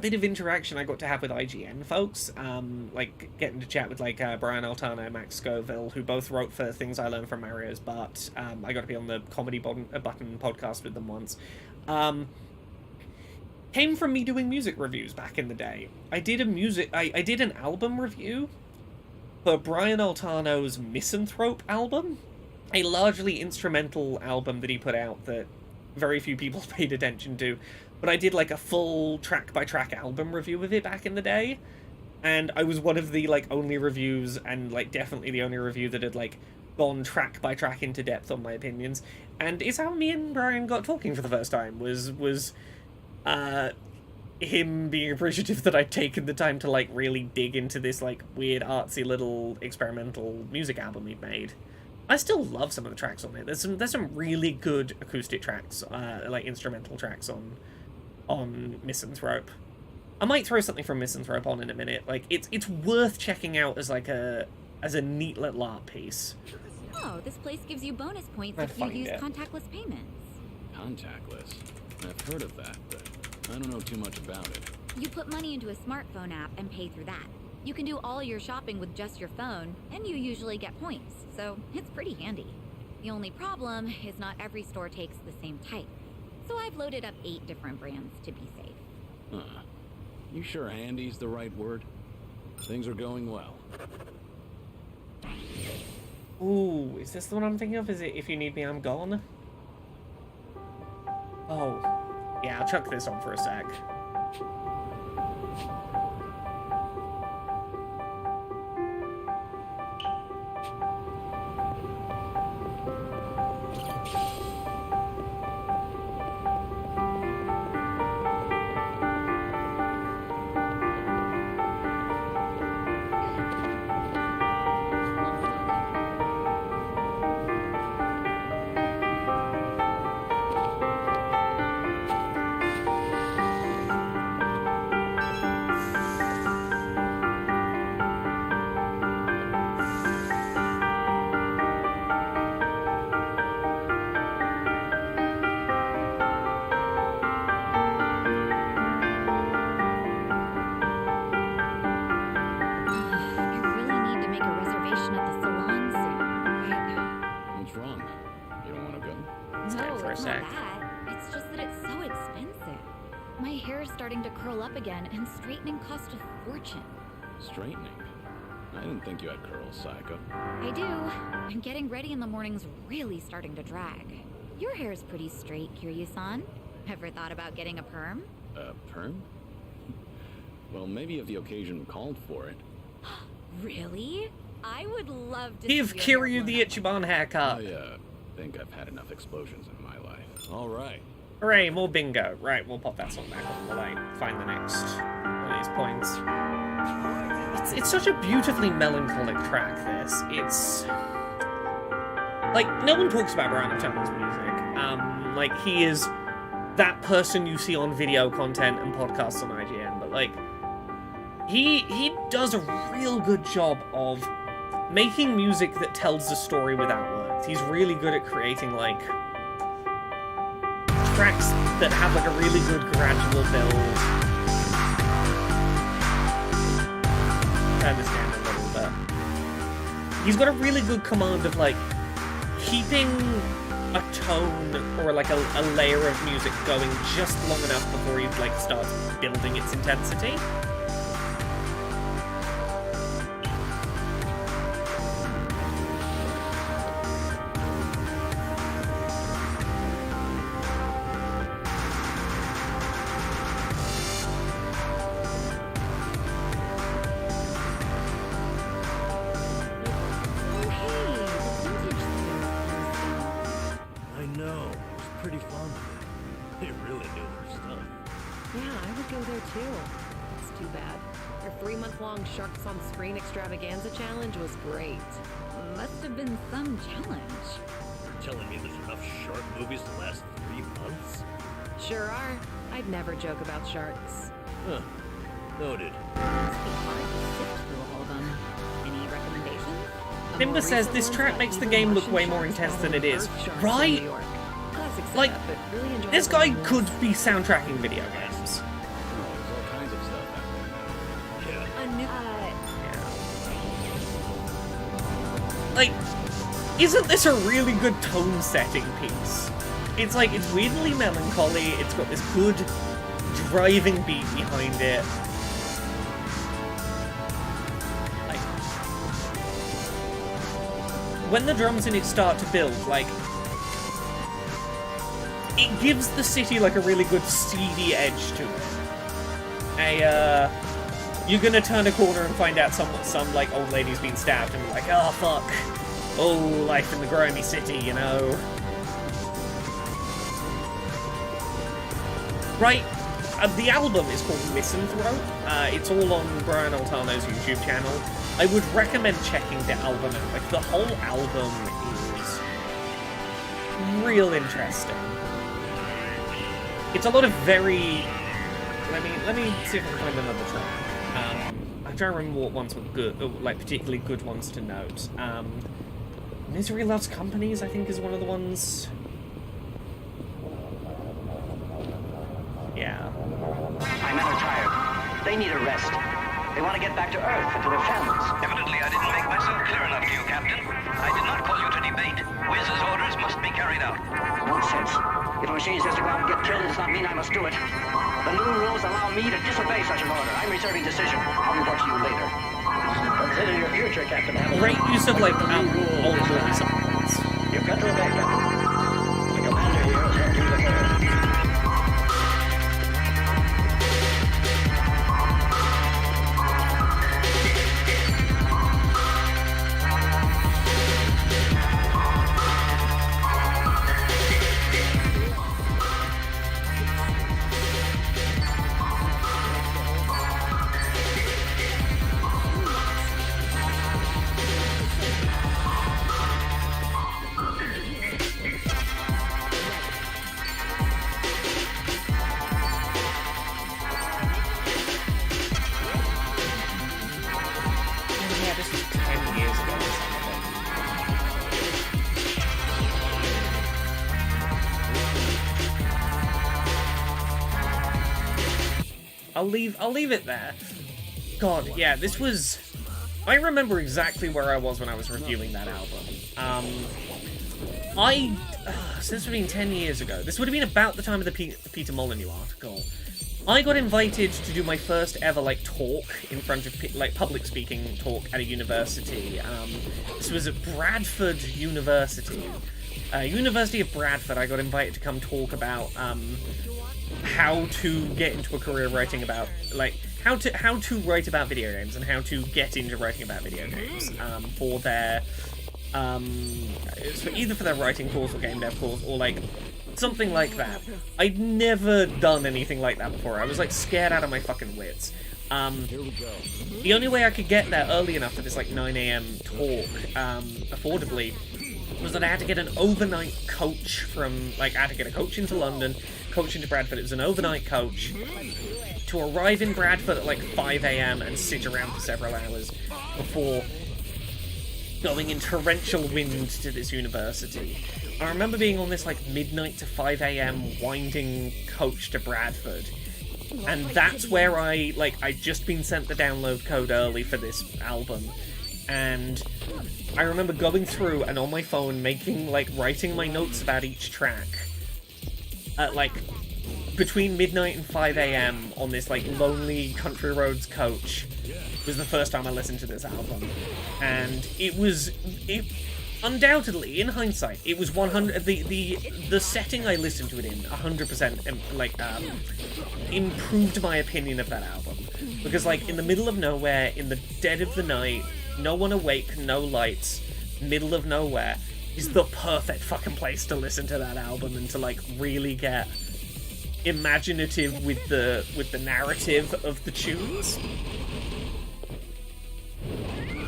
bit of interaction I got to have with IGN folks, like getting to chat with like Brian Altano and Max Scoville, who both wrote for Things I Learned from Mario's Butt. I got to be on the Comedy Button podcast with them once. Came from me doing music reviews back in the day. I did an album review for Brian Altano's Misanthrope album. A largely instrumental album that he put out that very few people paid attention to, but I did like a full track-by-track album review of it back in the day, and I was one of the like only reviews, and like definitely the only review that had like gone track-by-track into depth on my opinions, and it's how me and Brian got talking for the first time, was him being appreciative that I'd taken the time to like really dig into this like weird artsy little experimental music album he'd made. I still love some of the tracks on it. There's some really good acoustic tracks, like instrumental tracks on Misanthrope. I might throw something from Misanthrope on in a minute. Like it's worth checking out as like a neat little art piece. Oh, this place gives you bonus points if you use contactless payments. Contactless? I've heard of that, but I don't know too much about it. You put money into a smartphone app and pay through that. You can do all your shopping with just your phone, and you usually get points, so it's pretty handy. The only problem is not every store takes the same type, so I've loaded up 8 different brands to be safe. Huh. You sure handy's the right word? Things are going well. Ooh, is this the one I'm thinking of? Is it If You Need Me, I'm Gone? Oh. Yeah, I'll chuck this on for a sec. sec. that. It's just that it's so expensive. My hair is starting to curl up again, and straightening cost a fortune. Straightening? I didn't think you had curls, Psycho. I do. And getting ready in the morning's really starting to drag. Your hair's pretty straight, Kiryu-san. Ever thought about getting a perm? A perm? Well, maybe if the occasion called for it. Really? I would love to Give see your hair Kiryu the blown up Ichiban haircut. I think I've had enough explosions in my life. All right. Hooray, more bingo. Right, we'll pop that song back on while I find the next one of these points. It's such a beautifully melancholic track, this. It's... like, no one talks about Brian O'Tonnell's music. Like, he is that person you see on video content and podcasts on IGN, but, like, he does a real good job of making music that tells the story without words. He's really good at creating, like, tracks that have, like, a really good gradual build. Turn this down a little bit. He's got a really good command of, like, keeping a tone or, like, a layer of music going just long enough before he, like, starts building its intensity. I know. I was pretty fond of it. They really knew their stuff. Yeah, I would go there too. It's too bad. Your 3-month-long Sharks on Screen extravaganza challenge was great. Must have been some challenge. You're telling me there's enough shark movies to last 3 months? Sure are. I'd never joke about sharks. Huh. Noted. Must be hard to sift through all of them. Any recommendations? The Timber more says recent this ones track got makes the evil game look Martian way more sharks intense than it battling is. Earth sharks in Right? New York. Classic Like, setup, but really enjoyable This guy nonetheless. could be soundtracking video games. Oh, there's all kinds of stuff out there. Yeah. A new Like, isn't this a really good tone-setting piece? It's like, it's weirdly melancholy, it's got this good driving beat behind it. Like, when the drums in it start to build, like, it gives the city, like, a really good seedy edge to it. You're gonna turn a corner and find out some like, old lady's been stabbed and be like, oh, fuck. Oh, life in the grimy city, you know. Right, the album is called Misanthrope. It's all on Brian Altano's YouTube channel. I would recommend checking the album out. Like, the whole album is real interesting. It's a lot of very... Let me see if I can find another track. I'm trying to remember what ones were good, like particularly good ones to note. Misery Loves Companies, I think, is one of the ones. Yeah. My men are tired. They need a rest. They want to get back to Earth and to their families. Evidently, I didn't make myself clear enough to you, Captain. I did not call you to debate. Wiz's orders must be carried out. Nonsense. If a machine says to go out and get killed, it does not mean I must do it. The new rules allow me to disobey such an order. I'm reserving decision. I'll report to you later. Consider your future, Captain Hamilton. Great use of, like, old movie You've songs. got to obey, Captain. The commander here has left you the word. Yeah, this was 10 years ago or something. I'll leave it there. God, yeah, this was... I remember exactly where I was when I was reviewing that album. Since we've been 10 years ago, this would have been about the time of the Peter Molyneux article, I got invited to do my first ever, like, talk in front of, like, public speaking talk at a university. This was at Bradford University. University of Bradford, I got invited to come talk about, how to get into a career writing about, like, how to write about video games and how to get into writing about video games, for their, either for their writing course or game dev course, or, like, something like that. I'd never done anything like that before. I was, like, scared out of my fucking wits. The only way I could get there early enough for this, like, 9 AM talk, affordably, was that I had to get an overnight coach from, like, I had to get a coach into London, coach into Bradford. It was an overnight coach to arrive in Bradford at, like, 5 AM and sit around for several hours before going in torrential wind to this university. I remember being on this, like, midnight to 5 AM winding coach to Bradford. And that's where I'd just been sent the download code early for this album. And I remember going through and on my phone writing my notes about each track at, like, between midnight and 5 AM on this, like, lonely country roads coach. It was the first time I listened to this album. And it undoubtedly, in hindsight, it was 100. The setting I listened to it in 100% improved my opinion of that album, because, like, in the middle of nowhere, in the dead of the night, no one awake, no lights, middle of nowhere, is the perfect fucking place to listen to that album and to, like, really get imaginative with the narrative of the tunes.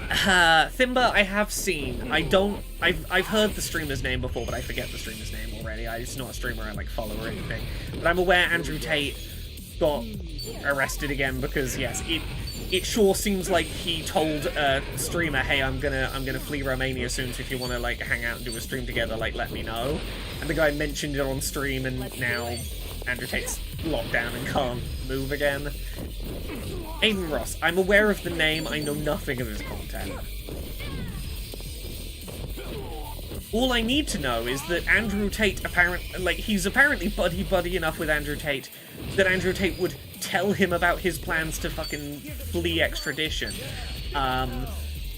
Thimba, I have seen. I've heard the streamer's name before, but I forget the streamer's name already. It's not a streamer I, like, follow or anything. But I'm aware Andrew Tate got arrested again because, yes, it sure seems like he told a streamer, hey, I'm gonna flee Romania soon, so if you want to, like, hang out and do a stream together, like, let me know. And the guy mentioned it on stream, and now Andrew Tate's locked down and can't move again. Aiden Ross. I'm aware of the name, I know nothing of his content. All I need to know is that Andrew Tate he's apparently buddy enough with Andrew Tate that Andrew Tate would tell him about his plans to fucking flee extradition.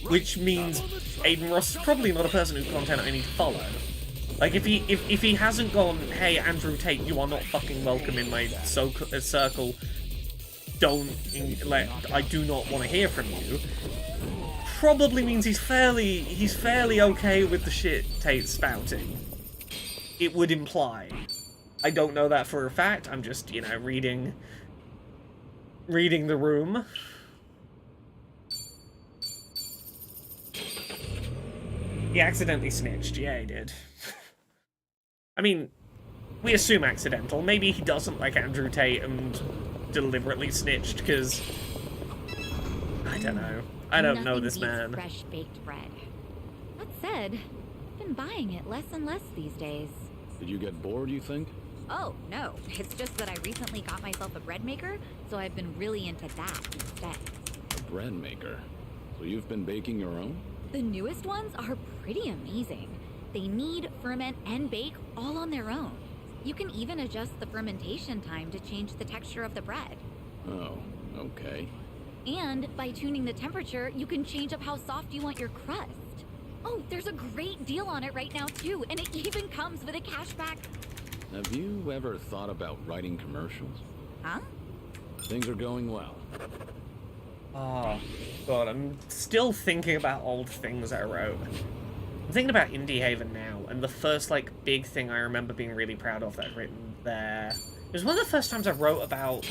Which means Aiden Ross is probably not a person whose content I need to follow. Like, if he hasn't gone, hey, Andrew Tate, you are not fucking welcome in my circle, I do not want to hear from you, probably means he's fairly okay with the shit Tate's spouting. It would imply. I don't know that for a fact, I'm just, you know, reading the room. He accidentally snitched, yeah he did. I mean, we assume accidental. Maybe he doesn't like Andrew Tate and deliberately snitched, because I don't know. I don't know this man. Fresh baked bread. That said, I've been buying it less and less these days. Did you get bored, you think? Oh, no. It's just that I recently got myself a bread maker, so I've been really into that instead. A bread maker? So you've been baking your own? The newest ones are pretty amazing. They knead, ferment, and bake all on their own. You can even adjust the fermentation time to change the texture of the bread. Oh, okay. And by tuning the temperature, you can change up how soft you want your crust. Oh, there's a great deal on it right now, too, and it even comes with a cashback. Have you ever thought about writing commercials? Huh? Things are going well. Oh, God, I'm still thinking about old things I wrote. I'm thinking about Indie Haven now, and the first, like, big thing I remember being really proud of that I'd written there. It was one of the first times I wrote about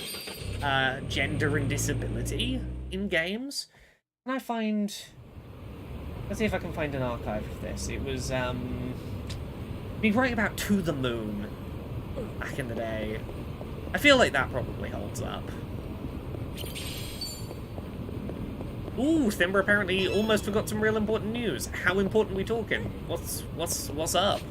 gender and disability in games. Can I find... Let's see if I can find an archive of this. It was, been writing about To the Moon back in the day. I feel like that probably holds up. Ooh, Thimber apparently almost forgot some real important news. How important are we talking? What's up?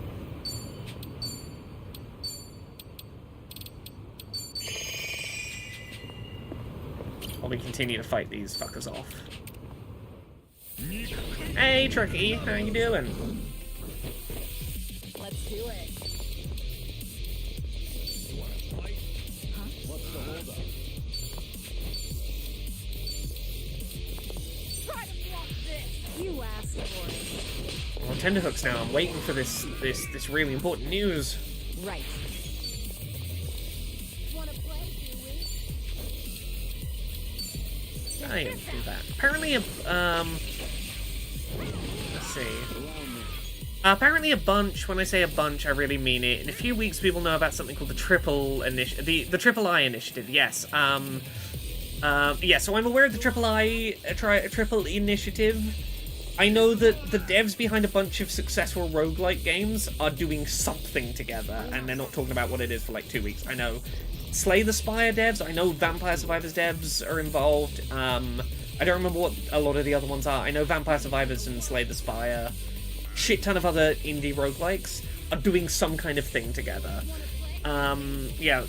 While we continue to fight these fuckers off. Hey, Tricky, how you doing? do it. You want to fight? Huh? What's the holdup? Try to block this. You asked for it. I'm on tenterhooks now. I'm waiting for this really important news. Right. Wanna play, do we? I didn't do that. Apparently, let's see. Apparently a bunch, when I say a bunch, I really mean it. In a few weeks, we will know about something called the Triple Initiative, yes. Yeah, so I'm aware of the Triple Initiative. I know that the devs behind a bunch of successful roguelike games are doing something together, and they're not talking about what it is for like 2 weeks. I know Slay the Spire devs, I know Vampire Survivors devs are involved. I don't remember what a lot of the other ones are. I know Vampire Survivors and Slay the Spire, shit ton of other indie roguelikes are doing some kind of thing together. Yeah.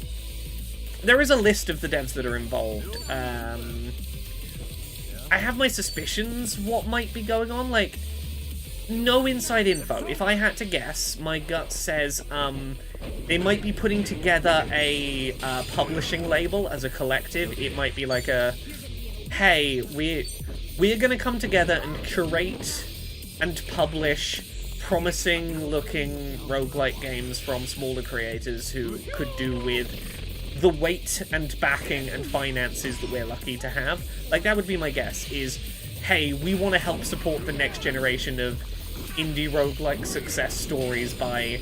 There is a list of the devs that are involved. I have my suspicions what might be going on, like, no inside info. If I had to guess, my gut says, they might be putting together a publishing label as a collective. It might be like a, hey, we're gonna come together and curate and publish promising-looking roguelike games from smaller creators who could do with the weight and backing and finances that we're lucky to have. Like, that would be my guess, is, hey, we want to help support the next generation of indie roguelike success stories by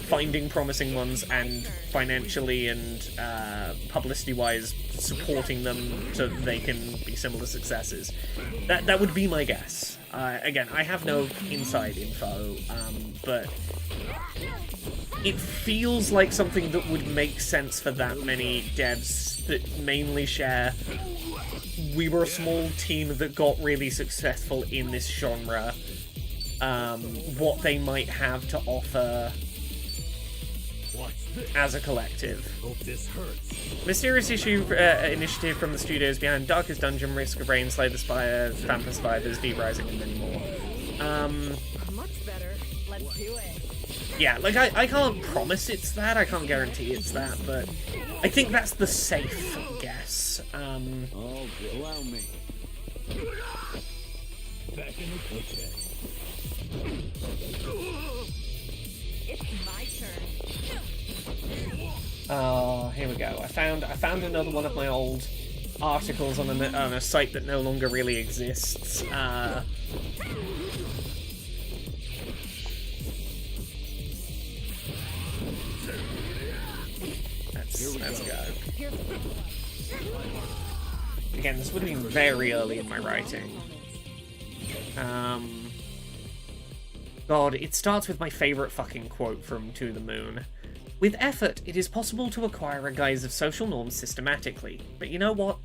finding promising ones and financially and publicity-wise supporting them so that they can be similar successes. That would be my guess. Again, I have no inside info, but it feels like something that would make sense for that many devs that mainly share, we were a small team that got really successful in this genre, what they might have to offer as a collective. Hope this hurts. Mysterious initiative from the studios behind Darkest Dungeon, Risk of Rain, Slay the Spire, Vampire Survivors, Deep Rising, and many more. Much better. Let's do it. Yeah, like, I can't promise it's that, I can't guarantee it's that, but I think that's the safe guess. Oh, allow me. Back in the kitchen. It's my turn. Oh, here we go. I found another one of my old articles on a site that no longer really exists. Let's go. Again, this would have been very early in my writing. God, it starts with my favourite fucking quote from To the Moon. With effort, it is possible to acquire a guise of social norms systematically. But you know what?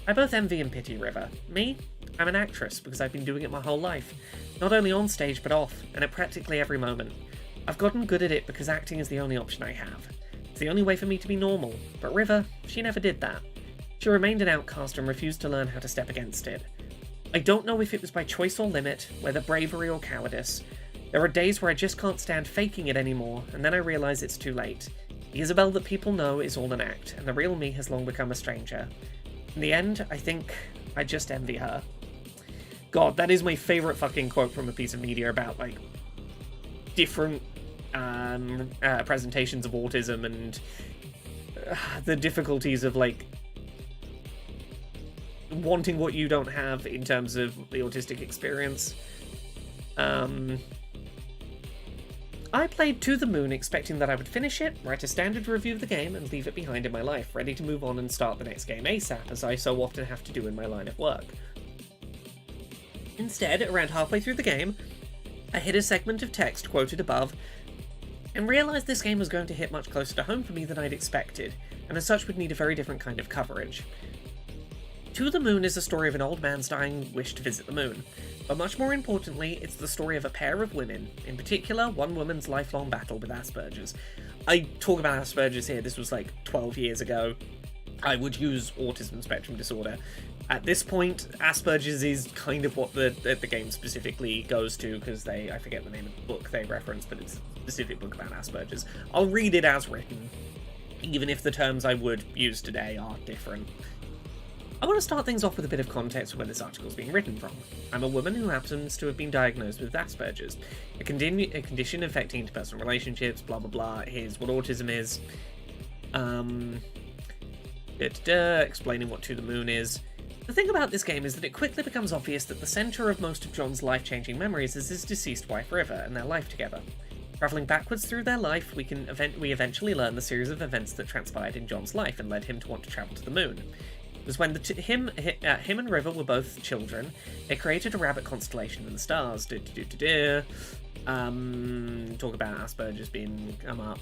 I both envy and pity River. Me? I'm an actress because I've been doing it my whole life. Not only on stage, but off, and at practically every moment. I've gotten good at it because acting is the only option I have. It's the only way for me to be normal. But River, she never did that. She remained an outcast and refused to learn how to step against it. I don't know if it was by choice or limit, whether bravery or cowardice. There are days where I just can't stand faking it anymore, and then I realise it's too late. The Isabel that people know is all an act, and the real me has long become a stranger. In the end, I think I just envy her. God, that is my favourite fucking quote from a piece of media about, like, different presentations of autism and the difficulties of, like, wanting what you don't have in terms of the autistic experience. I played To the Moon expecting that I would finish it, write a standard review of the game, and leave it behind in my life, ready to move on and start the next game ASAP, as I so often have to do in my line of work. Instead, around halfway through the game, I hit a segment of text quoted above, and realised this game was going to hit much closer to home for me than I'd expected, and as such would need a very different kind of coverage. To the Moon is the story of an old man's dying wish to visit the moon, but much more importantly, it's the story of a pair of women, in particular, one woman's lifelong battle with Asperger's. I talk about Asperger's here, this was like 12 years ago. I would use autism spectrum disorder. At this point, Asperger's is kind of what the game specifically goes to, because I forget the name of the book they reference, but it's a specific book about Asperger's. I'll read it as written, even if the terms I would use today are different. I want to start things off with a bit of context for where this article is being written from. I'm a woman who happens to have been diagnosed with Asperger's, a condition affecting interpersonal relationships, blah blah blah. Here's what autism is. Explaining what To the Moon is. The thing about this game is that it quickly becomes obvious that the centre of most of John's life-changing memories is his deceased wife River and their life together. Travelling backwards through their life, we eventually learn the series of events that transpired in John's life and led him to want to travel to the moon. It was when him and River were both children. They created a rabbit constellation in the stars. Talk about Asperger's being come up.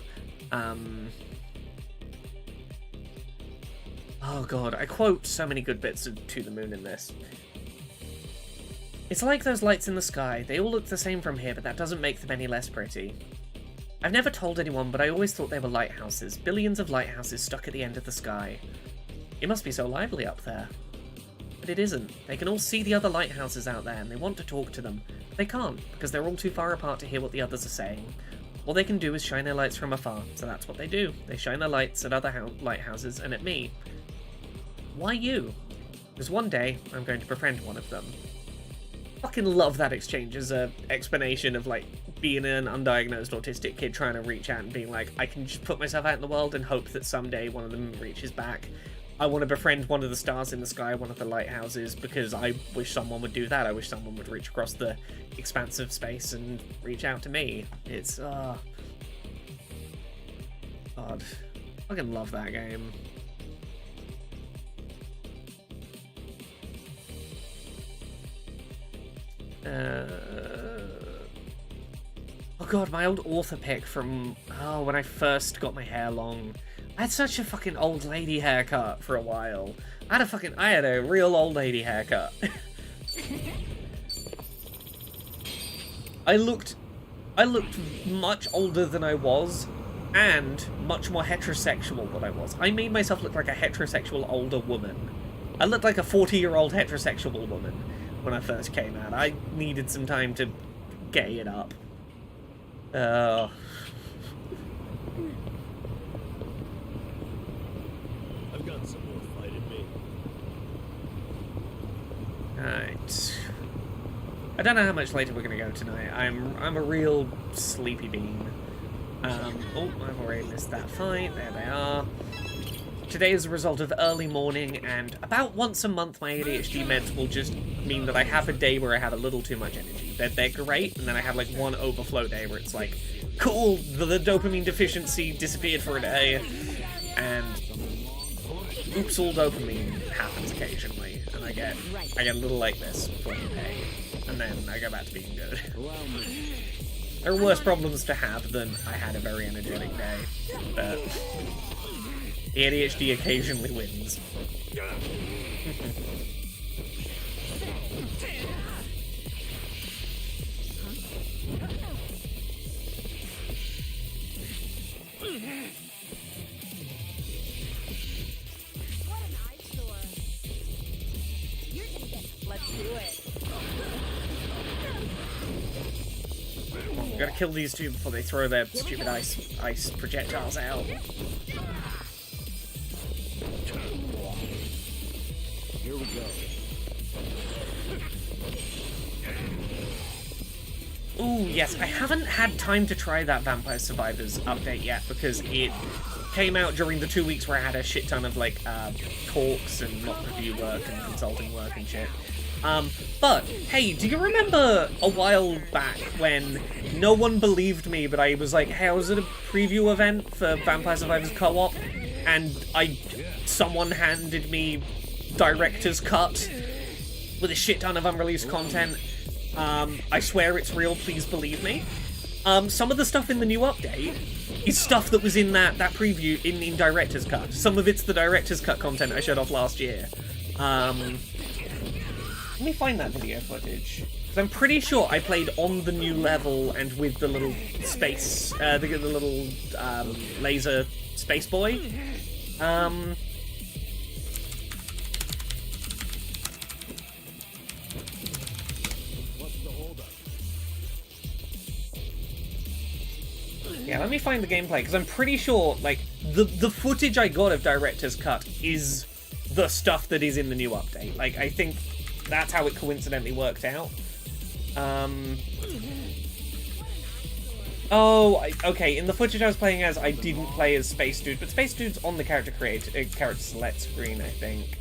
Oh god, I quote so many good bits of To the Moon in this. It's like those lights in the sky. They all look the same from here, but that doesn't make them any less pretty. I've never told anyone, but I always thought they were lighthouses. Billions of lighthouses stuck at the end of the sky. It must be so lively up there. But it isn't. They can all see the other lighthouses out there, and they want to talk to them. But they can't, because they're all too far apart to hear what the others are saying. All they can do is shine their lights from afar, so that's what they do. They shine their lights at other lighthouses and at me. Why you? Because one day, I'm going to befriend one of them. Fucking love that exchange as a explanation of, like, being an undiagnosed autistic kid trying to reach out and being like, I can just put myself out in the world and hope that someday one of them reaches back. I want to befriend one of the stars in the sky, one of the lighthouses, because I wish someone would do that. I wish someone would reach across the expanse of space and reach out to me. It's, God. I fucking love that game. Oh god, my old author pick from, when I first got my hair long. I had such a fucking old lady haircut for a while. I had a real old lady haircut. I looked much older than I was, and much more heterosexual than I was. I made myself look like a heterosexual older woman. I looked like a 40-year-old heterosexual woman when I first came out. I needed some time to gay it up. I've got some more fight in me. Alright. I don't know how much later we're gonna go tonight. I'm a real sleepy bean. I've already missed that fight. There they are. Today is a result of early morning, and about once a month my ADHD meds will just mean that I have a day where I have a little too much energy. They're great, and then I have like one overflow day where it's like, cool, the dopamine deficiency disappeared for a day, and oops, all dopamine happens occasionally, and I get a little like this for a day, and then I go back to being good. There are worse problems to have than I had a very energetic day, but the ADHD occasionally wins. Let's do it. We gotta kill these two before they throw their stupid ice projectiles out. Here we go. Ooh, yes, I haven't had time to try that Vampire Survivors update yet because it came out during the 2 weeks where I had a shit ton of, like, talks and mock review work and consulting work and shit. But, hey, do you remember a while back when no one believed me, but I was like, hey, I was at a preview event for Vampire Survivors Co-op, and someone handed me Director's Cut with a shit ton of unreleased content. I swear it's real, please believe me. Some of the stuff in the new update is stuff that was in that preview in Director's Cut. Some of it's the Director's Cut content I showed off last year. Let me find that video footage. Because I'm pretty sure I played on the new level and with the little space, the little laser space boy. Yeah, let me find the gameplay, because I'm pretty sure, like, the footage I got of Director's Cut is the stuff that is in the new update. Like, I think that's how it coincidentally worked out. Okay, in the footage I was playing as, I didn't play as Space Dude, but Space Dude's on the character select screen, I think.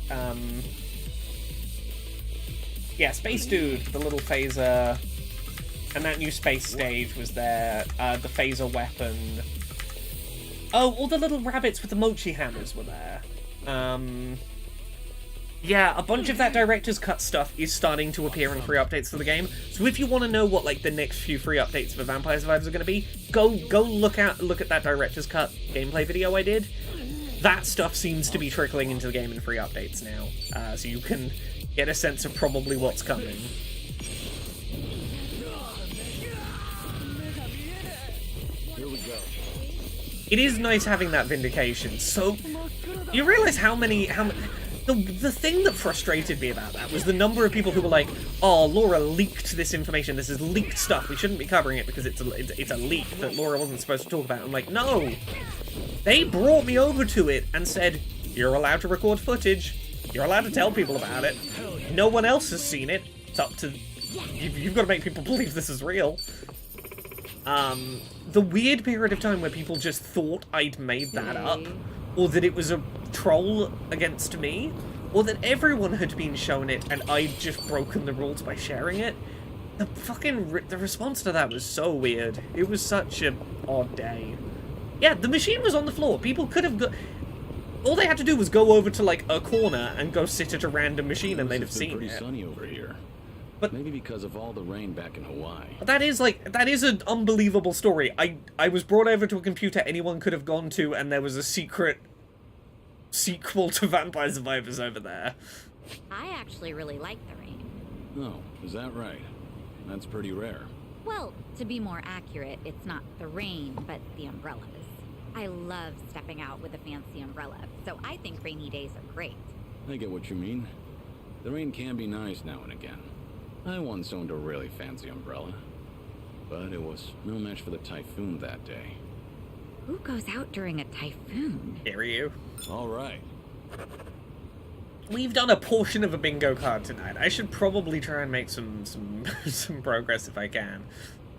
Yeah, Space Dude, the little phaser, and that new space stage was there, the phaser weapon. Oh, all the little rabbits with the mochi hammers were there. Yeah, a bunch of that Director's Cut stuff is starting to appear in free updates for the game. So if you want to know what like the next few free updates for Vampire Survivors are going to be, go look at that Director's Cut gameplay video I did. That stuff seems to be trickling into the game in free updates now, so you can get a sense of probably what's coming. Here we go. It is nice having that vindication. So you realize how many the thing that frustrated me about that was the number of people who were like, "Oh, Laura leaked this information. This is leaked stuff. We shouldn't be covering it because it's a leak that Laura wasn't supposed to talk about." I'm like, no. They brought me over to it and said, "You're allowed to record footage. You're allowed to tell people about it. No one else has seen it. It's up to you've got to make people believe this is real." The weird period of time where people just thought I'd made that up, or that it was a troll against me, or that everyone had been shown it and I'd just broken the rules by sharing it. The response to that was so weird. It was such an odd day. Yeah, the machine was on the floor. People could have all they had to do was go over to like a corner and go sit at a random machine and they'd have seen pretty it. sunny over here. But maybe because of all the rain back in Hawaii. That is an unbelievable story. I was brought over to a computer anyone could have gone to, and there was a secret sequel to Vampire Survivors over there. I actually really like the rain. Oh, is that right? That's pretty rare. Well, to be more accurate, it's not the rain, but the umbrellas. I love stepping out with a fancy umbrella, so I think rainy days are great. I get what you mean. The rain can be nice now and again. I once owned a really fancy umbrella, but it was no match for the typhoon that day. Who goes out during a typhoon? Kiryu. All right. We've done a portion of a bingo card tonight. I should probably try and make some some progress if I can.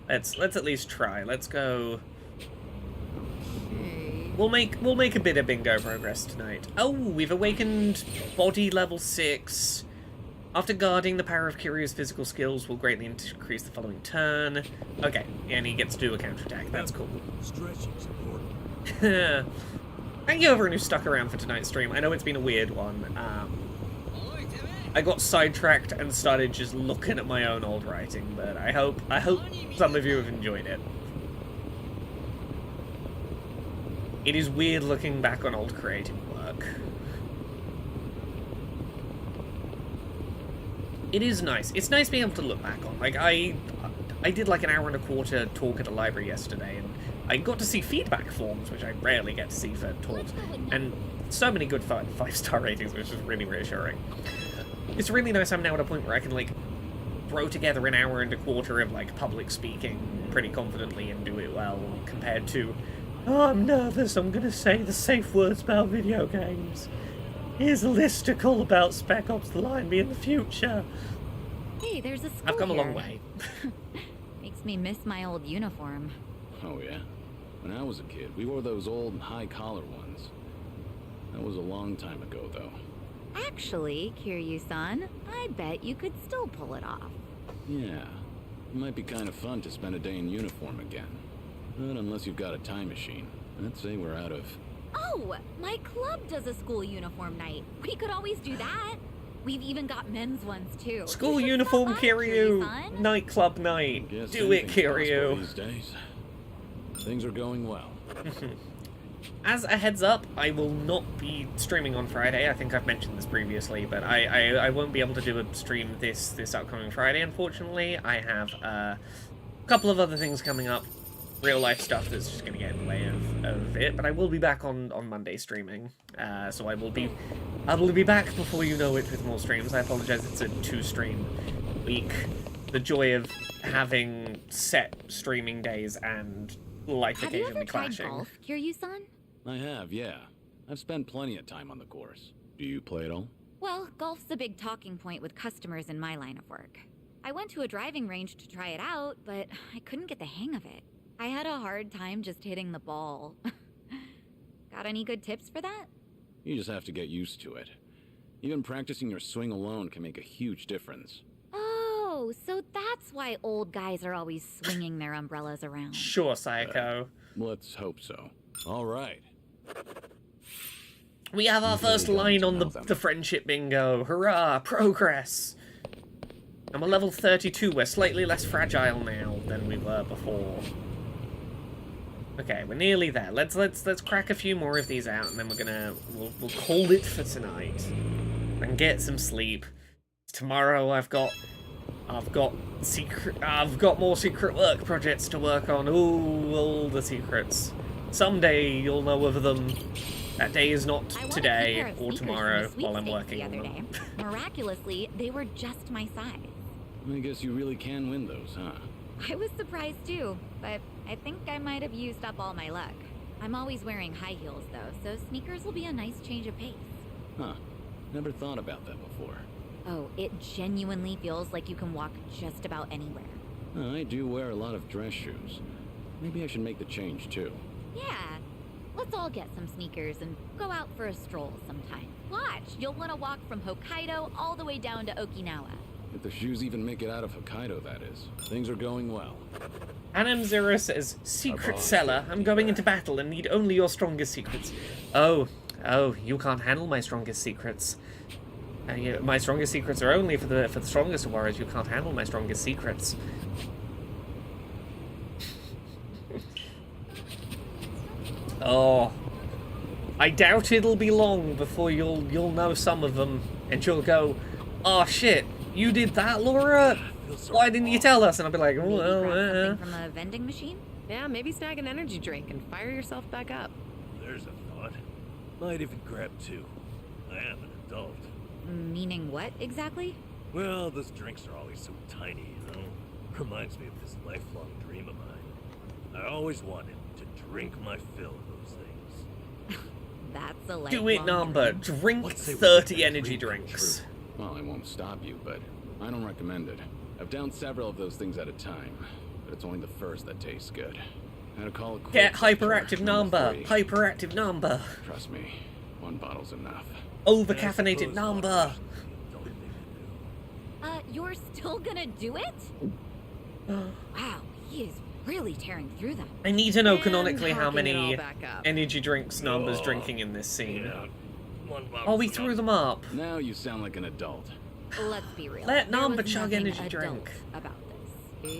Let's at least try. Let's go. We'll make a bit of bingo progress tonight. Oh, we've awakened body level 6. After guarding, the power of Kiryu's physical skills will greatly increase the following turn. Okay, and he gets to do a counterattack. That's cool. Stretching's important. Thank you everyone who stuck around for tonight's stream. I know it's been a weird one. I got sidetracked and started just looking at my own old writing, but I hope some of you have enjoyed it. It is weird looking back on old creative work. It is nice. It's nice being able to look back on. Like, I did like an hour and a quarter talk at a library yesterday, and I got to see feedback forms, which I rarely get to see for talks, and so many good 5-star ratings, which is really reassuring. It's really nice I'm now at a point where I can, like, throw together an hour and a quarter of, like, public speaking pretty confidently and do it well, compared to, "Oh, I'm nervous, I'm gonna say the safe words about video games. Here's a listicle about Spec Ops The Line in the future." Hey, there's a school I've come a long here. way. Makes me miss my old uniform. Oh yeah? When I was a kid, we wore those old high-collar ones. That was a long time ago, though. Actually, Kiryu-san, I bet you could still pull it off. Yeah. It might be kind of fun to spend a day in uniform again. But unless you've got a time machine, I'd say we're out of... Oh, my club does a school uniform night. We could always do that. We've even got men's ones, too. School You should uniform, stop by, Kiryu! Kiryu-san. Nightclub night! Guess Do it, anything's possible Kiryu! these days. Things are going well. As a heads up, I will not be streaming on Friday. I think I've mentioned this previously, but I won't be able to do a stream this upcoming Friday, unfortunately. I have a couple of other things coming up. Real life stuff that's just going to get in the way of it, but I will be back on Monday streaming, so I will be back before you know it with more streams. I apologize, it's a 2-stream week. The joy of having set streaming days and life Have you occasionally ever tried clashing. golf, Kiryu-san? I have, yeah. I've spent plenty of time on the course. Do you play at all? Well, golf's a big talking point with customers in my line of work. I went to a driving range to try it out, but I couldn't get the hang of it. I had a hard time just hitting the ball. Got any good tips for that? You just have to get used to it. Even practicing your swing alone can make a huge difference. Oh, so that's why old guys are always swinging their umbrellas around. Sure, Psycho. Let's hope so. All right. We have our You've really first got line to on know the, them. the friendship bingo. Hurrah, progress. And we're level 32. We're slightly less fragile now than we were before. Okay, we're nearly there. Let's crack a few more of these out, and then we'll call it for tonight and get some sleep. Tomorrow I've got more secret work projects to work on. Ooh, all the secrets. Someday you'll know of them. That day is not I won a today pair of or sneakers tomorrow from the while I'm sweepstakes working the on other them. day. Miraculously, they were just my size. I guess you really can win those, huh? I was surprised too, but I think I might have used up all my luck. I'm always wearing high heels though, so sneakers will be a nice change of pace. Huh. Never thought about that before. Oh, it genuinely feels like you can walk just about anywhere. I do wear a lot of dress shoes. Maybe I should make the change too. Yeah, let's all get some sneakers and go out for a stroll sometime. Watch, you'll want to walk from Hokkaido all the way down to Okinawa. If the shoes even make it out of Hokkaido, that is. Things are going well. Anam Zero says, Secret Bye-bye. Seller, I'm going into battle and need only your strongest secrets. Oh, you can't handle my strongest secrets. My strongest secrets are only for the strongest of warriors. You can't handle my strongest secrets. Oh, I doubt it'll be long before you'll know some of them, and you'll go, "Oh shit, you did that, Laura? Why didn't you tell us?" And I'll be like, Maybe "Well, grab something from a vending machine? Yeah, maybe snag an energy drink and fire yourself back up. There's a thought. Might even grab two. I am an adult. Meaning what exactly? Well, those drinks are always so tiny, you know? Reminds me of this lifelong dream of mine. I always wanted to drink my fill of those things. That's a lifelong do it, number. dream. Drink Let's say we 30 make that energy dream come drinks." Well, I won't stop you, but I don't recommend it. I've downed several of those things at a time, but it's only the first that tastes good. Had to call it quits Get after hyperactive number. 3. Hyperactive number. Trust me, one bottle's enough. Over And I caffeinated suppose number. moderation is the only thing to do. You're still gonna do it? Wow, he is really tearing through them. I need to know And canonically how hawking it all many back up. energy drinks Number's Oh, drinking in this scene. Yeah, one Oh, bottle's we enough. threw them up. Now you sound like an adult. Let's be real. Let there Namba was chug nothing energy adult drink. about this.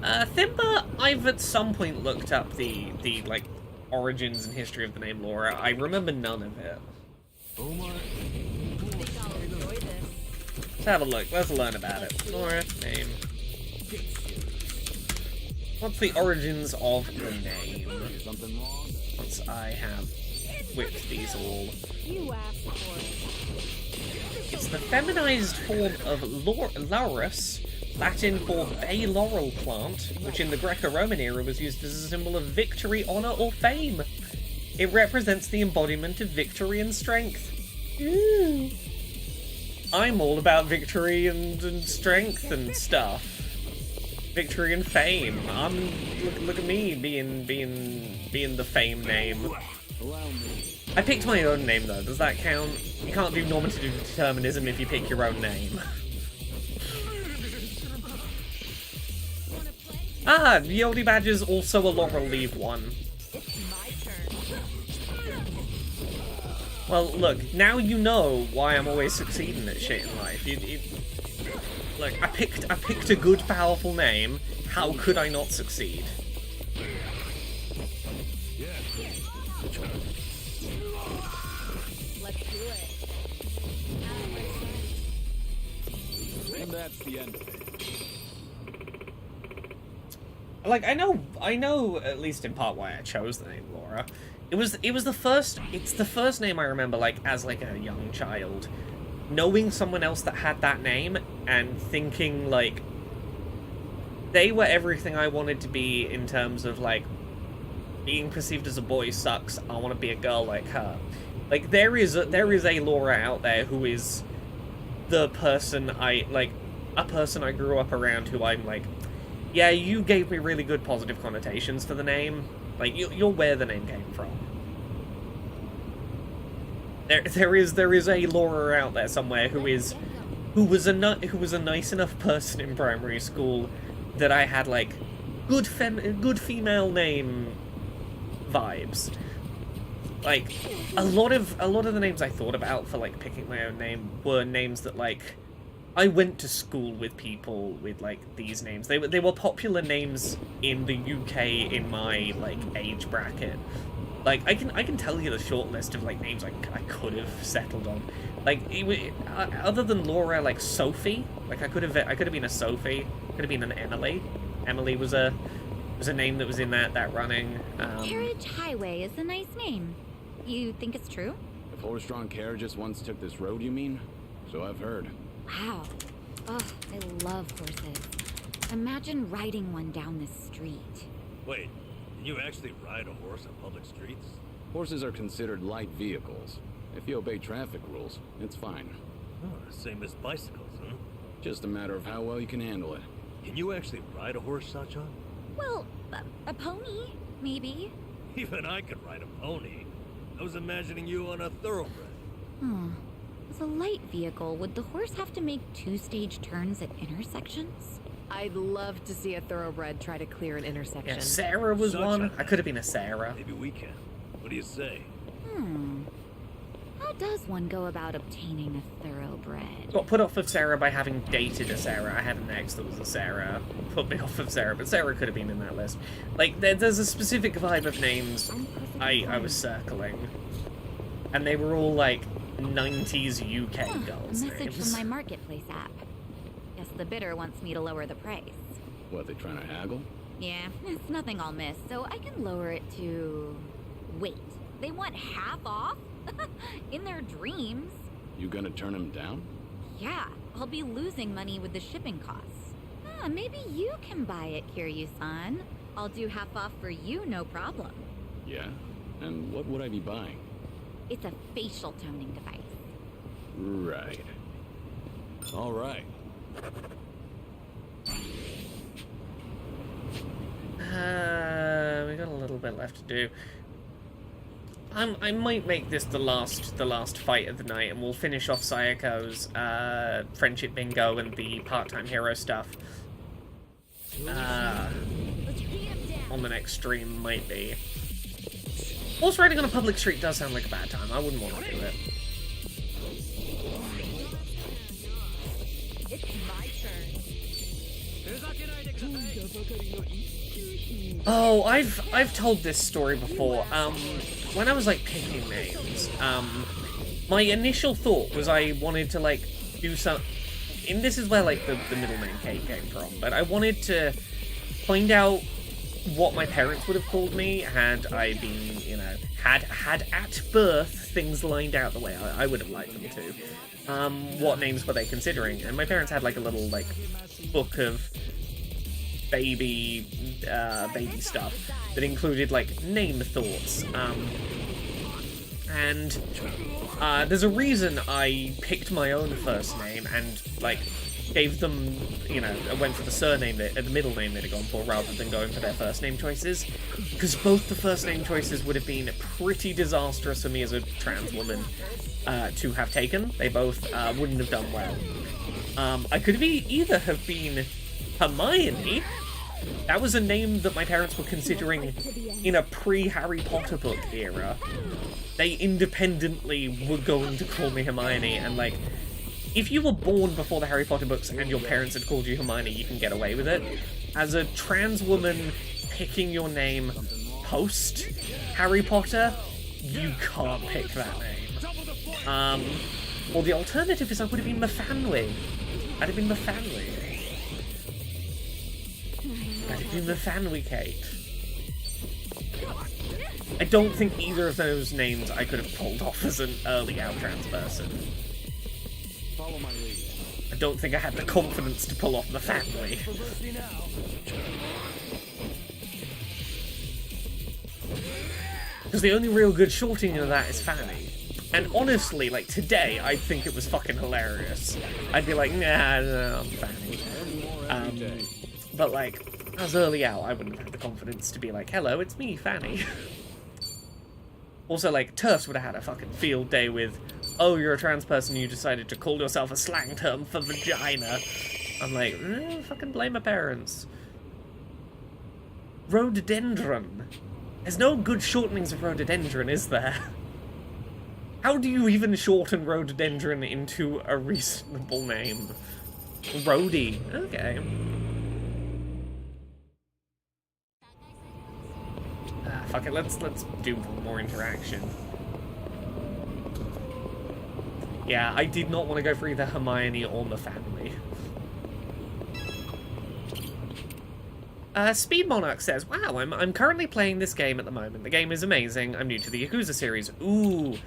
Thimba, I've at some point looked up the like origins and history of the name Laura. I remember none of it. Omar, Let's have a look. Let's learn about it. Laura, name. What's the origins of the name? something wrong? Once I have whipped these all. You asked for it. It's the feminized form of Laurus, Latin for bay laurel plant, which in the Greco-Roman era was used as a symbol of victory, honor, or fame. It represents the embodiment of victory and strength. I'm all about victory and strength and stuff. Victory and fame. Look at me being the fame name. Allow me. I picked my own name though. Does that count? You can't do normative determinism if you pick your own name. Ah, Yodi Badger's also a laurel leaf one. Well, look, now you know why I'm always succeeding at shit in life. Look, I picked a good, powerful name. How could I not succeed? Let's do it. And that's the end of it. Like, I know at least in part why I chose the name Laura. It's the first name I remember, like, as like a young child, knowing someone else that had that name and thinking like, they were everything I wanted to be in terms of, like, being perceived as a boy sucks. I want to be a girl like her. Like, there is a Laura out there who is the person a person I grew up around who I'm like, yeah, you gave me really good positive connotations for the name. Like, you're where the name came from. There is a Laura out there somewhere who was a nice enough person in primary school that I had, like, good female name vibes. Like, a lot of the names I thought about for, like, picking my own name were names that, like, I went to school with people with, like, these names. They were popular names in the UK in my, like, age bracket. Like, I can tell you the short list of, like, names I could have settled on. Like, other than Laura, like, Sophie. Like, I could have been a Sophie. Could have been an Emily. Emily was a name that was in that running. Carriage Highway is a nice name. You think it's true? If horse-drawn carriages once took this road, you mean? So I've heard. Wow. Oh, I love horses. Imagine riding one down this street. Wait, can you actually ride a horse on public streets? Horses are considered light vehicles. If you obey traffic rules, it's fine. Oh, same as bicycles, huh? Just a matter of how well you can handle it. Can you actually ride a horse, Sachan? Well, a pony, maybe. Even I could ride a pony. I was imagining you on a thoroughbred. As a light vehicle, would the horse have to make two-stage turns at intersections? I'd love to see a thoroughbred try to clear an intersection. Yeah, Sarah was one. I could have been a Sarah. Maybe we can. What do you say? How does one go about obtaining a thoroughbred? Got put off of Sarah by having dated a Sarah. I had an ex that was a Sarah. Put me off of Sarah, but Sarah could have been in that list. Like, there's a specific vibe of names I was circling. And they were all, like, 90s UK girls' A message names. from my marketplace app. Guess the bidder wants me to lower the price. What, they trying to haggle? Yeah, it's nothing I'll miss, so I can lower it to... Wait, they want half off? In their dreams. You gonna turn him down? Yeah, I'll be losing money with the shipping costs. Maybe you can buy it, Kiryu-san. I'll do half off for you, no problem. Yeah? And what would I be buying? It's a facial toning device. Right. All right. We got a little bit left to do. I might make this the last fight of the night, and we'll finish off Sayako's friendship bingo and the part-time hero stuff. On the next stream, might be. Horse riding on a public street does sound like a bad time. I wouldn't want to do it. It's my turn. Oh, I've told this story before. When I was, like, picking names, my initial thought was I wanted to, like, do some... And this is where, like, the middle name Kate came from, but I wanted to find out what my parents would have called me had I been, you know, had at birth things lined out the way I would have liked them to. What names were they considering? And my parents had, like, a little, like, book of baby stuff that included, like, name thoughts. And there's a reason I picked my own first name and, like, gave them, you know, went for the surname, the middle name they'd have gone for, rather than going for their first name choices. Because both the first name choices would have been pretty disastrous for me as a trans woman to have taken. They both wouldn't have done well. I could have either have been Hermione. That was a name that my parents were considering in a pre-Harry Potter book era. They independently were going to call me Hermione, and, like, if you were born before the Harry Potter books and your parents had called you Hermione, you can get away with it. As a trans woman picking your name post-Harry Potter, you can't pick that name. Or the alternative is I would have been Mafanwi. I'd have been Mafanwi. I'd have been Mafanwi Kate. I don't think either of those names I could have pulled off as an early out trans person. Follow my lead. I don't think I had the confidence to pull off the family. Because the only real good shorting of that is Fanny. And honestly, like, today, I'd think it was fucking hilarious. I'd be like, nah, no, I'm Fanny. But, like, as early out, I wouldn't have had the confidence to be like, hello, it's me, Fanny. Also, like, TERFs would have had a fucking field day with, oh, you're a trans person, you decided to call yourself a slang term for vagina. I'm like, fucking blame my parents. Rhododendron. There's no good shortenings of rhododendron, is there? How do you even shorten rhododendron into a reasonable name? Rhodey. Okay. Fuck it, let's do more interaction. Yeah, I did not want to go for either Hermione or the family. Speed Monarch says, wow, I'm currently playing this game at the moment. The game is amazing. I'm new to the Yakuza series. Ooh.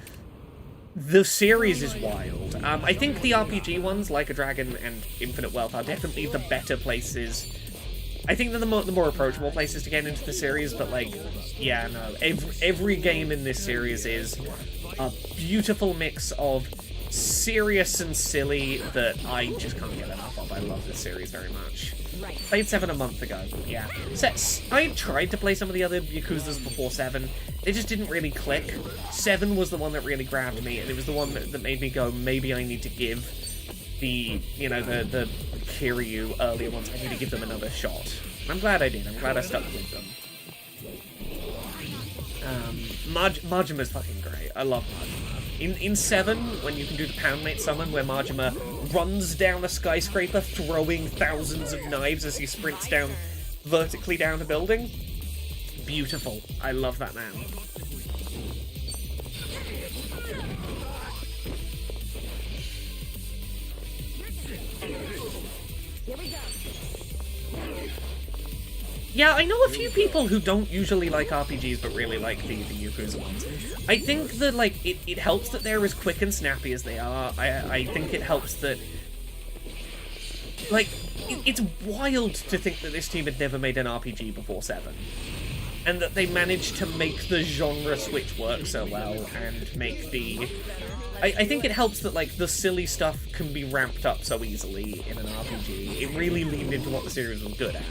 The series is wild. I think the RPG ones, Like a Dragon and Infinite Wealth, are definitely the better places. I think they're the more approachable places to get into the series, but, like, yeah, no. Every game in this series is a beautiful mix of serious and silly that I just can't get enough of. I love this series very much. Played 7 a month ago, yeah. I tried to play some of the other Yakuzas before 7. They just didn't really click. 7 was the one that really grabbed me, and it was the one that made me go, maybe I need to give the, you know, the Kiryu earlier ones, I need to give them another shot. And I'm glad I did. I'm glad I stuck with them. Majima's fucking great. I love Majima. In 7, when you can do the Poundmate summon, where Majima runs down a skyscraper, throwing thousands of knives as he sprints down vertically down a building. Beautiful. I love that man. Yeah, I know a few people who don't usually like RPGs but really like the Yakuza ones. I think that, like, it helps that they're as quick and snappy as they are. I think it helps that... Like, it's wild to think that this team had never made an RPG before 7. And that they managed to make the genre switch work so well and make the... I think it helps that, like, the silly stuff can be ramped up so easily in an RPG. It really leaned into what the series was good at.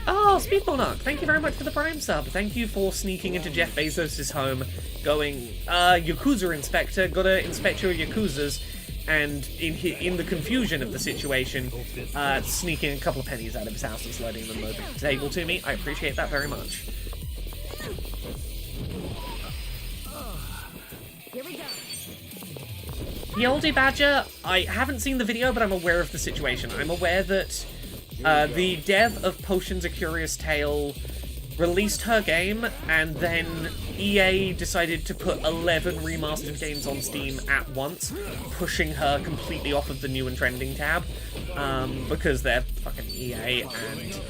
Oh, Speed Monarch, thank you very much for the Prime sub. Thank you for sneaking into Jeff Bezos' home, going, Yakuza Inspector, gotta inspect your Yakuzas, and in the confusion of the situation, sneaking a couple of pennies out of his house and sliding them over the table to me. I appreciate that very much. Here we go. The Oldie Badger, I haven't seen the video, but I'm aware of the situation. I'm aware that the dev of Potions: A Curious Tale released her game, and then EA decided to put 11 remastered games on Steam at once, pushing her completely off of the new and trending tab, because they're fucking EA, and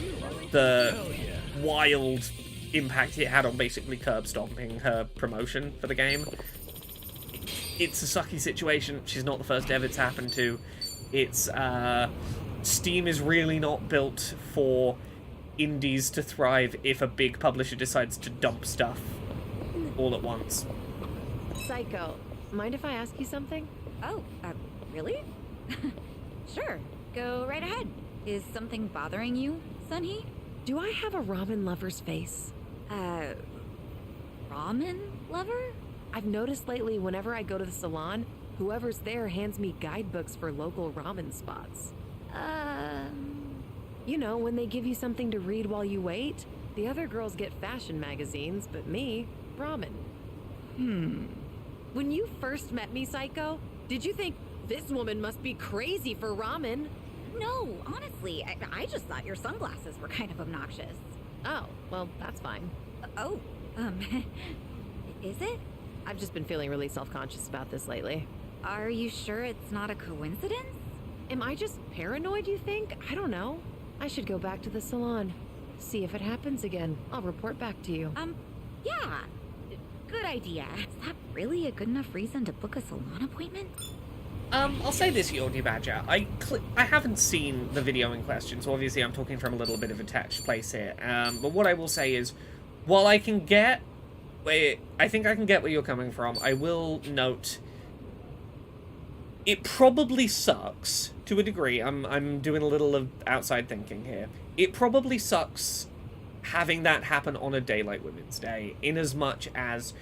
the wild impact it had on basically curb stomping her promotion for the game. It's a sucky situation. She's not the first dev it's happened to. It's, Steam is really not built for indies to thrive if a big publisher decides to dump stuff all at once. Psycho, mind if I ask you something? Oh, really? Sure, go right ahead. Is something bothering you, Sunhee? Do I have a ramen lover's face? Ramen lover? I've noticed lately whenever I go to the salon, whoever's there hands me guidebooks for local ramen spots. You know, when they give you something to read while you wait, the other girls get fashion magazines, but me, ramen. When you first met me, Psycho, did you think, this woman must be crazy for ramen? No, honestly, I just thought your sunglasses were kind of obnoxious. Oh, well, that's fine. Is it? I've just been feeling really self-conscious about this lately. Are you sure it's not a coincidence? Am I just paranoid, you think? I don't know. I should go back to the salon. See if it happens again. I'll report back to you. Yeah. Good idea. Is that really a good enough reason to book a salon appointment? I'll say this, Yorny Badger. I haven't seen the video in question, so obviously I'm talking from a little bit of a attached place here. But what I will say is, while I can get... I think I can get where you're coming from, I will note... It probably sucks, to a degree. I'm doing a little of outside thinking here. It probably sucks having that happen on a day like Women's Day, in as much as...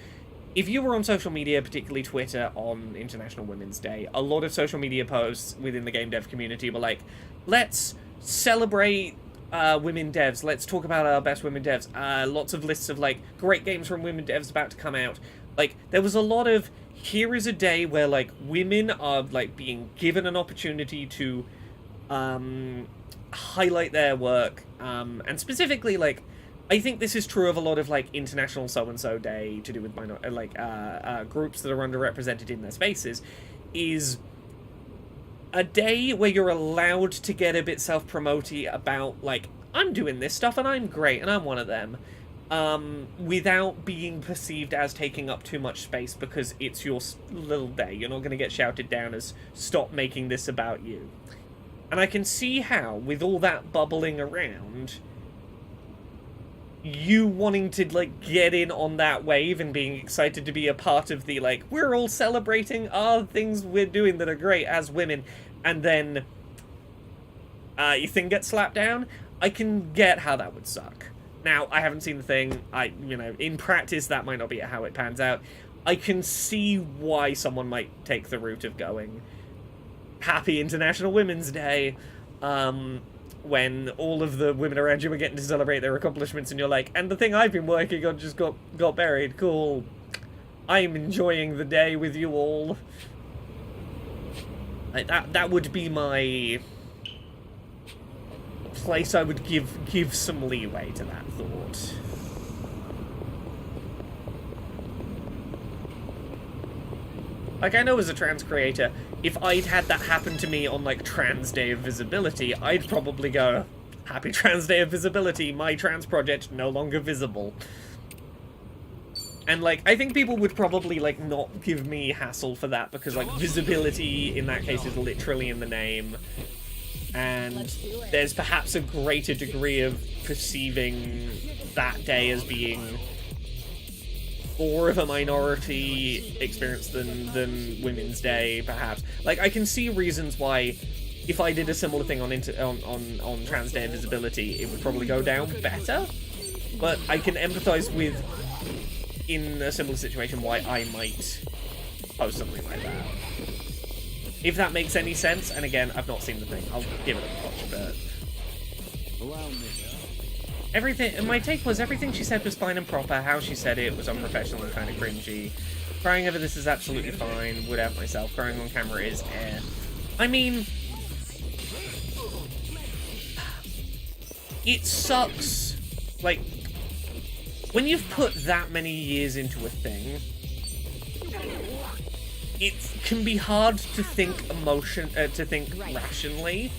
If you were on social media, particularly Twitter, on International Women's Day, a lot of social media posts within the game dev community were like, let's celebrate women devs, let's talk about our best women devs, lots of lists of, like, great games from women devs about to come out. Like, there was a lot of, here is a day where, like, women are, like, being given an opportunity to highlight their work, and specifically, like, I think this is true of a lot of, like, International So-and-So Day to do with groups that are underrepresented in their spaces, is a day where you're allowed to get a bit self-promoty about, like, I'm doing this stuff and I'm great and I'm one of them, without being perceived as taking up too much space because it's your little day. You're not going to get shouted down as, stop making this about you. And I can see how, with all that bubbling around... you wanting to, like, get in on that wave and being excited to be a part of the, like, we're all celebrating our things we're doing that are great as women, and then your thing gets slapped down, I can get how that would suck. Now, I haven't seen the thing, in practice that might not be how it pans out. I can see why someone might take the route of going, Happy International Women's Day, when all of the women around you are getting to celebrate their accomplishments, and you're like, and the thing I've been working on just got buried. Cool. I'm enjoying the day with you all. Like, that would be my place I would give some leeway to that thought. Like, I know as a trans creator, if I'd had that happen to me on, like, Trans Day of Visibility, I'd probably go, Happy Trans Day of Visibility, my trans project no longer visible. And, like, I think people would probably, like, not give me hassle for that, because, like, visibility in that case is literally in the name. And there's perhaps a greater degree of perceiving that day as being more of a minority experience than Women's Day, perhaps. Like, I can see reasons why, if I did a similar thing on Trans Day of Visibility, it would probably go down better. But I can empathise with, in a similar situation, why I might post something like that. If that makes any sense, and again, I've not seen the thing, I'll give it a watch, but... Everything, my take was everything she said was fine and proper. How she said it was unprofessional and kind of cringy. Crying over this is absolutely fine. Would out myself. Crying on camera is air. I mean, it sucks. Like, when you've put that many years into a thing, it can be hard to think rationally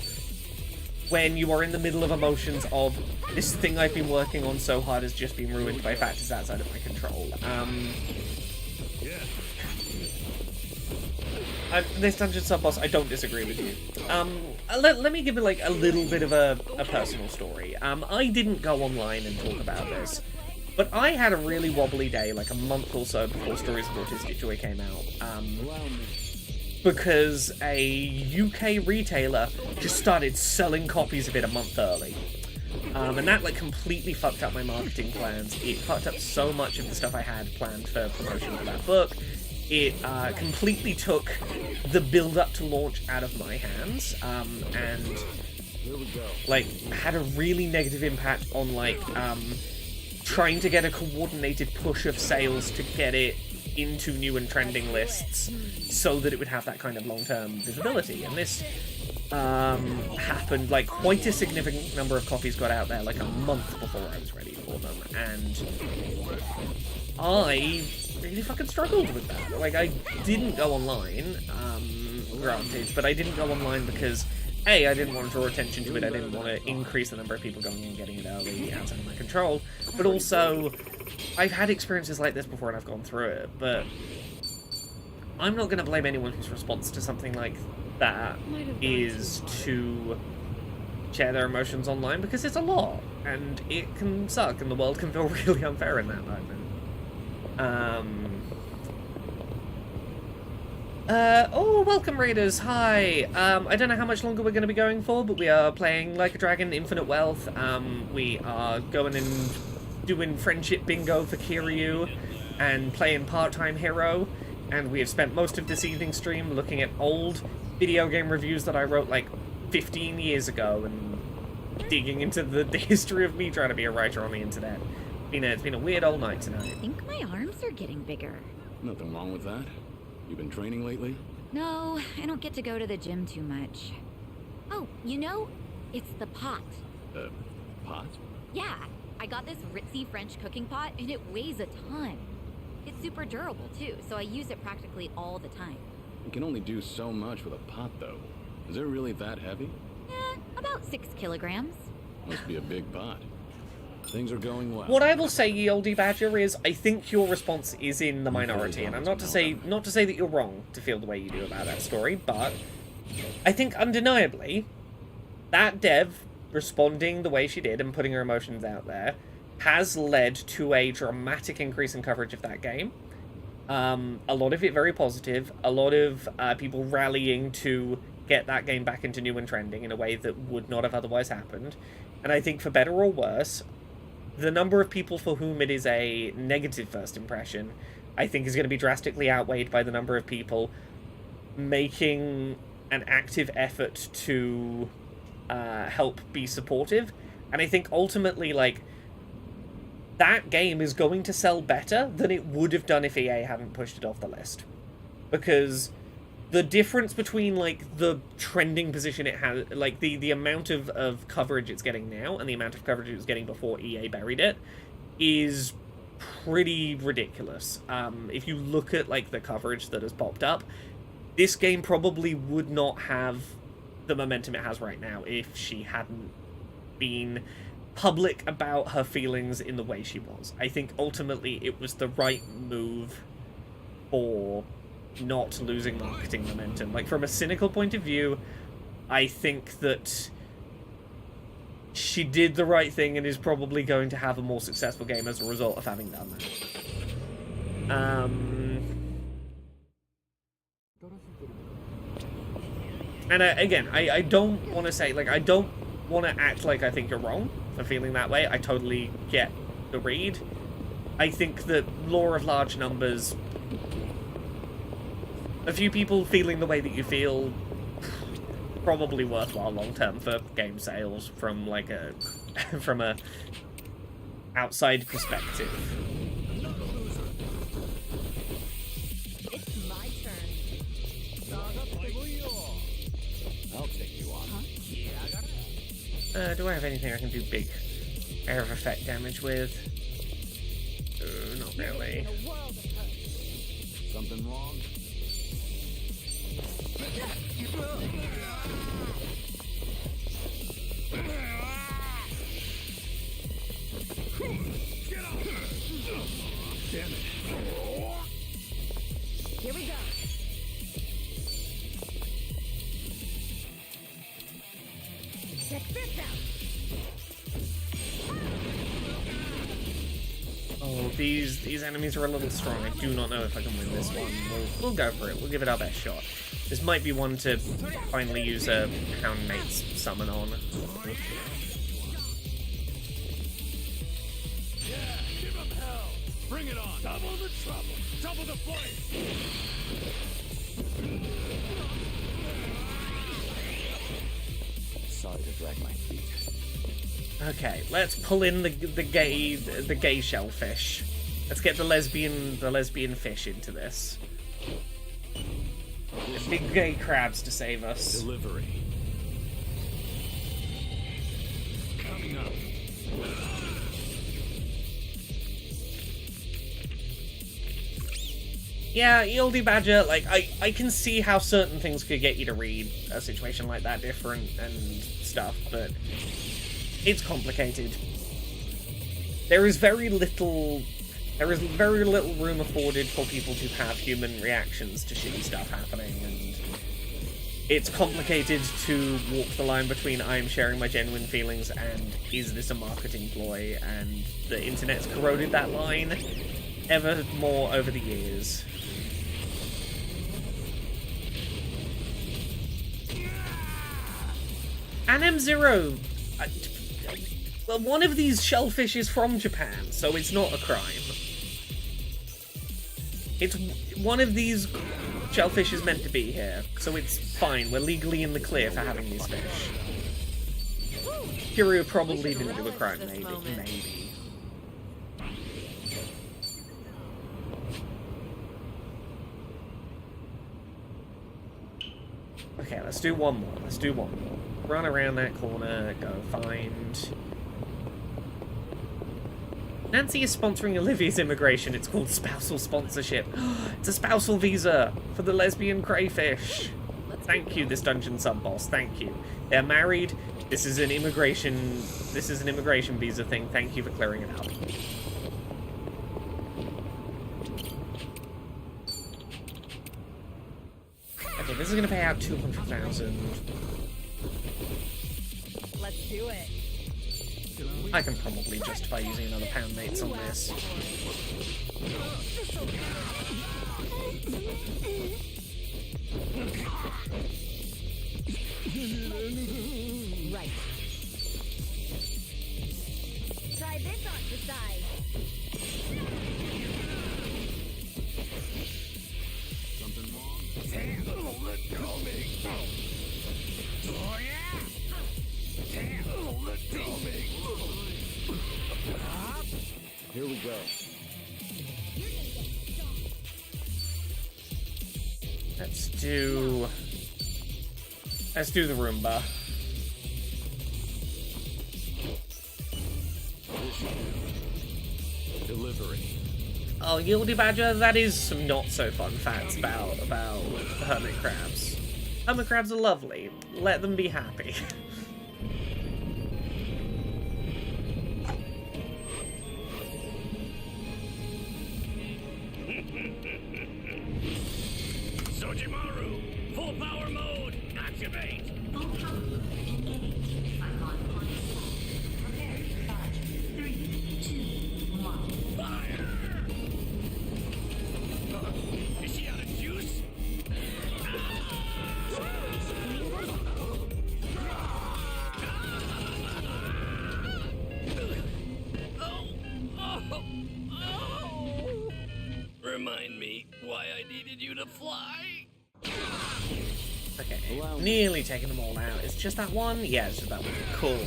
when you are in the middle of emotions of, this thing I've been working on so hard has just been ruined by factors outside of my control. This dungeon sub-boss, I don't disagree with you. Let me give it, like, a little bit of a personal story. I didn't go online and talk about this, but I had a really wobbly day, like a month or so before Stories of Autistic Joy came out. Because a UK retailer just started selling copies of it a month early. And that, like, completely fucked up my marketing plans. It fucked up so much of the stuff I had planned for promotion for that book. It completely took the build-up to launch out of my hands, and, like, had a really negative impact on, like, trying to get a coordinated push of sales to get it into new and trending lists so that it would have that kind of long-term visibility. And this happened, like, quite a significant number of copies got out there, like, a month before I was ready for them, and I really fucking struggled with that. Like, I didn't go online, granted, but I didn't go online because, A, I didn't want to draw attention to it, I didn't want to increase the number of people going and getting it early outside of my control, but also, I've had experiences like this before and I've gone through it, but I'm not going to blame anyone whose response to something like that Might have gone is too to share their emotions online, because it's a lot, and it can suck, and the world can feel really unfair in that moment. Oh, welcome raiders, hi! I don't know how much longer we're going to be going for, but we are playing Like a Dragon Infinite Wealth. We are going and doing friendship bingo for Kiryu, and playing part-time hero, and we have spent most of this evening stream looking at old video game reviews that I wrote like 15 years ago, and digging into the history of me trying to be a writer on the internet. It's been a weird old night I tonight. think my arms are getting bigger. Nothing wrong with that. You been training lately? No, I don't get to go to the gym too much. Oh, you know, it's the pot. Pot? Yeah, I got this ritzy French cooking pot and it weighs a ton. It's super durable too, so I use it practically all the time. You can only do so much with a pot, though. Is it really that heavy? About 6 kilograms. Must be a big pot. Things are going well. What I will say, ye oldie badger, is I think your response is in the minority, and I'm not to say that you're wrong to feel the way you do about that story, but I think undeniably that dev responding the way she did and putting her emotions out there has led to a dramatic increase in coverage of that game. A lot of it very positive, a lot of people rallying to get that game back into new and trending in a way that would not have otherwise happened. And I think for better or worse, the number of people for whom it is a negative first impression, I think is going to be drastically outweighed by the number of people making an active effort to help be supportive. And I think ultimately, like, that game is going to sell better than it would have done if EA hadn't pushed it off the list. Because the difference between, like, the trending position it has, like, the amount of coverage it's getting now and the amount of coverage it was getting before EA buried it is pretty ridiculous. If you look at, like, the coverage that has popped up, this game probably would not have the momentum it has right now if she hadn't been public about her feelings in the way she was. I think ultimately it was the right move for not losing marketing momentum. Like, from a cynical point of view, I think that she did the right thing and is probably going to have a more successful game as a result of having done that. And again, I don't want to say, like, I don't want to act like I think you're wrong for feeling that way. I totally get the read. I think that law of large numbers, a few people feeling the way that you feel, probably worthwhile long term for game sales from like a from a outside perspective. It's my turn. I'll take you on. Do I have anything I can do big air of effect damage with? Not really. Something wrong? Damn it. Here we go. Check this out. Oh, these enemies are a little strong. I do not know if I can win this one. We'll go for it. We'll give it our best shot. This might be one to finally use a Houndmate's summon on. Yeah, give them hell. Bring it on. Double the trouble. Double the flame. Sorry to drag my feet. Okay, let's pull in the gay shellfish. Let's get the lesbian fish into this. The big gay crabs to save us. Delivery. Coming up. Yeah, Eldie Badger, like, I can see how certain things could get you to read a situation like that different and stuff, but it's complicated. There is very little There is very little room afforded for people to have human reactions to shitty stuff happening, and it's complicated to walk the line between I am sharing my genuine feelings and is this a marketing ploy, and the internet's corroded that line ever more over the years. And M0, well, one of these shellfish is from Japan, so it's not a crime. It's one of these shellfish is meant to be here, so it's fine. We're legally in the clear for having these fish. Kiryu probably didn't do a crime, maybe. Okay, let's do one more. Run around that corner, go find... Nancy is sponsoring Olivia's immigration. It's called spousal sponsorship. It's a spousal visa for the lesbian crayfish. Thank you, this dungeon sub-boss. Thank you. They're married. This is an immigration visa thing. Thank you for clearing it up. Okay, this is gonna pay out 200,000. Let's do it. I can probably justify using another pound mates on this. Right. Try this on the side. Something wrong? Here we go. Let's do the Roomba. Delivery. Oh, Yieldy Badger, that is some not so fun facts about hermit crabs. Hermit crabs are lovely. Let them be happy. Sojimaru, full power mode, activate. Fire! Is she out of juice? Remind me why I needed you to fly. Okay, nearly taking them all out. It's just that one? Yeah, it's just that one. Cool.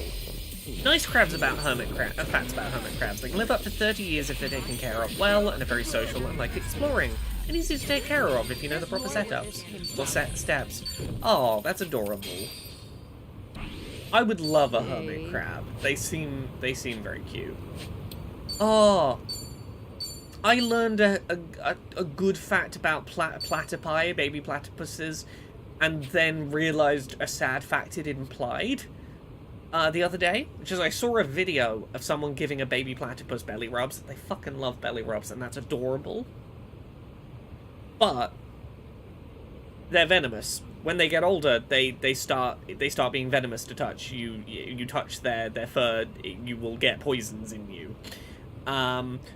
Nice crabs about facts about hermit crabs. They can live up to 30 years if they're taken care of well, and are very social and like exploring. And easy to take care of if you know the proper setups. Or steps. Oh, that's adorable. I would love a hermit crab. They seem very cute. Oh, I learned a good fact about platypi, baby platypuses, and then realized a sad fact it implied the other day, which is I saw a video of someone giving a baby platypus belly rubs. They fucking love belly rubs, and that's adorable. But they're venomous. When they get older, they start being venomous to touch. You touch their fur, you will get poisons in you.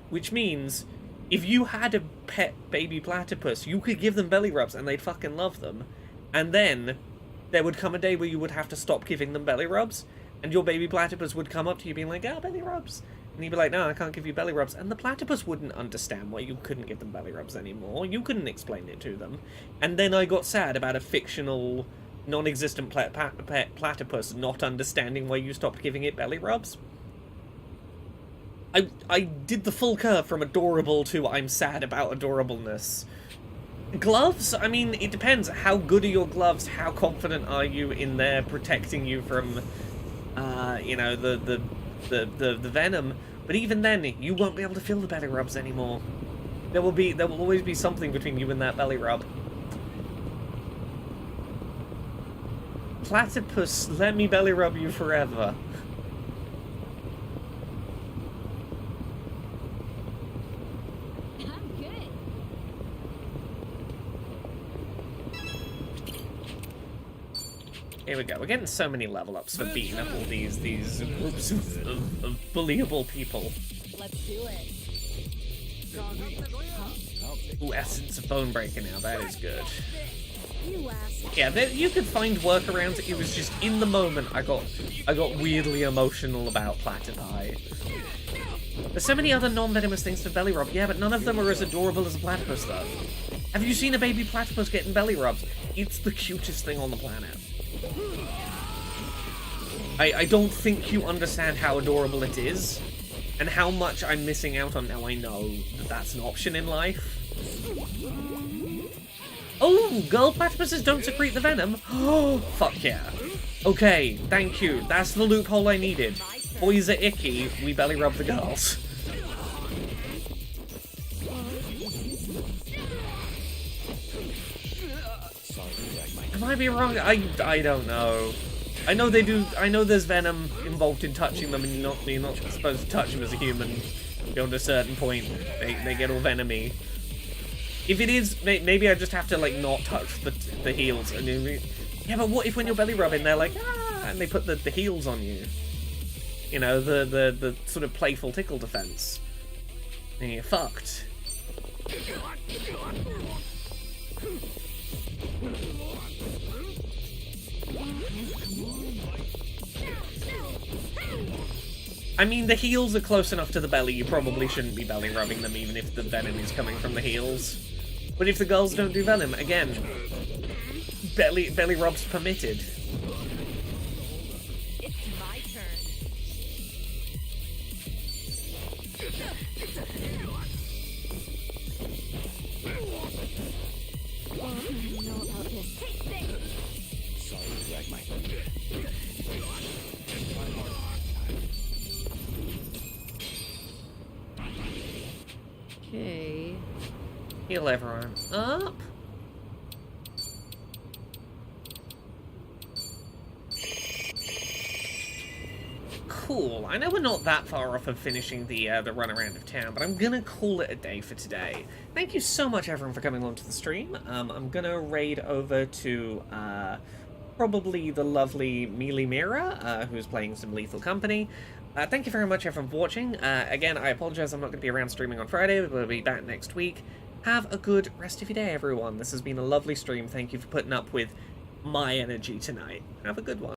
Which means if you had a pet baby platypus, you could give them belly rubs and they'd fucking love them. And then there would come a day where you would have to stop giving them belly rubs, and your baby platypus would come up to you being like, "Ah, belly rubs." And you'd be like, "No, I can't give you belly rubs." And the platypus wouldn't understand why you couldn't give them belly rubs anymore. You couldn't explain it to them. And then I got sad about a fictional, non-existent platypus not understanding why you stopped giving it belly rubs. I did the full curve from adorable to I'm sad about adorableness. Gloves? I mean, it depends. How good are your gloves? How confident are you in there protecting you from, you know, the venom? But even then, you won't be able to feel the belly rubs anymore. There will always be something between you and that belly rub. Platypus, let me belly rub you forever. Here we go. We're getting so many level ups for beating up all these groups of bullyable people. Let's do it. Ooh, Essence of Bone Breaker now. That is good. You asked. Yeah, you could find workarounds. It was just in the moment I got weirdly emotional about Platypi. There's so many other non-venomous things to belly rub. Yeah, but none of them are as adorable as a platypus, though. Have you seen a baby platypus getting belly rubs? It's the cutest thing on the planet. I don't think you understand how adorable it is, and how much I'm missing out on now I know that that's an option in life. Oh, girl platypuses don't secrete the venom. Oh, fuck yeah. Okay, thank you. That's the loophole I needed. Boys are icky, we belly rub the girls. Am I being wrong? I don't know. I know they do. I know there's venom involved in touching them, and you're not supposed to touch them as a human. Beyond a certain point, they get all venomy. If it is, maybe I just have to like not touch the heels. And yeah, but what if when you're belly rubbing, they're like and they put the heels on you? You know, the sort of playful tickle defense. And you're fucked. I mean, the heels are close enough to the belly, you probably shouldn't be belly rubbing them even if the venom is coming from the heels. But if the girls don't do venom, again, belly rubs permitted. It's my turn. Okay. Heal everyone up. Cool. I know we're not that far off of finishing the run around of town, but I'm gonna call it a day for today. Thank you so much, everyone, for coming along to the stream. I'm gonna raid over to probably the lovely Mealy Mira, who's playing some Lethal Company. Thank you very much, everyone, for watching. Again, I apologize I'm not going to be around streaming on Friday, but we'll be back next week. Have a good rest of your day, everyone. This has been a lovely stream. Thank you for putting up with my energy tonight. Have a good one.